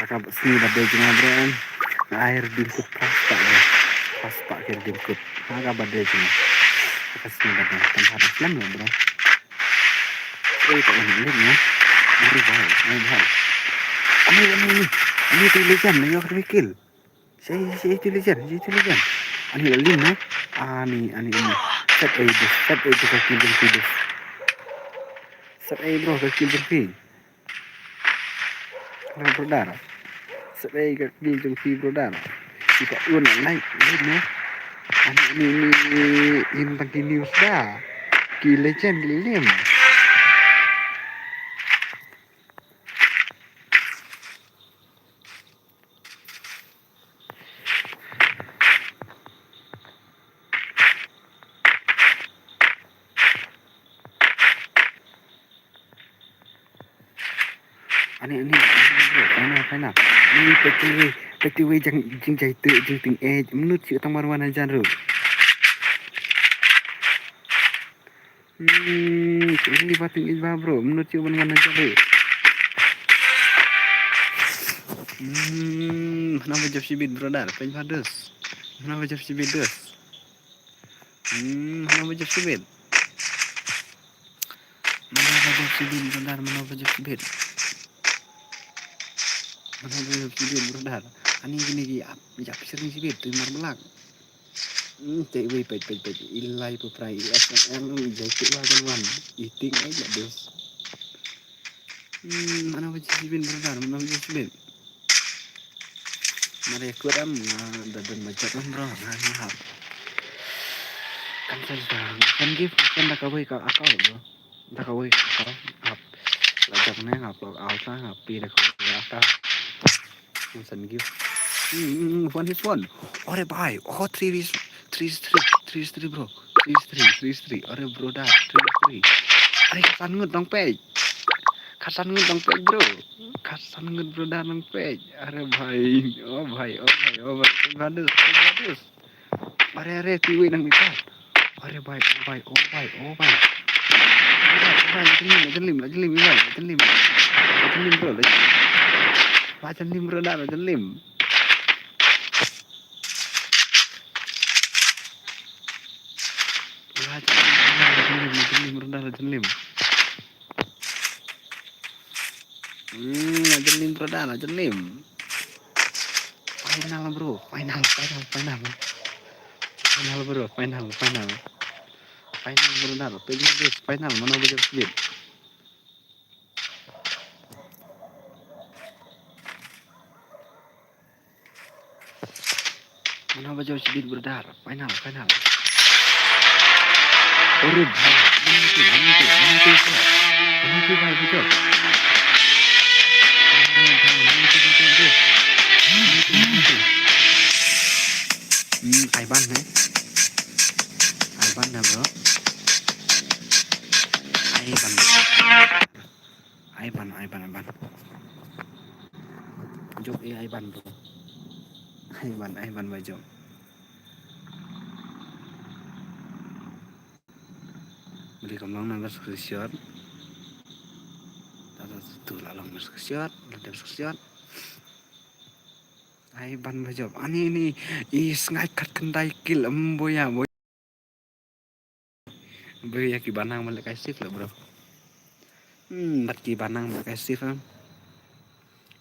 kakak sini badai dengan bro air bingkut pasta air bingkut kakak badai dengan kakak sini badai tanpa ada selam ya bro tak ini ya ini tulisan nih aku mikir saya tulisan ini lim ya ini set itu kaki berfidus set bro kaki berfidus berdarah Sebagai kaki jengki brodar kita naik ya ini tentang news dah ki legend lim ini final ini PTW jeng jai tu jeng ting menurut si utang marwan aja ru ini batin iba bro menurut si marwan aja ru mana wajib sibit brother pen padas mana wajib sibit dos mana wajib sibit brother mana wajib sibit brother ani gini ya sering sibit tu marbelak cek wei pet ilai peprai SNL jai cek wajan wan eating aja dos mana wajib sibit brother mana wajib sibit mereka ram dadan macam bro nah kan saya kan give kan dah kawai ka akal bro ta kau ngap lajak ne ngap log out ta ngap pi da kau ta sen give phone ore bhai oh 3 bro 3 ore bro da 3 are kasan ngut dong pe bro kasan ngut bro da dong pe are bhai badus are tiwi nang ikat are bhai Lejelim bro da lejelim bro da lejelim bro da lejelim final bro final bro final bro da final mana bro speed mana bro speed bro da final ore bhai mana bhai bro Aiban bro Aiban jok Aiban bro Aiban baju beli kamlang nang screenshot tu lalong screenshot Aiban baju ani is ngai kat kendai kill boya ki banang malek kasif lah bro bat ki banang malek kasif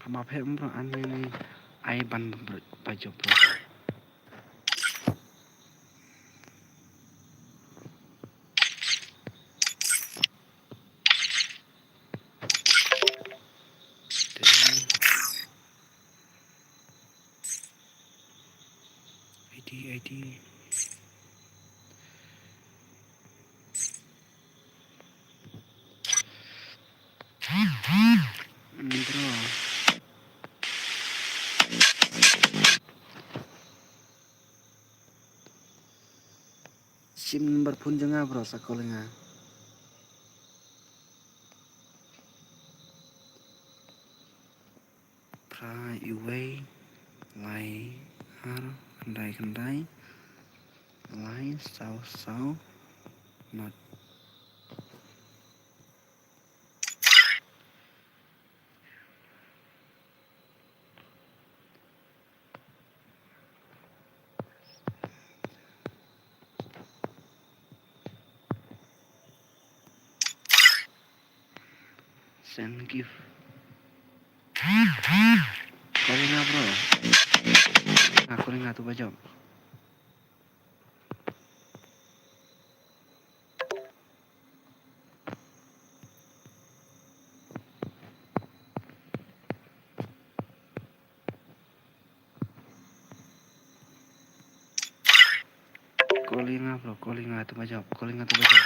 Hama phem bro ani Aiban baju bro ID bro sim number phone janga bro sakolenga pra iway lai har kendai lai sau not send gift kolenga bro kolenga tu baju kolenga tu baju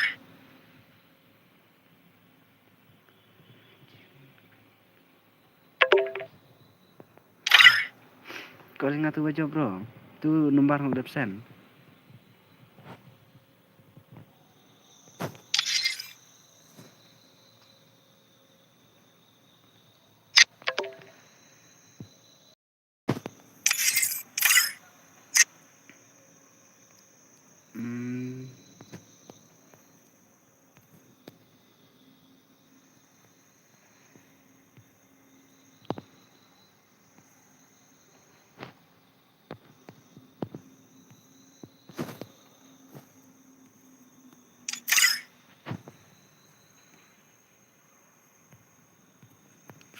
kolenga tu baju bro tu nomor ng absen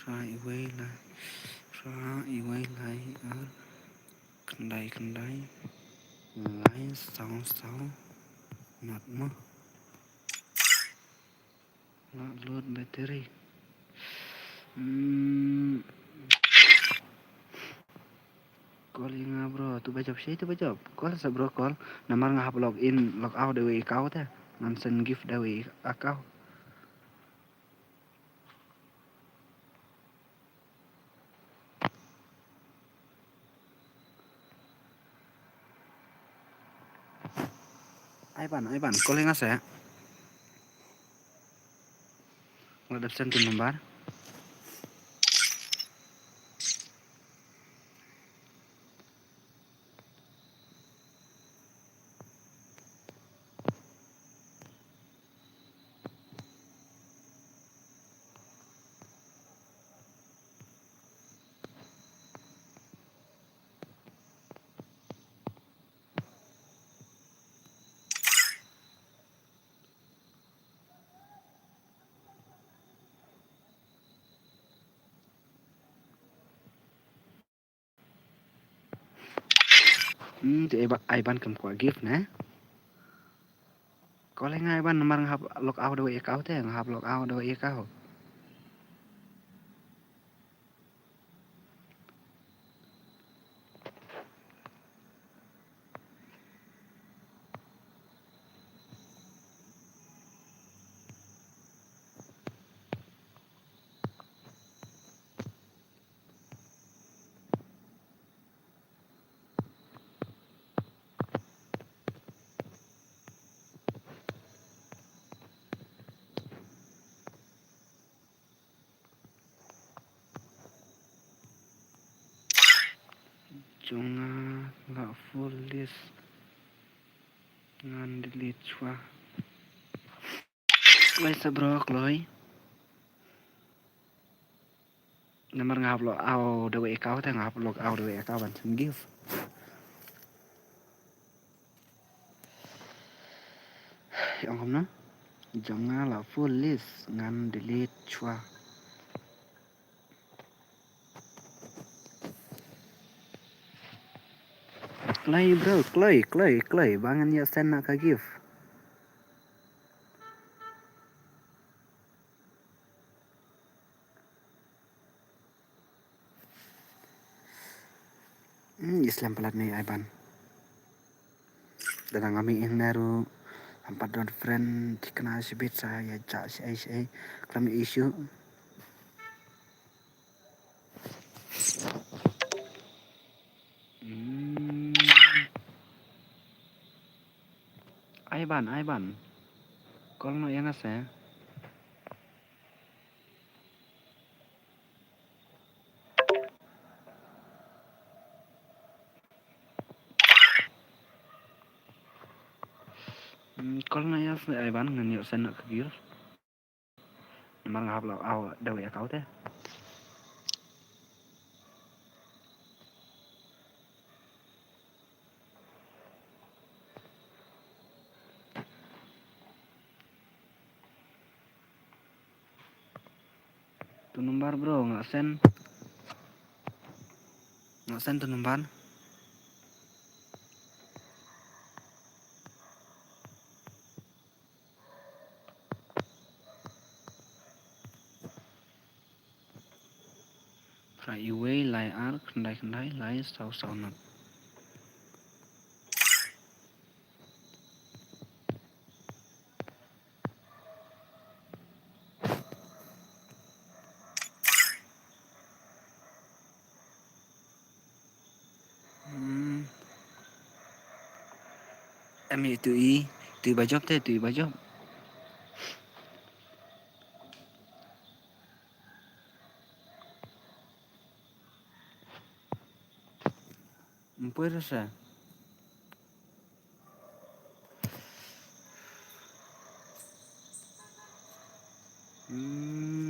ra iway lai ar kendai lai sau nat mo load battery calling bro tu bajab call sa bro call namar ngahap log in log out dewe kau ta nansen gift dewe akau Ivan, calling us ya. Nggak absen tuh nomor. Thì Ivan cầm quả gift nè. Có lẽ ngay Ivan nomor ngahap log out daw ikaw te, ngahap log out daw ikaw. Junga nggak full list ngan delete chua. Wes bro Chloe. Nomor ngahap log out daw ikaw te, ngahap log out daw ikaw ban sen gift. Yang kamu na? Junga là full list ngan delete chua. Clay bro, Clay, bangan ya send nak ka gift. Islam pelat nih Ivan. Dan kami inaru empat don friend dikena sebit saya cak si kami isu. Ivan. Kalau no yang asa. Kalau no yang asa Ivan ngan yuk sen nak kegil. Nomor ngahap lo aw daw ya kau teh. Tu nomor bro nggak sen tu nomor. Try away lai ar kendai lai sau not. Em tùy bà job thế, tùy bà job. Puede ser.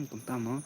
Cũng tầm hả?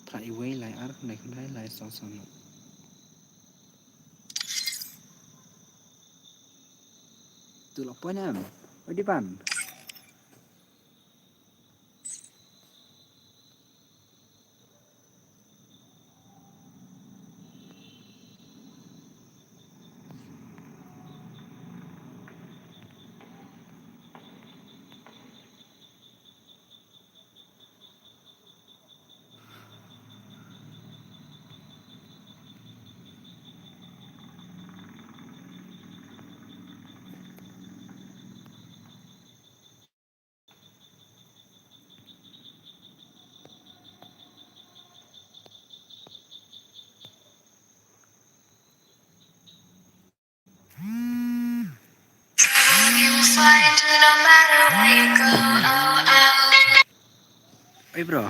Try away lai ar kendai lai sau not. Tu lapanya em. Di pan. find you no matter where you go. Oh, oh. Oi bro.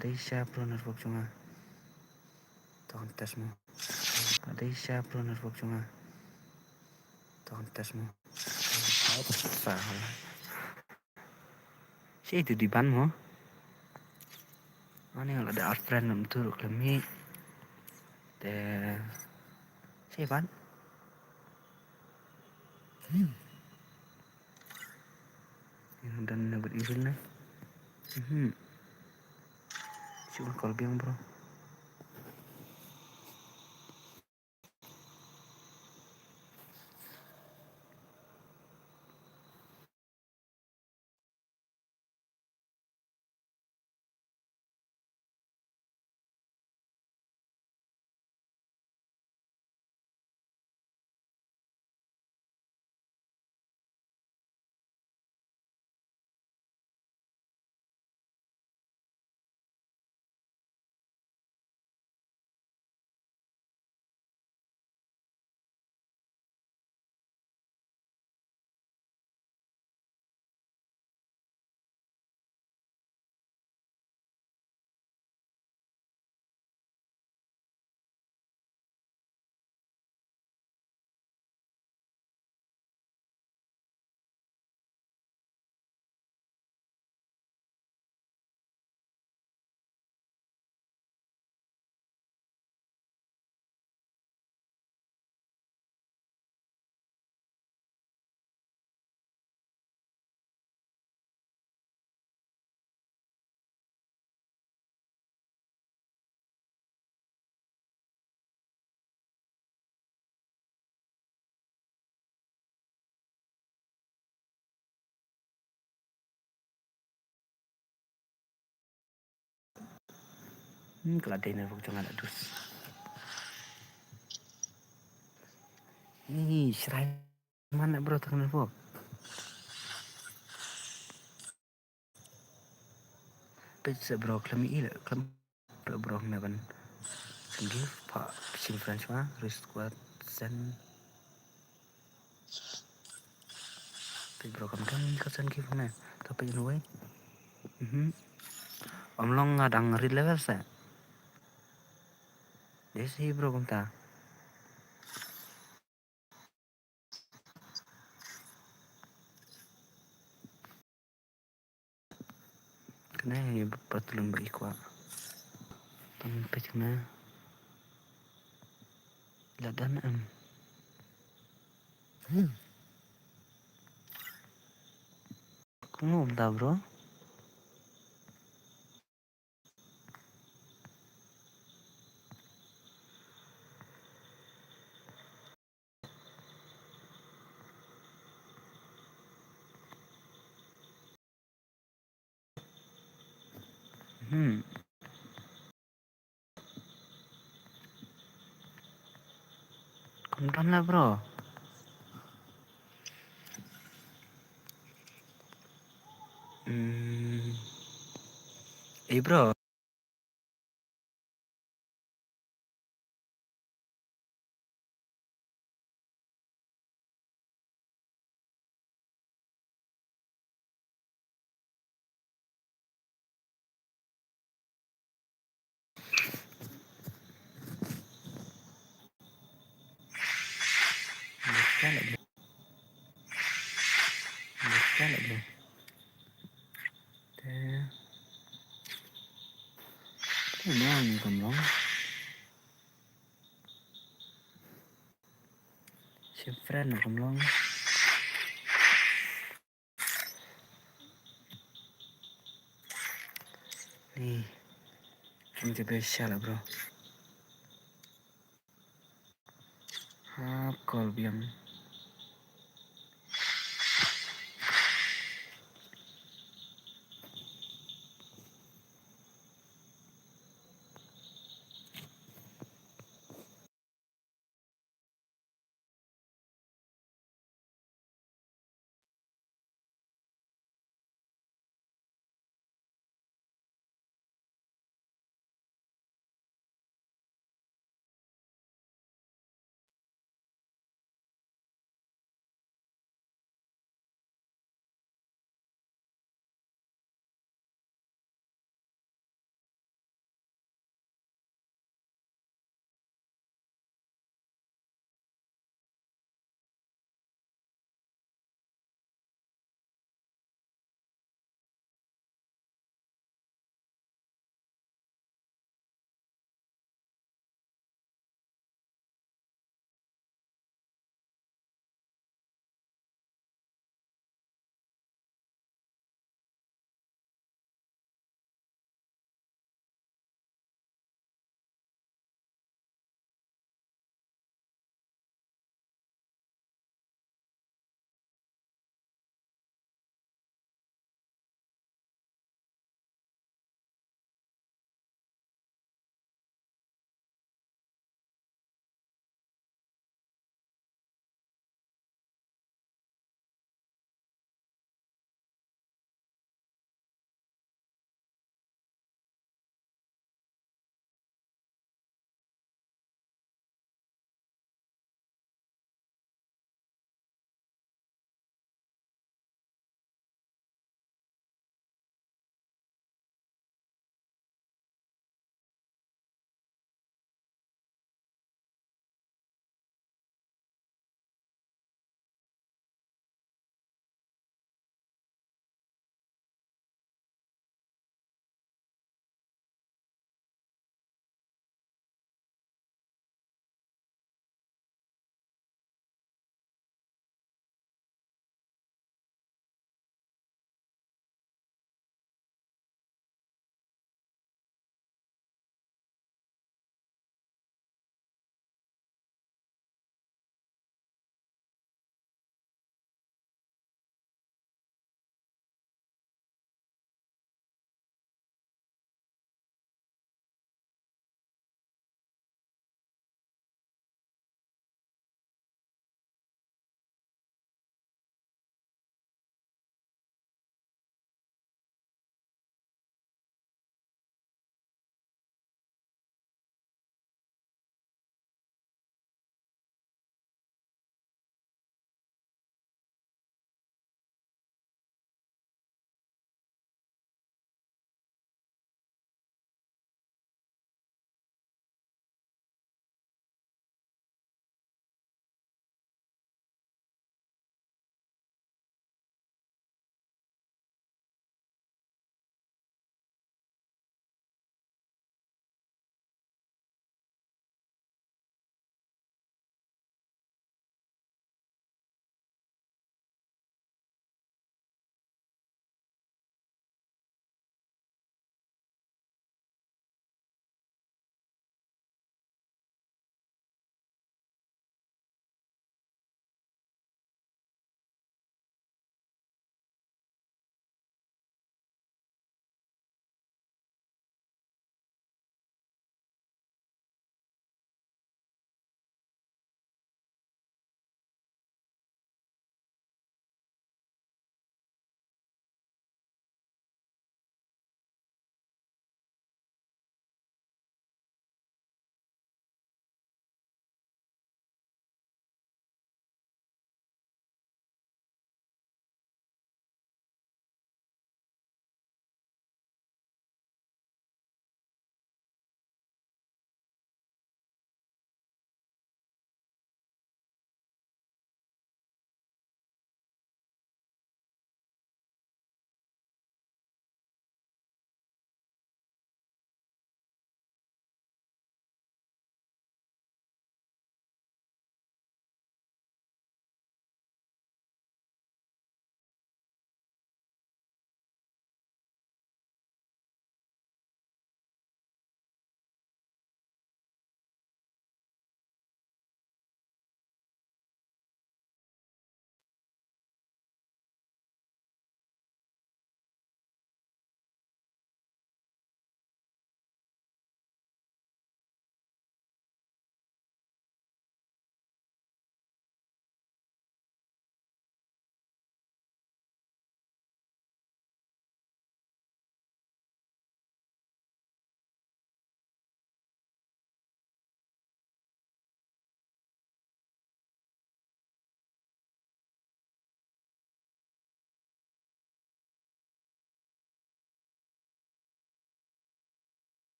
Ada siya bro network cuma. Tolong tes mo. Ada siya bro network cuma. Tolong tes mo. Salah. Si itu di ban mo. Ini kalau ada art friend untuk kami. Si ban. Dan dapat event na. Cuma kalau biang bro. Kalau ada network cuma ada dus. Nih, serai mana bro tekan network? Pizza bro kami ila kami bro meban. Give pak sim French mah risk kuat sen. Bro kami kan kasan give na. Tapi you know why? Om long ngadang read level sa. Desi bro kami ta. Kena ini patulun ba ikwa. Pampet na. Ladan am. Kung ta bro? Kumpan lah bro. Bro. Sekali bro. Emang kamlong. Si friend kamlong. Nih. Ini spesial bro. Kol biang.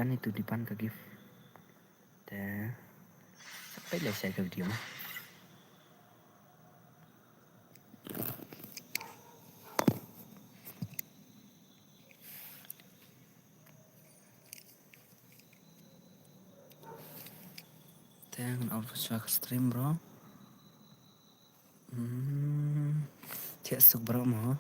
tulisan itu di depan ke gift. Dah. Sampai selesai ke video mah. Jangan overshot stream bro. Cek suk bro mo.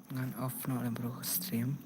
Ngan off no bro stream.